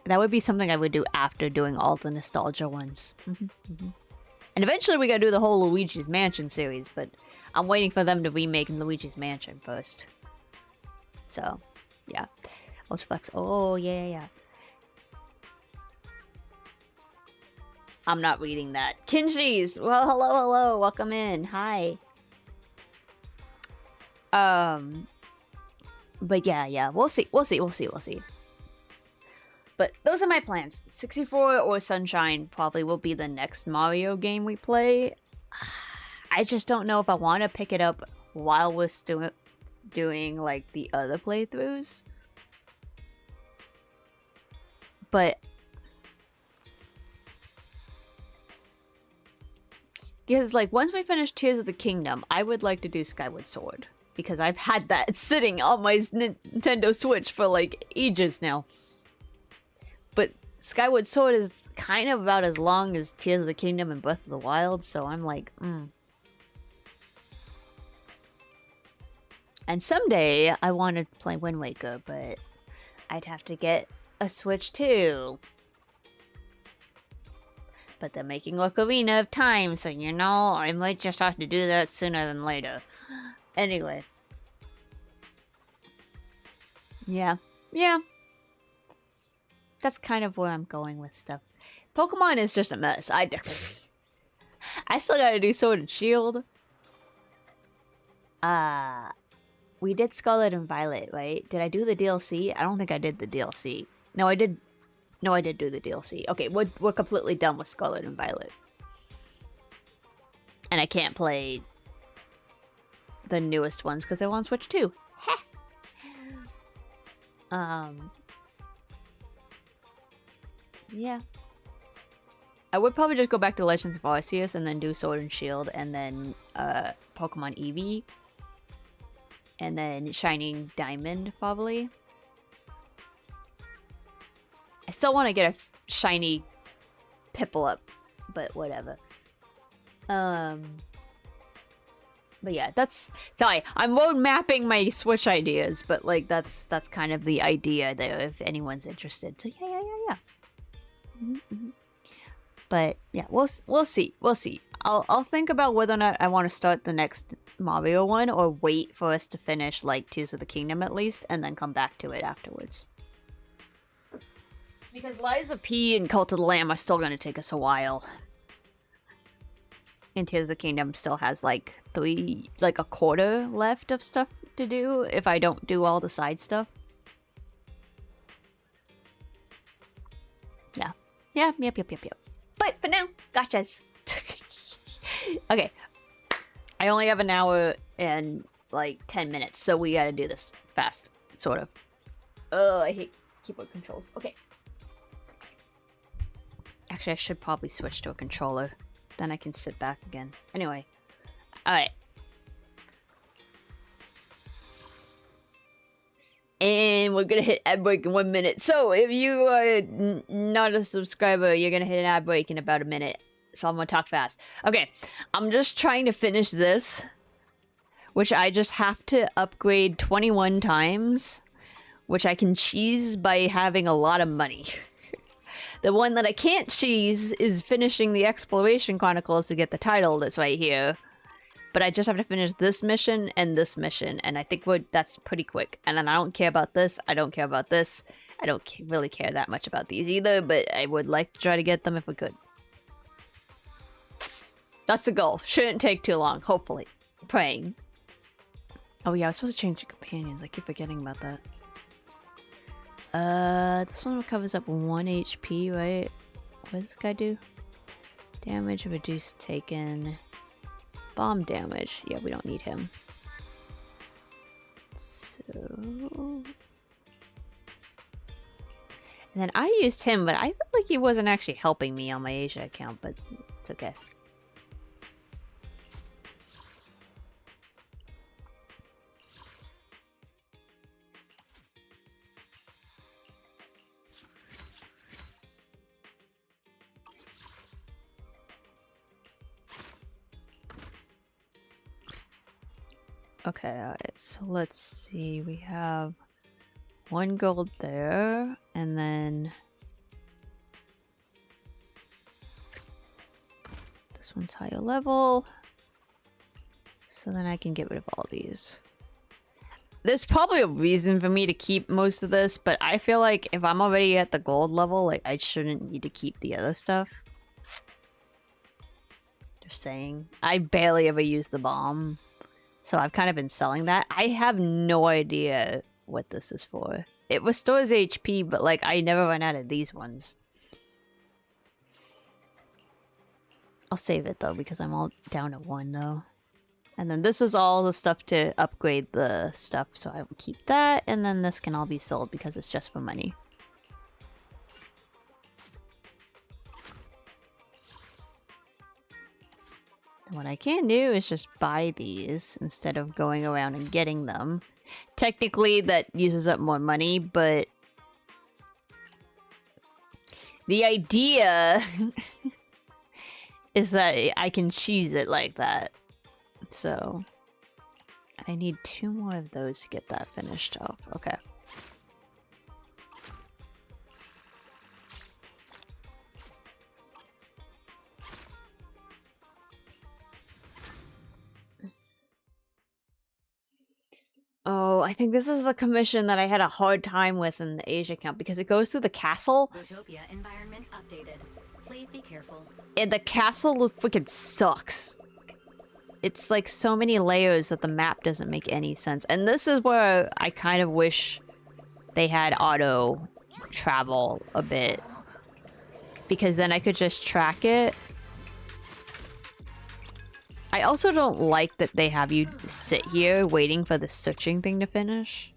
That would be something I would do after doing all the nostalgia ones. And eventually we gotta do the whole Luigi's Mansion series, but I'm waiting for them to remake Luigi's Mansion first. So, yeah. Ultraflex. Oh, yeah. I'm not reading that. Kinji's! Well, hello. Welcome in. Hi. But yeah. We'll see. But those are my plans. 64 or Sunshine probably will be the next Mario game we play. I just don't know if I want to pick it up while we're still doing like the other playthroughs. But Because, like, once we finish Tears of the Kingdom, I would like to do Skyward Sword. Because I've had that sitting on my Nintendo Switch for, like, ages now. But Skyward Sword is kind of about as long as Tears of the Kingdom and Breath of the Wild, so I'm like, And someday, I want to play Wind Waker, but I'd have to get a Switch too. But they're making Ocarina of Time, so you know, I might just have to do that sooner than later. Anyway. Yeah. Yeah. That's kind of where I'm going with stuff. Pokemon is just a mess. I still gotta do Sword and Shield. We did Scarlet and Violet, right? Did I do the DLC? I don't think I did the DLC. No, I did. No, I did do the DLC. Okay, we're completely done with Scarlet and Violet. And I can't play the newest ones because they're on Switch too. Yeah. I would probably just go back to Legends of Arceus and then do Sword and Shield and then Pokemon Eevee. And then Shining Diamond, probably. I still want to get a shiny Piplup, but whatever. But yeah, that's... Sorry, I'm road mapping my Switch ideas, but like, that's kind of the idea there, if anyone's interested. So yeah. But yeah, we'll see. I'll think about whether or not I want to start the next Mario one, or wait for us to finish, like, Tears of the Kingdom at least, and then come back to it afterwards. Because Lies of P and Cult of the Lamb are still going to take us a while. And Tears of the Kingdom still has, like, a quarter left of stuff to do if I don't do all the side stuff. Yeah. Yep. But for now, gotchas. Okay. I only have an hour and, like, 10 minutes, so we gotta do this fast, sort of. Oh, I hate keyboard controls. Okay. Actually, I should probably switch to a controller. Then I can sit back again. Anyway. Alright. And we're gonna hit ad break in 1 minute. So, if you are not a subscriber, you're gonna hit an ad break in about a minute. So I'm gonna talk fast. Okay, I'm just trying to finish this, which I just have to upgrade 21 times, which I can cheese by having a lot of money. The one that I can't cheese is finishing the Exploration Chronicles to get the title that's right here. But I just have to finish this mission, and I think that's pretty quick. And then I don't care about this, I don't care about this. I don't really care that much about these either, but I would like to try to get them if we could. That's the goal. Shouldn't take too long, hopefully. Praying. Oh yeah, I was supposed to change the companions. I keep forgetting about that. This one covers up 1 HP, right? What does this guy do? Damage reduced taken. Bomb damage. Yeah, we don't need him. So... And then I used him, but I felt like he wasn't actually helping me on my Asia account, but it's okay. Okay, alright, so let's see, we have 1 gold there, and then this one's higher level, so then I can get rid of all these. There's probably a reason for me to keep most of this, but I feel like if I'm already at the gold level, like, I shouldn't need to keep the other stuff. Just saying. I barely ever use the bomb. So I've kind of been selling that. I have no idea what this is for. It restores HP, but like I never run out of these ones. I'll save it though because I'm all down to 1 though. And then this is all the stuff to upgrade the stuff, so I will keep that. And then this can all be sold because it's just for money. What I can do is just buy these instead of going around and getting them. Technically, that uses up more money, but the idea is that I can cheese it like that. So I need 2 more of those to get that finished off. Okay. Oh, I think this is the commission that I had a hard time with in the Asia account because it goes through the castle. Utopia environment updated. Please be careful. And the castle freaking sucks. It's like so many layers that the map doesn't make any sense. And this is where I kind of wish they had auto travel a bit. Because then I could just track it. I also don't like that they have you sit here waiting for the searching thing to finish.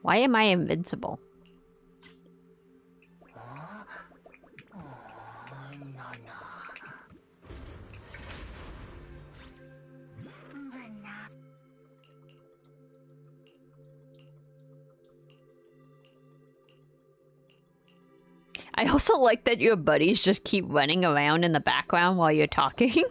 Why am I invincible? I also like that your buddies just keep running around in the background while you're talking.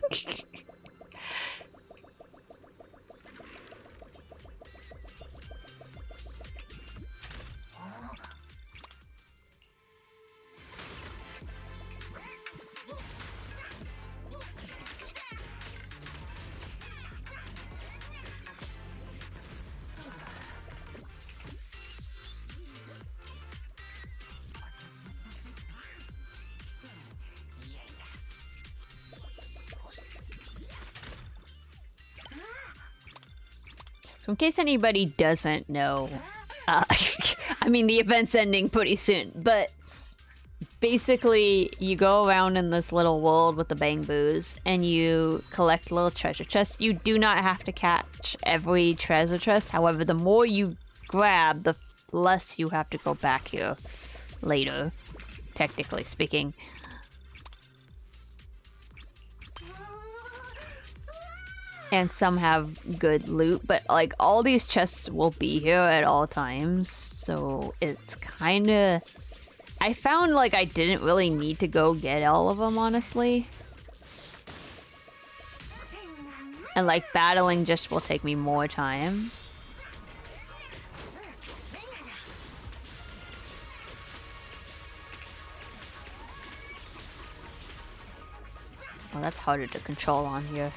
In case anybody doesn't know, I mean, the event's ending pretty soon, but basically you go around in this little world with the bamboos and you collect little treasure chests. You do not have to catch every treasure chest. However, the more you grab, the less you have to go back here later, technically speaking. And some have good loot, but like all these chests will be here at all times, so it's kind of... I found like I didn't really need to go get all of them, honestly. And like battling just will take me more time. Well, that's harder to control on here.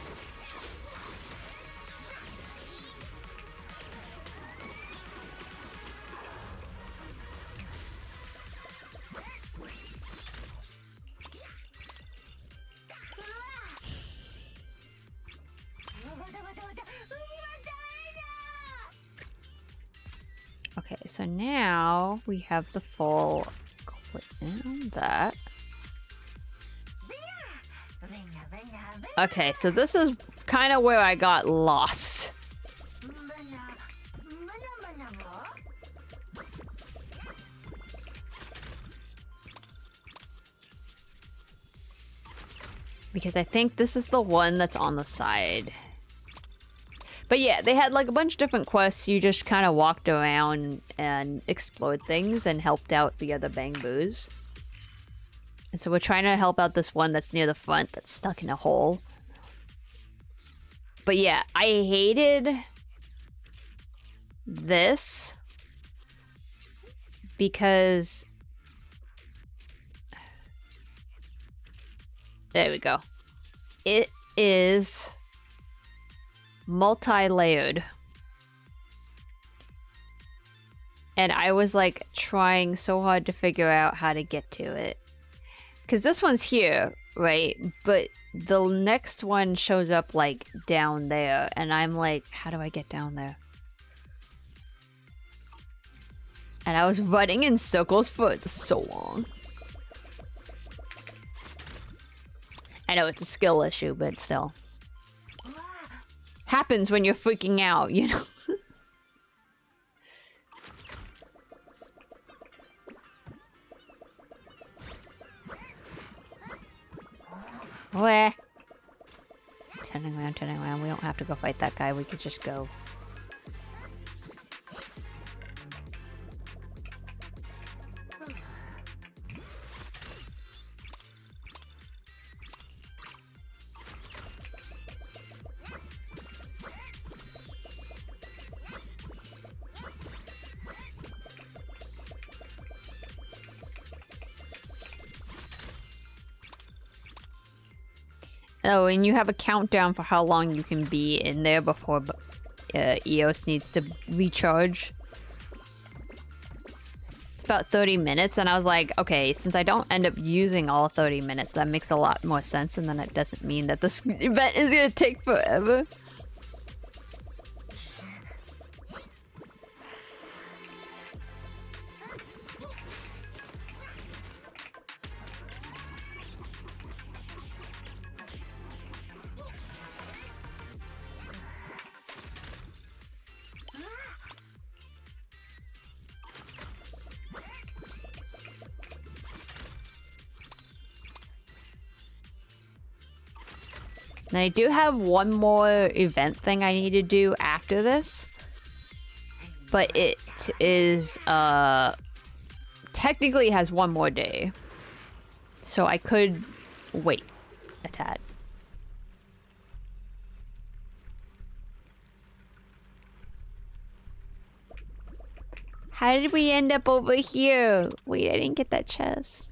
Okay, so now we have the full clip in that. Okay, so this is kind of where I got lost. Because I think this is the one that's on the side. But yeah, they had like a bunch of different quests. You just kind of walked around and explored things and helped out the other bamboos. And so we're trying to help out this one that's near the front that's stuck in a hole. But yeah, I hated this because... There we go. It is multi-layered. And I was like trying so hard to figure out how to get to it. Because this one's here, right? But the next one shows up like down there. And I'm like, how do I get down there? And I was running in circles for so long. I know it's a skill issue, but still. Happens when you're freaking out, you know? Where? Turning around, turning around. We don't have to go fight that guy. We could just go. Oh, and you have a countdown for how long you can be in there before EOS needs to recharge. It's about 30 minutes, and I was like, okay, since I don't end up using all 30 minutes, that makes a lot more sense, and then it doesn't mean that this event is gonna take forever. And I do have one more event thing I need to do after this. But it is, technically has one more day. So I could wait a tad. How did we end up over here? Wait, I didn't get that chest.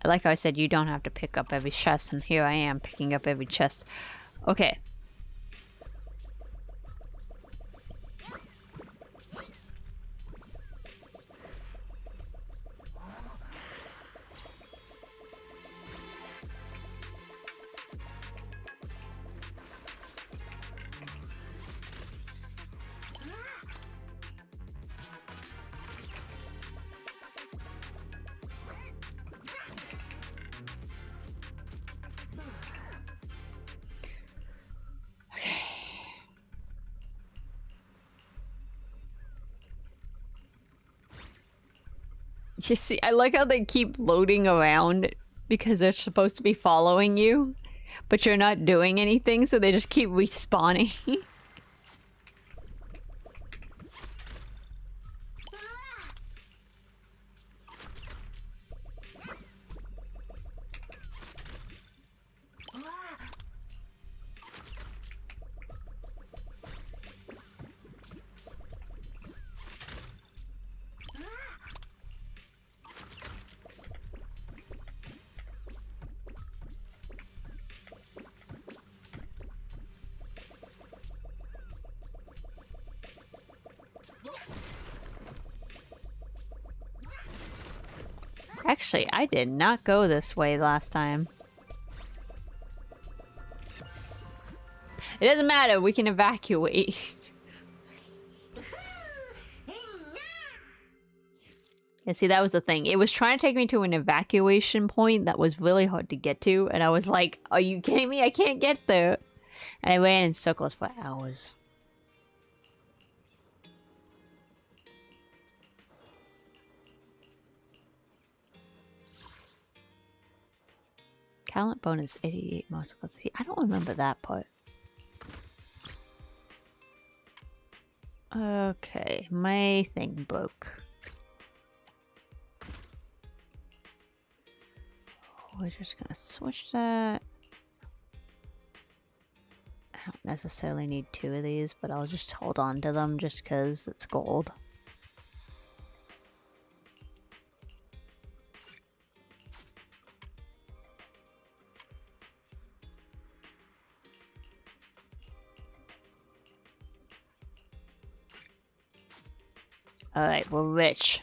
Like I said, you don't have to pick up every chest, and here I am picking up every chest. Okay. You see, I like how they keep loading around because they're supposed to be following you, but you're not doing anything, so they just keep respawning. Actually, I did not go this way last time. It doesn't matter, we can evacuate. Yeah, see, that was the thing. It was trying to take me to an evacuation point that was really hard to get to, and I was like, are you kidding me? I can't get there. And I ran in circles for hours. Talent bonus 88 muscles. See, I don't remember that part. Okay, my thing broke. We're just gonna switch that. I don't necessarily need 2 of these, but I'll just hold on to them just because it's gold. Alright, we're rich.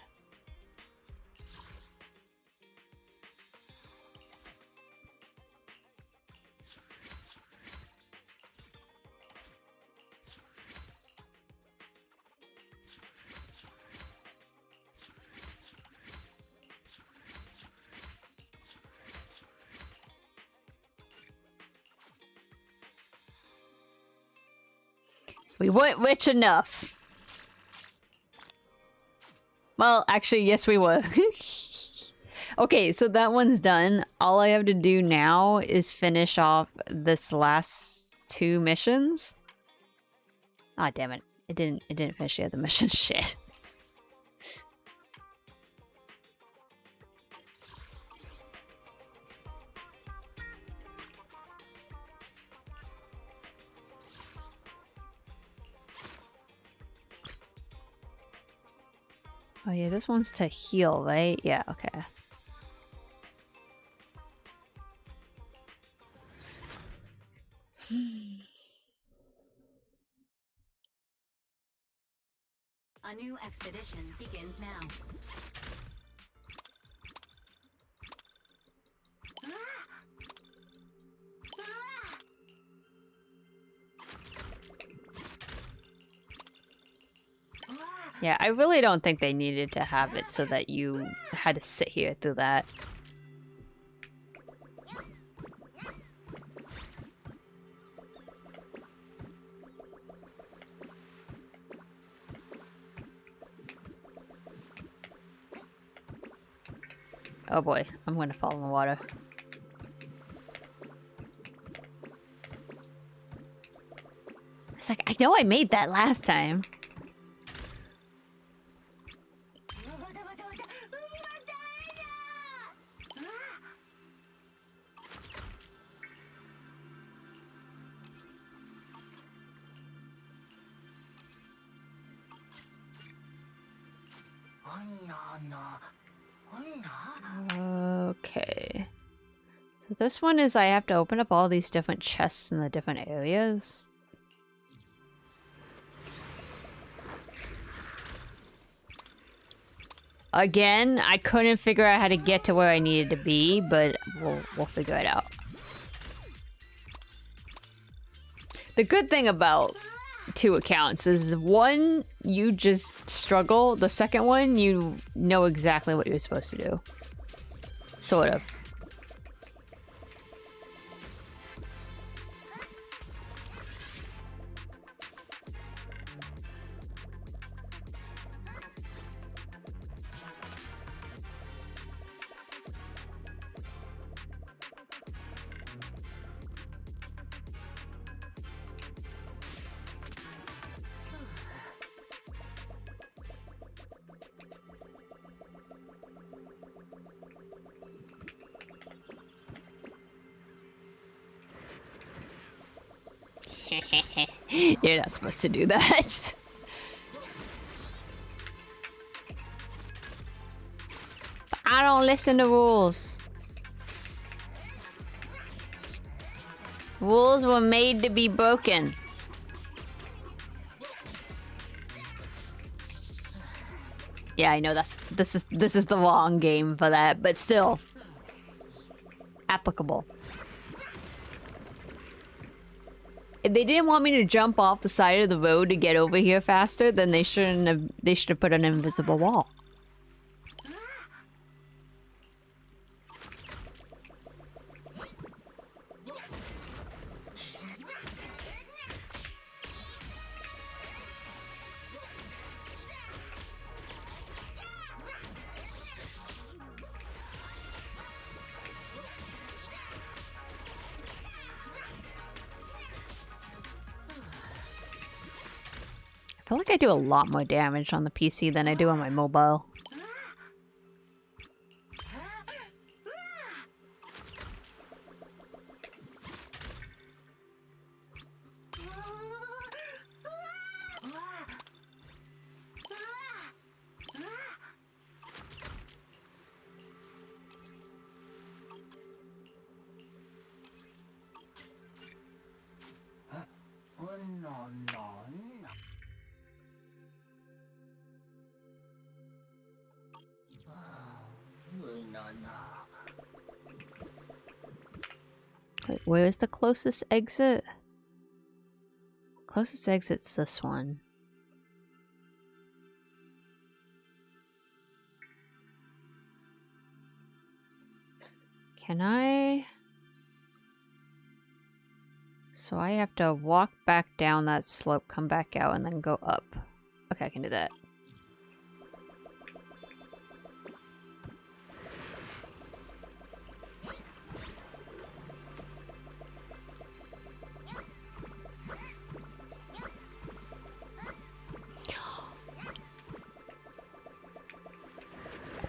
We weren't rich enough. Well, actually, yes, we were. Okay, so that one's done. All I have to do now is finish off this last 2 missions. Ah, damn it. It didn't finish the other mission. Shit. Oh yeah, this one's to heal, right? Yeah, okay. A new expedition begins now. Yeah, I really don't think they needed to have it so that you had to sit here through that. Oh boy, I'm gonna fall in the water. It's like, I know I made that last time. Okay. So this one is I have to open up all these different chests in the different areas. Again, I couldn't figure out how to get to where I needed to be, but we'll figure it out. The good thing about 2 accounts is one, you just struggle. The second one, you know exactly what you're supposed to do. Sort of. You're not supposed to do that. I don't listen to rules. Rules were made to be broken. Yeah, I know this is the wrong game for that, but still applicable. If they didn't want me to jump off the side of the road to get over here faster, then they should have put an invisible wall. I feel like I do a lot more damage on the PC than I do on my mobile. Wait, where is the closest exit? Closest exit's this one. Can I? So I have to walk back down that slope, come back out, and then go up. Okay, I can do that.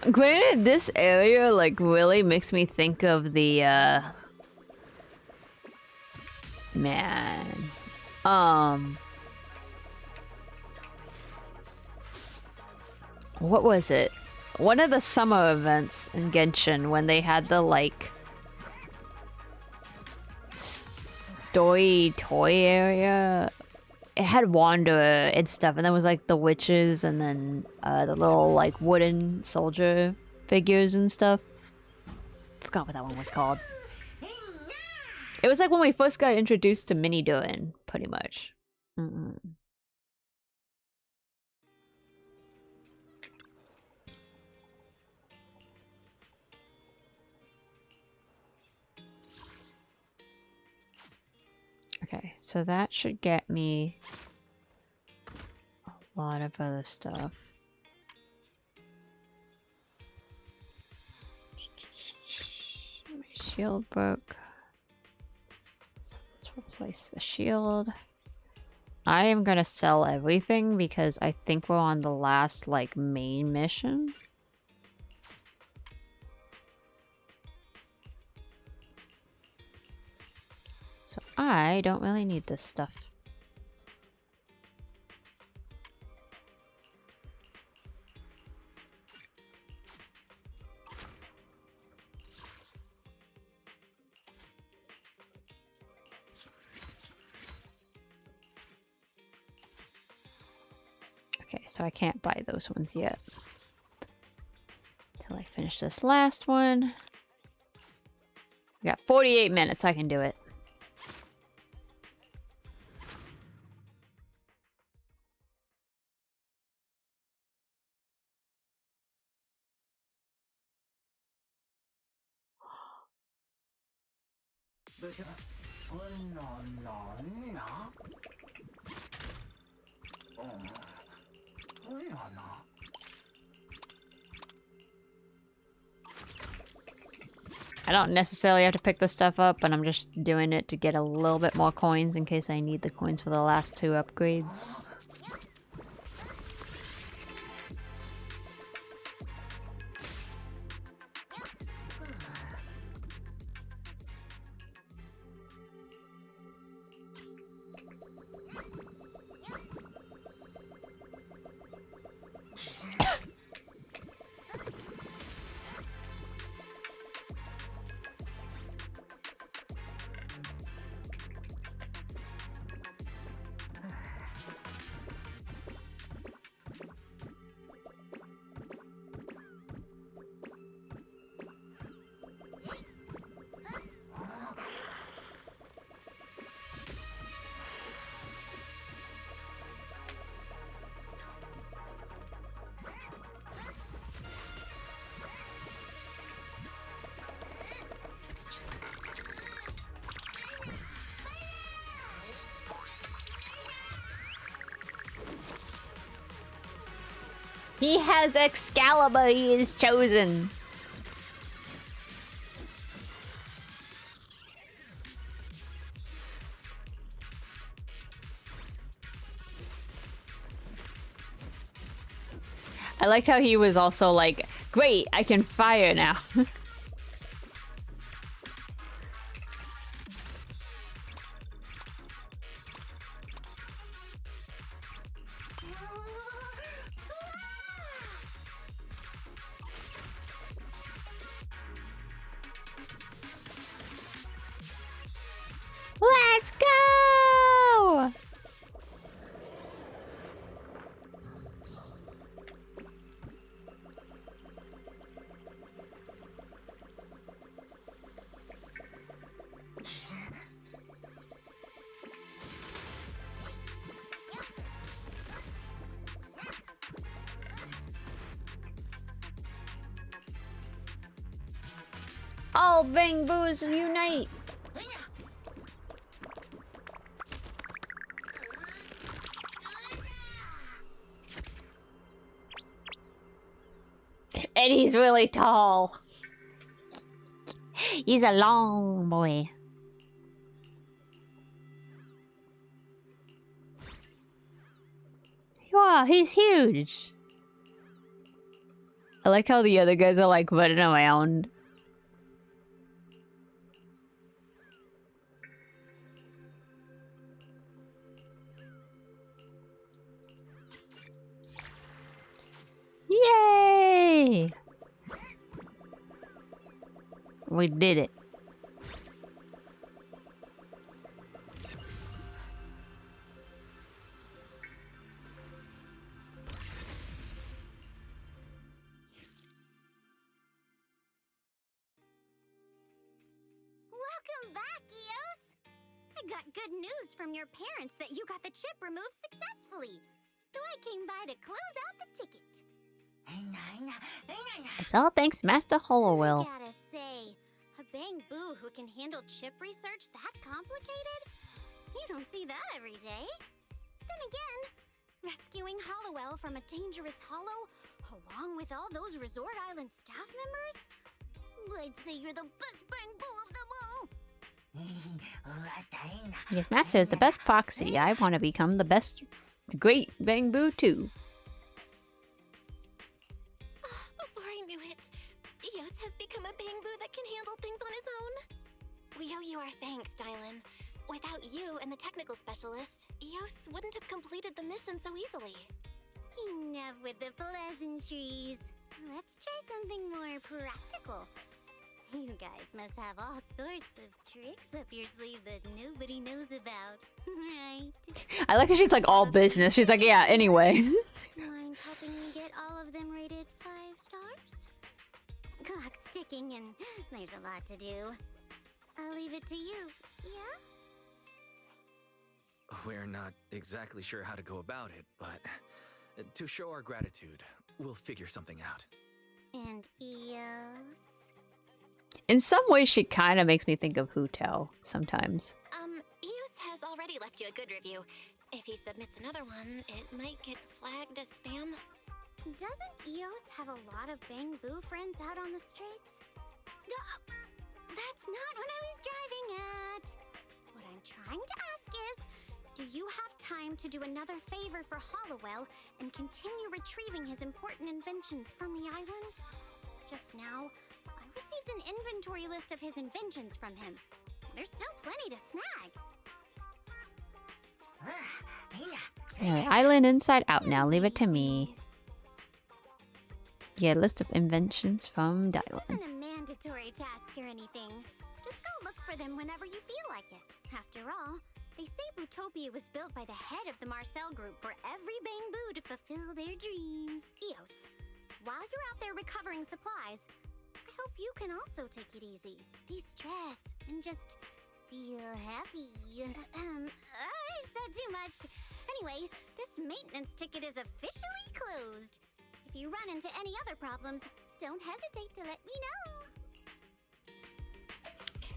Granted, this area, like, really makes me think of the, man. What was it? One of the summer events in Genshin when they had the, like, toy area. It had Wanderer and stuff, and there was like the witches and then the little like wooden soldier figures and stuff. Forgot what that one was called. It was like when we first got introduced to Mini Durin, pretty much. Okay, so that should get me a lot of other stuff. My shield broke. So let's replace the shield. I am gonna sell everything because I think we're on the last, like, main mission. So I don't really need this stuff. Okay, so I can't buy those ones yet. Until I finish this last one. We got 48 minutes, I can do it. I don't necessarily have to pick this stuff up, but I'm just doing it to get a little bit more coins in case I need the coins for the last 2 upgrades. He has Excalibur, he is chosen. I liked how he was also like, great, I can fire now. Let's go! All Bang Boos unite! And he's really tall. He's a long boy. Wow, he's huge. I like how the other guys are like running around. Yay! We did it. Welcome back, Eos! I got good news from your parents that you got the chip removed successfully. So I came by to close out the ticket. It's all thanks Master Hollowell. I gotta say, a Bang Boo who can handle chip research that complicated? You don't see that every day. Then again, rescuing Hollowell from a dangerous hollow, along with all those Resort Island staff members? I'd say you're the best Bang Boo of them all. Yes, Master is the best proxy. I want to become the best, great Bang Boo too. Before I knew it, Eos has become a Bang Boo that can handle things on his own. We owe you our thanks, Dylan. Without you and the technical specialist, Eos wouldn't have completed the mission so easily. Enough with the pleasantries. Let's try something more practical. You guys must have all sorts of tricks up your sleeve that nobody knows about, right? I like how she's like all business. She's like, yeah, anyway. Mind helping me get all of them rated 5 stars? Clock's ticking and there's a lot to do. I'll leave it to you, yeah? We're not exactly sure how to go about it, but to show our gratitude, we'll figure something out. And Eos? In some ways, she kind of makes me think of Hu Tao sometimes. Eos has already left you a good review. If he submits another one, it might get flagged as spam. Doesn't Eos have a lot of Bang Boo friends out on the streets? That's not what I was driving at. What I'm trying to ask is, do you have time to do another favor for Hollowell and continue retrieving his important inventions from the island? Just now, I received an inventory list of his inventions from him. There's still plenty to snag. Yeah, island inside out now. Leave it to me. Yeah, list of inventions from This Dylan. isn't a mandatory task or anything. Just go look for them whenever you feel like it. After all, they say Bootopia was built by the head of the Marcel Group for every Bang Boo to fulfill their dreams. Eos, while you're out there recovering supplies, I hope you can also take it easy, de-stress, and just feel happy. I've said too much. Anyway, this maintenance ticket is officially closed. If you run into any other problems, don't hesitate to let me know.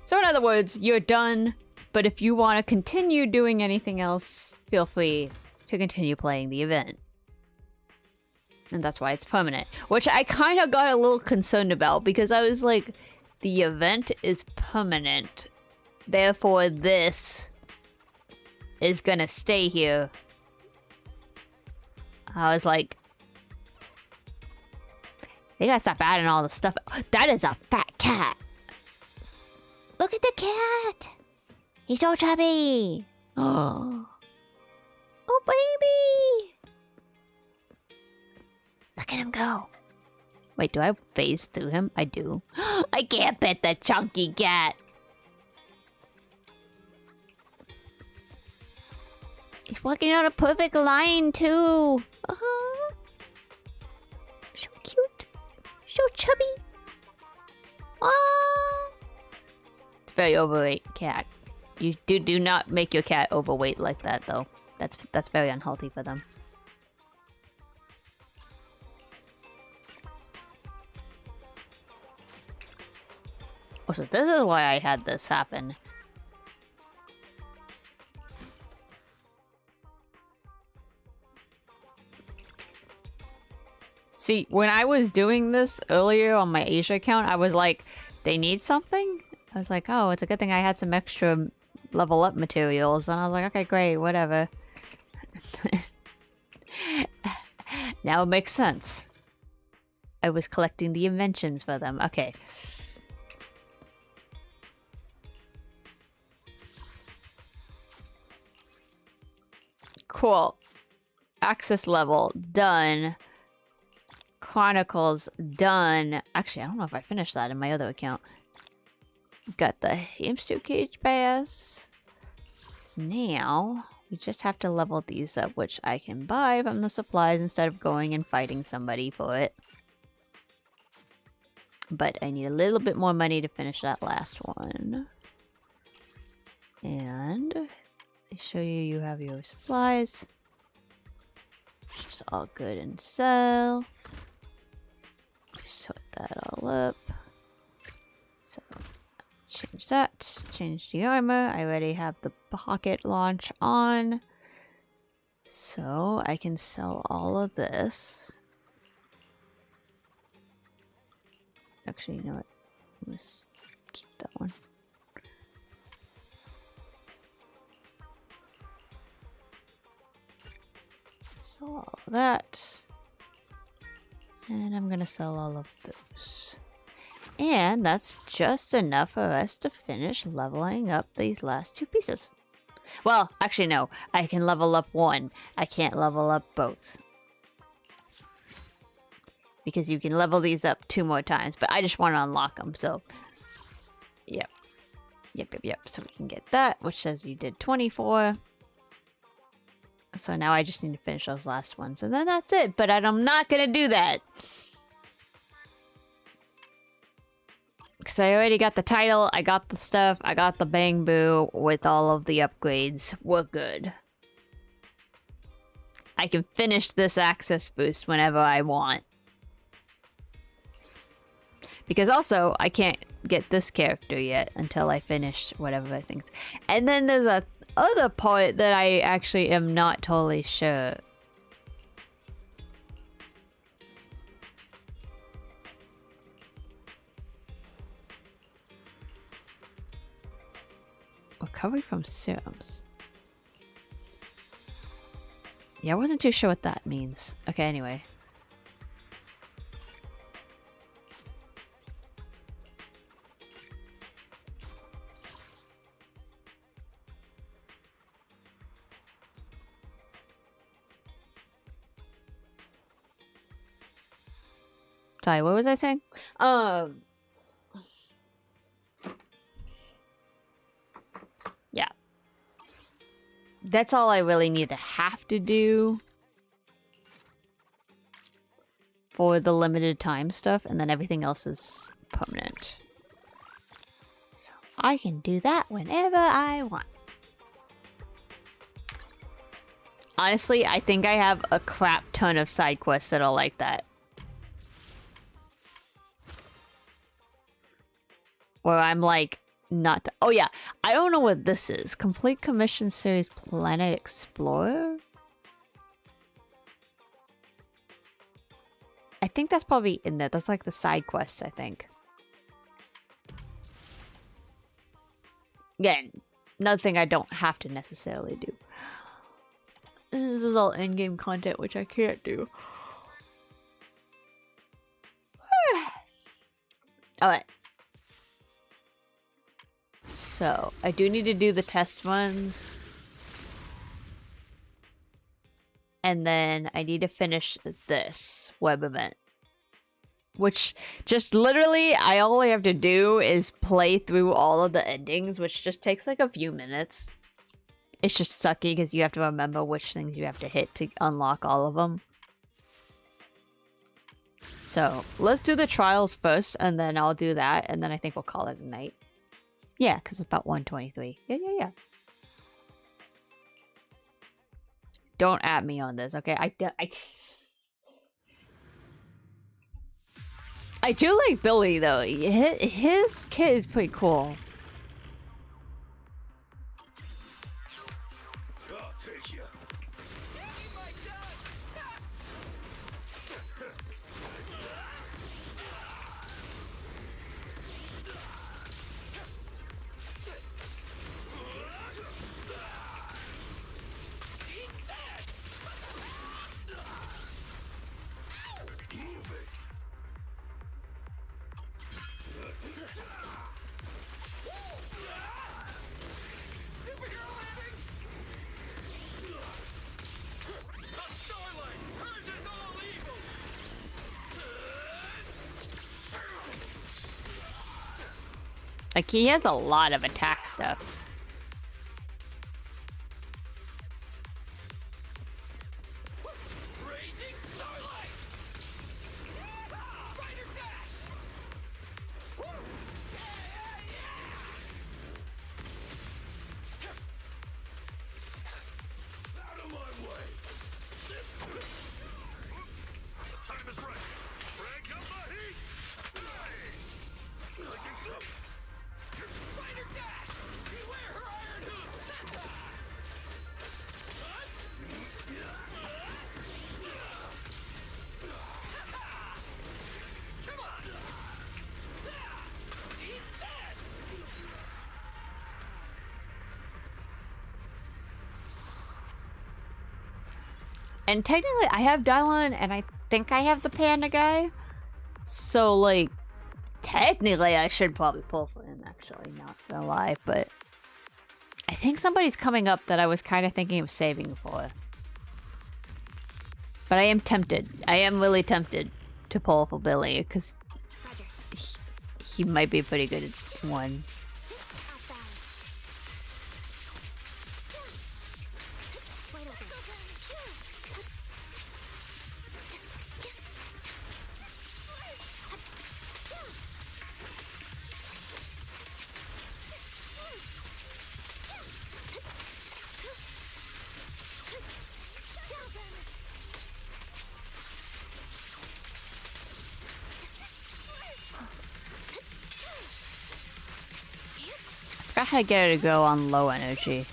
So in other words, you're done, but if you want to continue doing anything else, feel free to continue playing the event. And that's why it's permanent. Which I kind of got a little concerned about, because I was like, the event is permanent. Therefore, this is gonna stay here. I was like, They gotta stop adding all the stuff. That is a fat cat. Look at the cat. He's so chubby. Oh, oh baby. Look at him go. Wait, do I phase through him? I do. I can't pet the chunky cat. He's walking on a perfect line, too. So cute. So chubby. It's a very overweight cat. You do not make your cat overweight like that, though. That's very unhealthy for them. Oh, so this is why I had this happen. See, when I was doing this earlier on my Asia account, I was like, they need something? I was like, oh, it's a good thing I had some extra level up materials. And I was like, okay, great, whatever. Now it makes sense. I was collecting the inventions for them. Okay. Cool. Access level, done. Chronicles, done. Actually, I don't know if I finished that in my other account. Got the hamster cage pass. Now, we just have to level these up, which I can buy from the supplies instead of going and fighting somebody for it. But I need a little bit more money to finish that last one. And I show you have your supplies. Which is all good and sell. Sort that all up. So, change that. Change the armor. I already have the pocket launch on. So, I can sell all of this. Actually, you know what? Let's keep that one. Sell all of that. And I'm gonna sell all of those. And that's just enough for us to finish leveling up these last two pieces. Well, actually no. I can level up one. I can't level up both. Because you can level these up 2 more times. But I just want to unlock them, so... Yep. Yep. So we can get that, which says you did 24. So now I just need to finish those last ones. And then that's it. But I'm not going to do that. Because I already got the title. I got the stuff. I got the Bang Boo with all of the upgrades. We're good. I can finish this access boost whenever I want. Because also, I can't get this character yet until I finish whatever I think. And then there's a other part that I actually am not totally sure. Recovery from serums. Yeah, I wasn't too sure what that means. Okay, anyway. Sorry, what was I saying? Yeah. That's all I really need to have to do for the limited time stuff, and then everything else is permanent. So I can do that whenever I want. Honestly, I think I have a crap ton of side quests that are like that. Where I'm like, not... Oh yeah, I don't know what this is. Complete Commission Series Planet Explorer? I think that's probably in there. That's like the side quests, I think. Again, another thing I don't have to necessarily do. This is all in-game content, which I can't do. Alright. So, I do need to do the test ones. And then I need to finish this web event. Which, just literally, all I have to do is play through all of the endings, which just takes like a few minutes. It's just sucky because you have to remember which things you have to hit to unlock all of them. So, let's do the trials first, and then I'll do that, and then I think we'll call it a night. Yeah, because it's about 1:23. Yeah. Don't at me on this, okay? I do like Billy, though. His kid is pretty cool. Like, he has a lot of attack stuff. And technically, I have Dylan, and I think I have the panda guy. So, like, technically, I should probably pull for him, actually. Not gonna lie, but I think somebody's coming up that I was kind of thinking of saving for. But I am tempted. I am really tempted to pull for Billy, because he might be a pretty good one. I had to get her to go on low energy.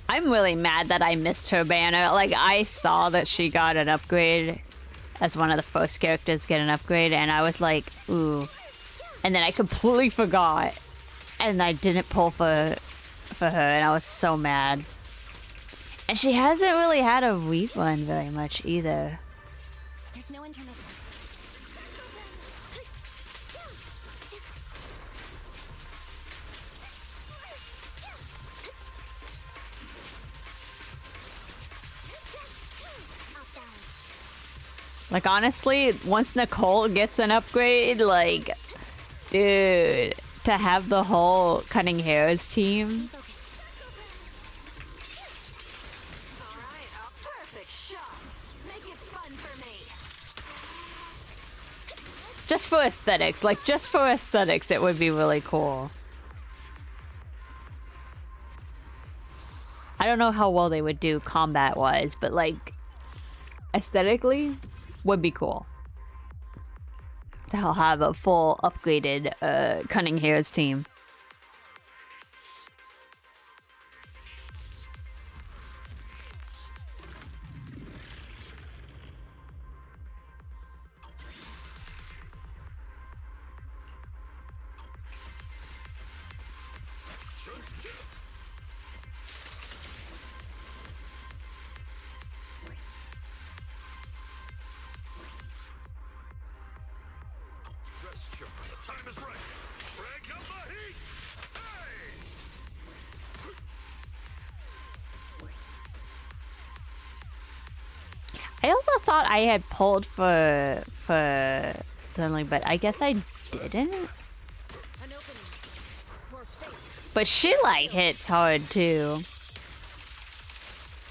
I'm really mad that I missed her banner. Like, I saw that she got an upgrade as one of the first characters to get an upgrade, and I was like, ooh. And then I completely forgot, and I didn't pull for her, and I was so mad. And she hasn't really had a rerun very much either. There's no intermission. Like, honestly, once Nicole gets an upgrade, like, dude, to have the whole Cutting Hairs team. Just for aesthetics, like, just for aesthetics, it would be really cool. I don't know how well they would do combat-wise, but, like, aesthetically would be cool. I'll have a full upgraded Cunning Hairs team. I also thought I had pulled for something, but I guess I didn't. But she like hits hard too,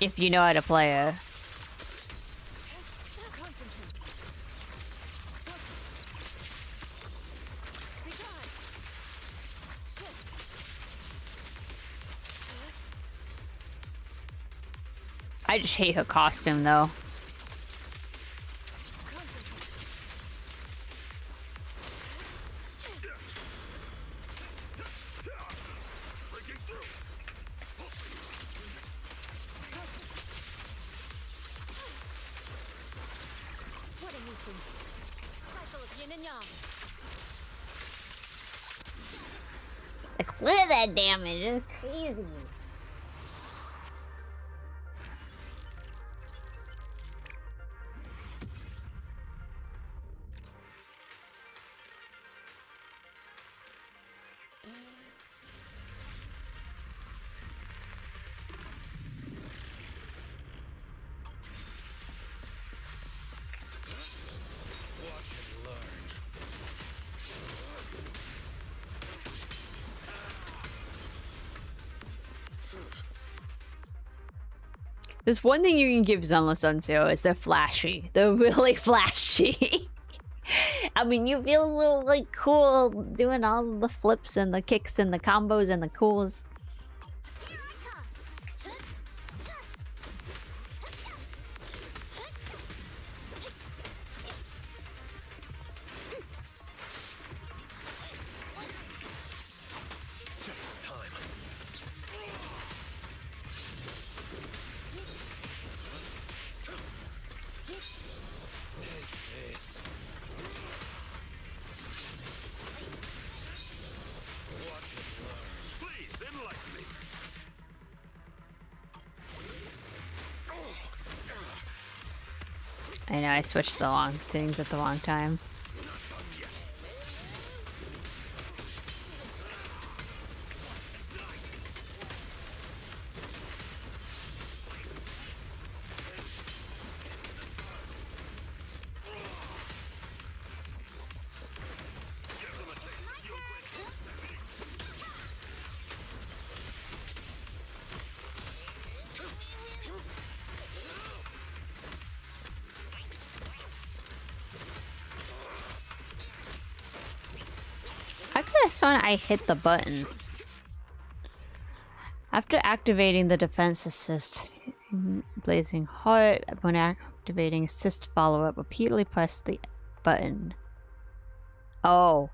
if you know how to play her. I just hate her costume though. Like, look at that damage, it's crazy. There's one thing you can give Zenless Unzero is they're flashy. They're really flashy. I mean, you feel so like cool doing all the flips and the kicks and the combos and the cools. I know, I switched the wrong things at the wrong time. I hit the button. After activating the defense assist, Blazing Heart, when activating assist follow-up, repeatedly press the button. Oh.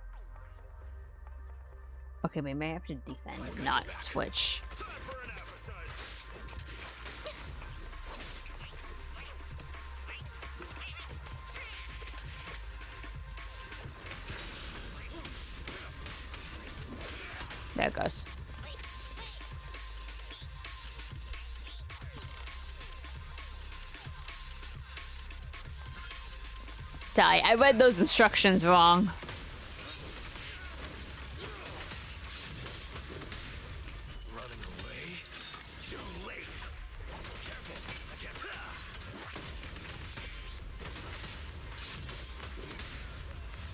Okay, maybe I have to defend, not switch. There it goes. Die. I read those instructions wrong. Running away? Too late.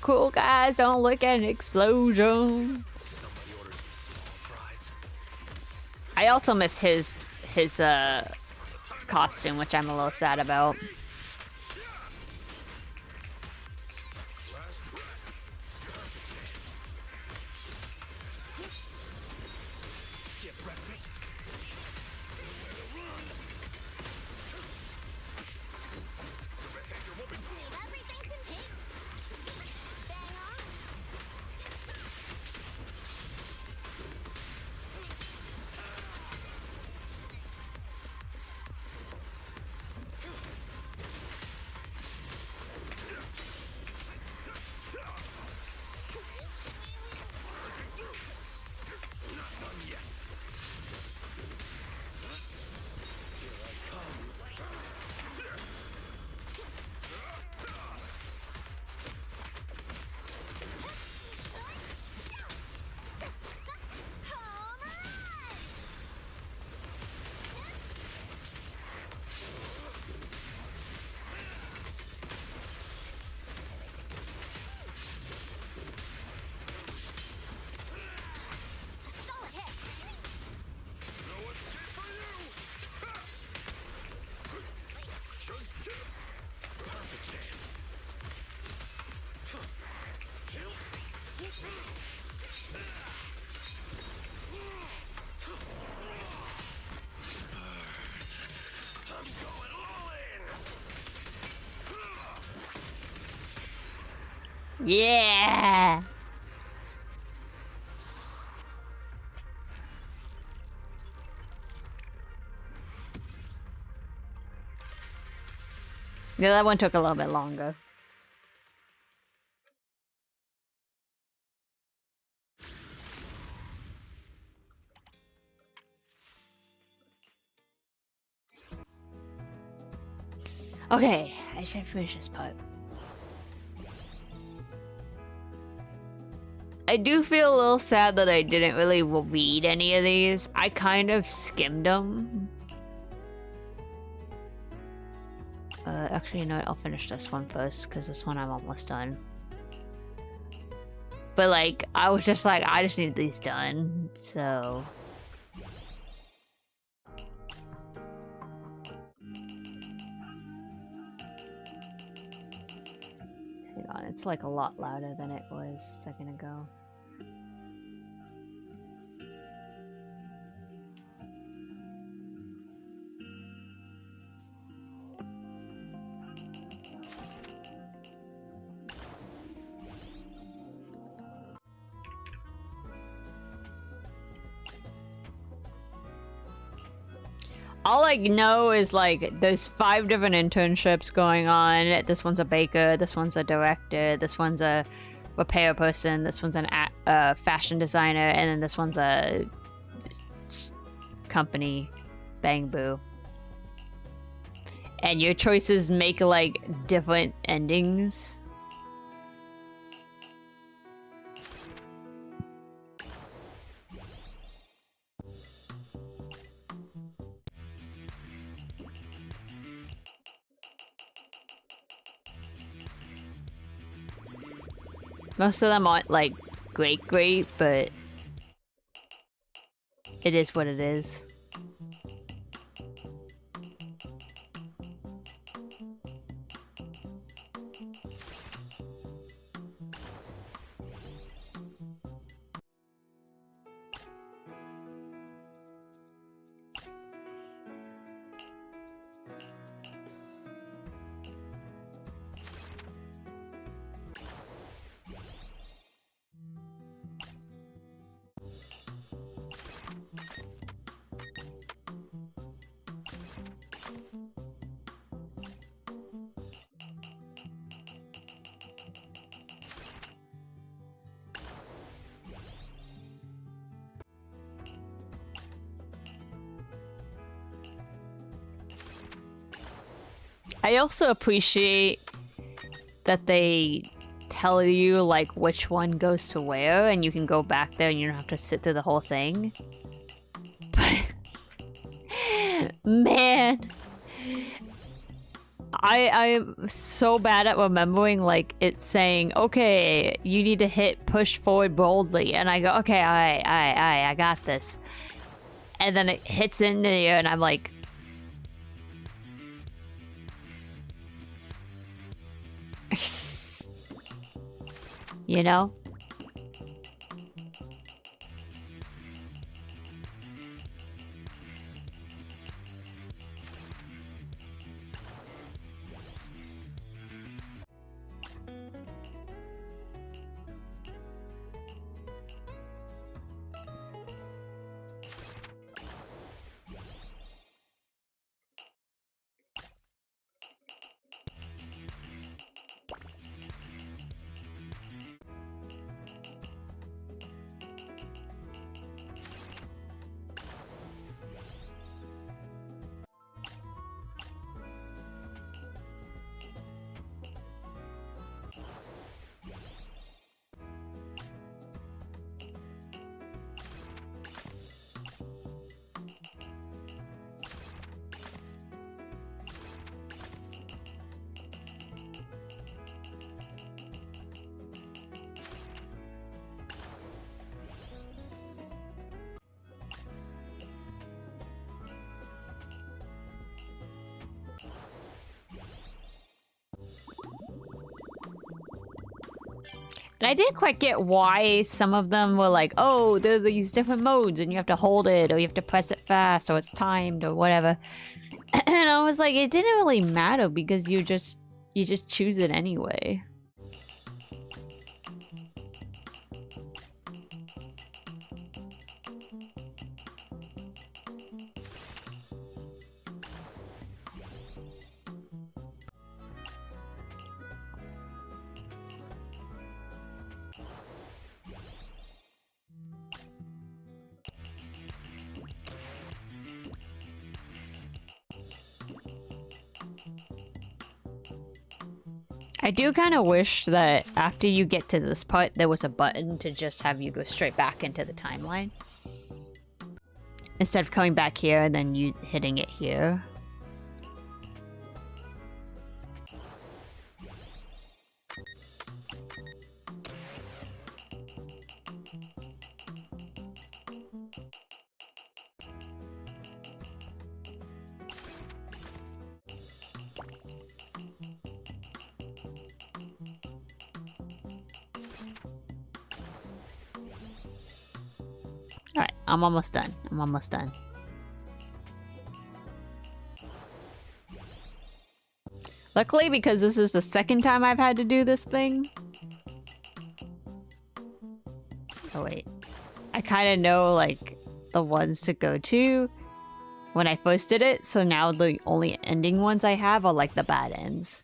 Cool guys, don't look at an explosion. I also miss his costume, which I'm a little sad about. going all in. Yeah. Yeah, that one took a little bit longer. Okay, I should finish this part. I do feel a little sad that I didn't really read any of these. I kind of skimmed them. Actually, you know what? I'll finish this one first, because this one I'm almost done. But, like, I was just like, I just need these done, so... Hang on, it's like a lot louder than it was a second ago. All I know is, like, there's 5 different internships going on. This one's a baker, this one's a director, this one's a repair person, this one's an fashion designer, and then this one's a company. Bang Boo. And your choices make, like, different endings. Most of them aren't, like, great, but it is what it is. I also appreciate that they tell you, like, which one goes to where, and you can go back there and you don't have to sit through the whole thing. But... man... I'm so bad at remembering, like, it's saying, okay, you need to hit push forward boldly, and I go, okay, alright, I got this. And then it hits into you, and I'm like... you know? And I didn't quite get why some of them were like, oh, there are these different modes and you have to hold it or you have to press it fast or it's timed or whatever. And I was like, it didn't really matter because you just choose it anyway. I do kind of wish that after you get to this part, there was a button to just have you go straight back into the timeline. Instead of coming back here and then you hitting it here. Alright, I'm almost done. I'm almost done. Luckily, because this is the second time I've had to do this thing. Oh wait. I kind of know, like, the ones to go to when I first did it, so now the only ending ones I have are, like, the bad ends.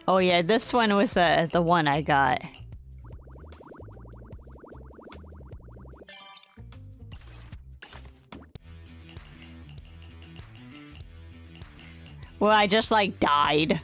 Oh yeah, this one was the one I got. Well, I just like died.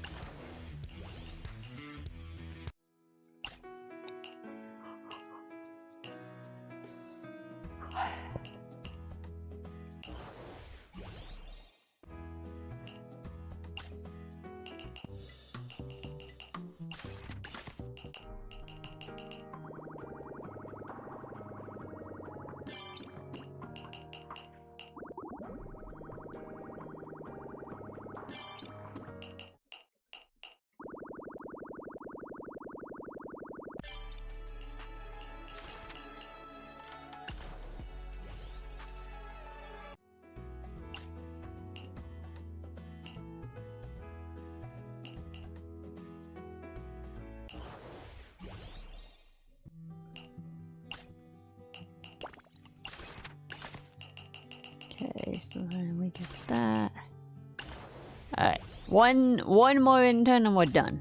Okay, so then we get that. Alright, one more intern and we're done.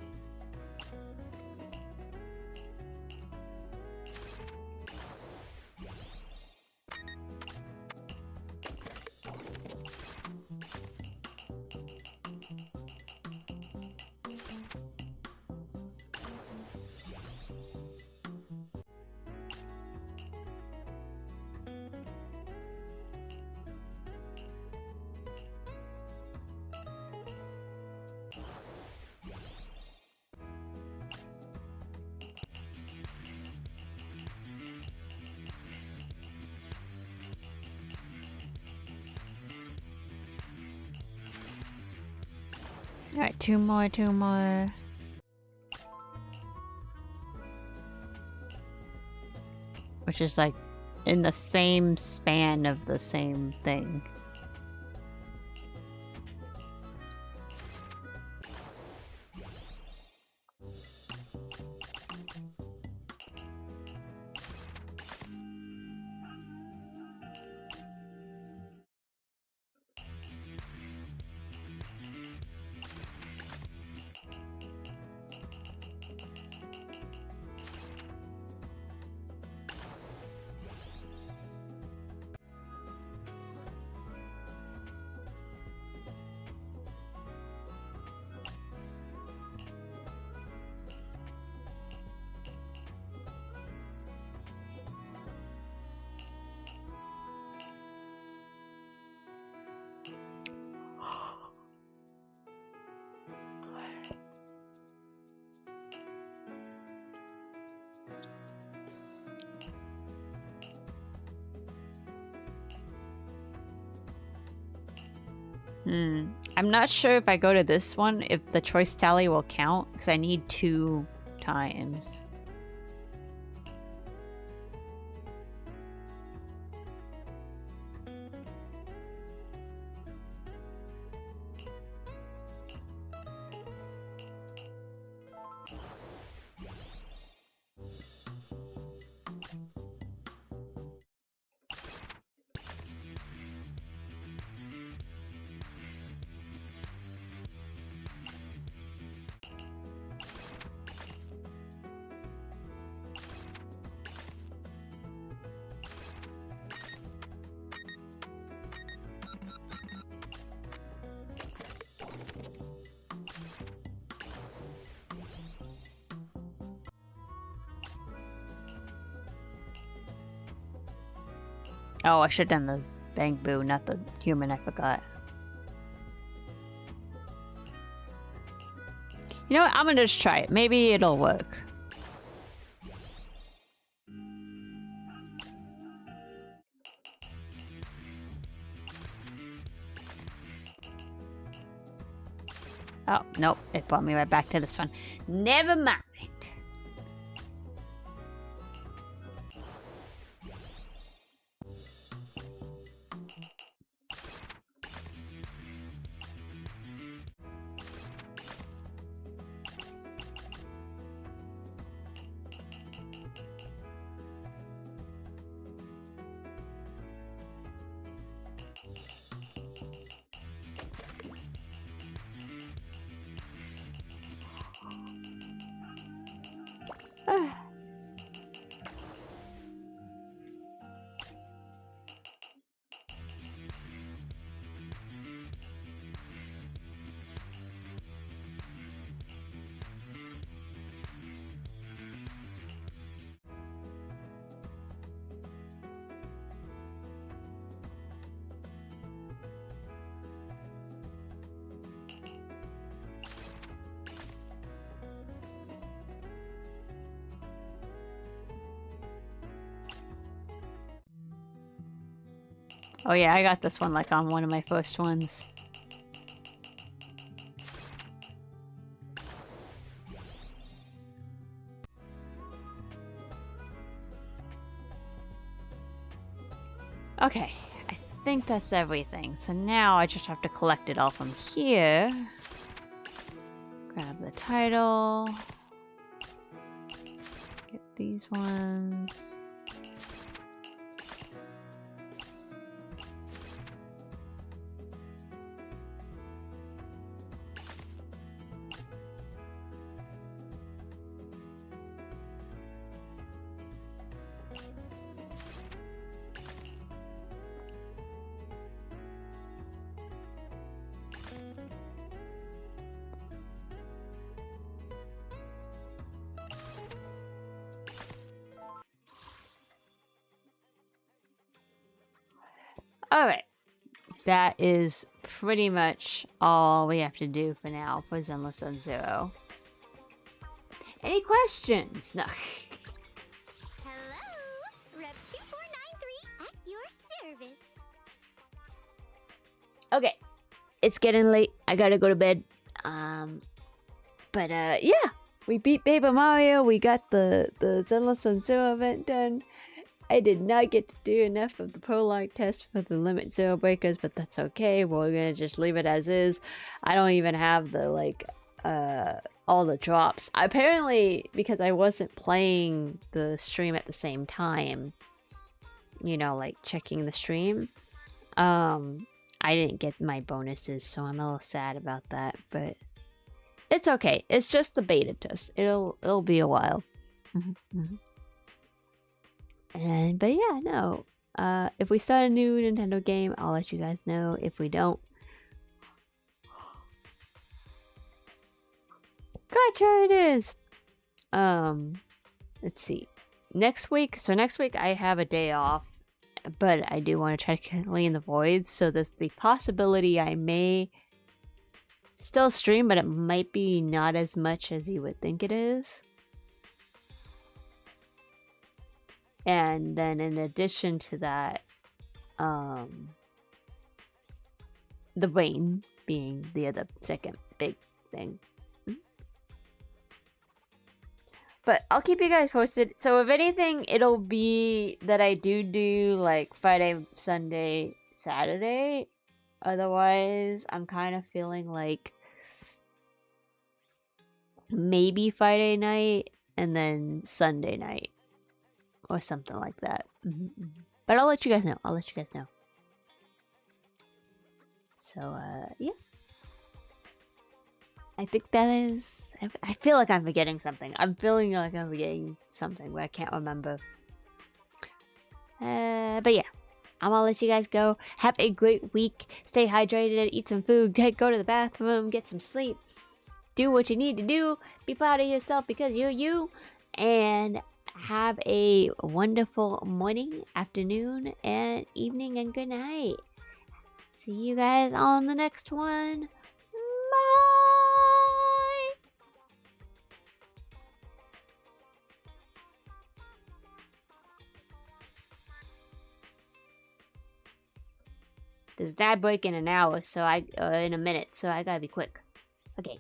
Alright, two more. Which is like in the same span of the same thing. I'm not sure if I go to this one, if the choice tally will count, because I need 2 times. Oh, I should have done the Bang Boo, not the human, I forgot. You know what? I'm gonna just try it. Maybe it'll work. Oh, nope. It brought me right back to this one. Never mind. Oh yeah, I got this one like on one of my first ones. Okay, I think that's everything. So now I just have to collect it all from here. Grab the title. Get these ones. Alright, that is pretty much all we have to do for now for Zenless Zone Zero. Any questions? No. Hello, Rep 2493 at your service. Okay, it's getting late. I gotta go to bed. Yeah, we beat Paper Mario. We got the Zenless Zone Zero event done. I did not get to do enough of the prologue test for the Limit Zero Breakers, but that's okay. We're gonna just leave it as is. I don't even have the, like, all the drops. Apparently, because I wasn't playing the stream at the same time, you know, like, checking the stream, I didn't get my bonuses, so I'm a little sad about that, but it's okay. It's just the beta test. It'll be a while. But yeah, no. If we start a new Nintendo game, I'll let you guys know. If we don't, gotcha, it is. Let's see. Next week. So next week I have a day off, but I do want to try to clean the voids. So there's the possibility I may still stream, but it might be not as much as you would think it is. And then in addition to that, the rain being the other second big thing. But I'll keep you guys posted. So if anything, it'll be that I do like Friday, Sunday, Saturday. Otherwise, I'm kind of feeling like maybe Friday night and then Sunday night or something like that. But I'll let you guys know. So, yeah. I think that is... I feel like I'm forgetting something. I'm feeling like I'm forgetting something, but I can't remember. But yeah. I'm gonna let you guys go. Have a great week. Stay hydrated. Eat some food. Go to the bathroom. Get some sleep. Do what you need to do. Be proud of yourself because you're you. And have a wonderful morning, afternoon, and evening, and good night. See you guys on the next one. Bye! There's that break in an hour, so in a minute, so I gotta be quick. Okay.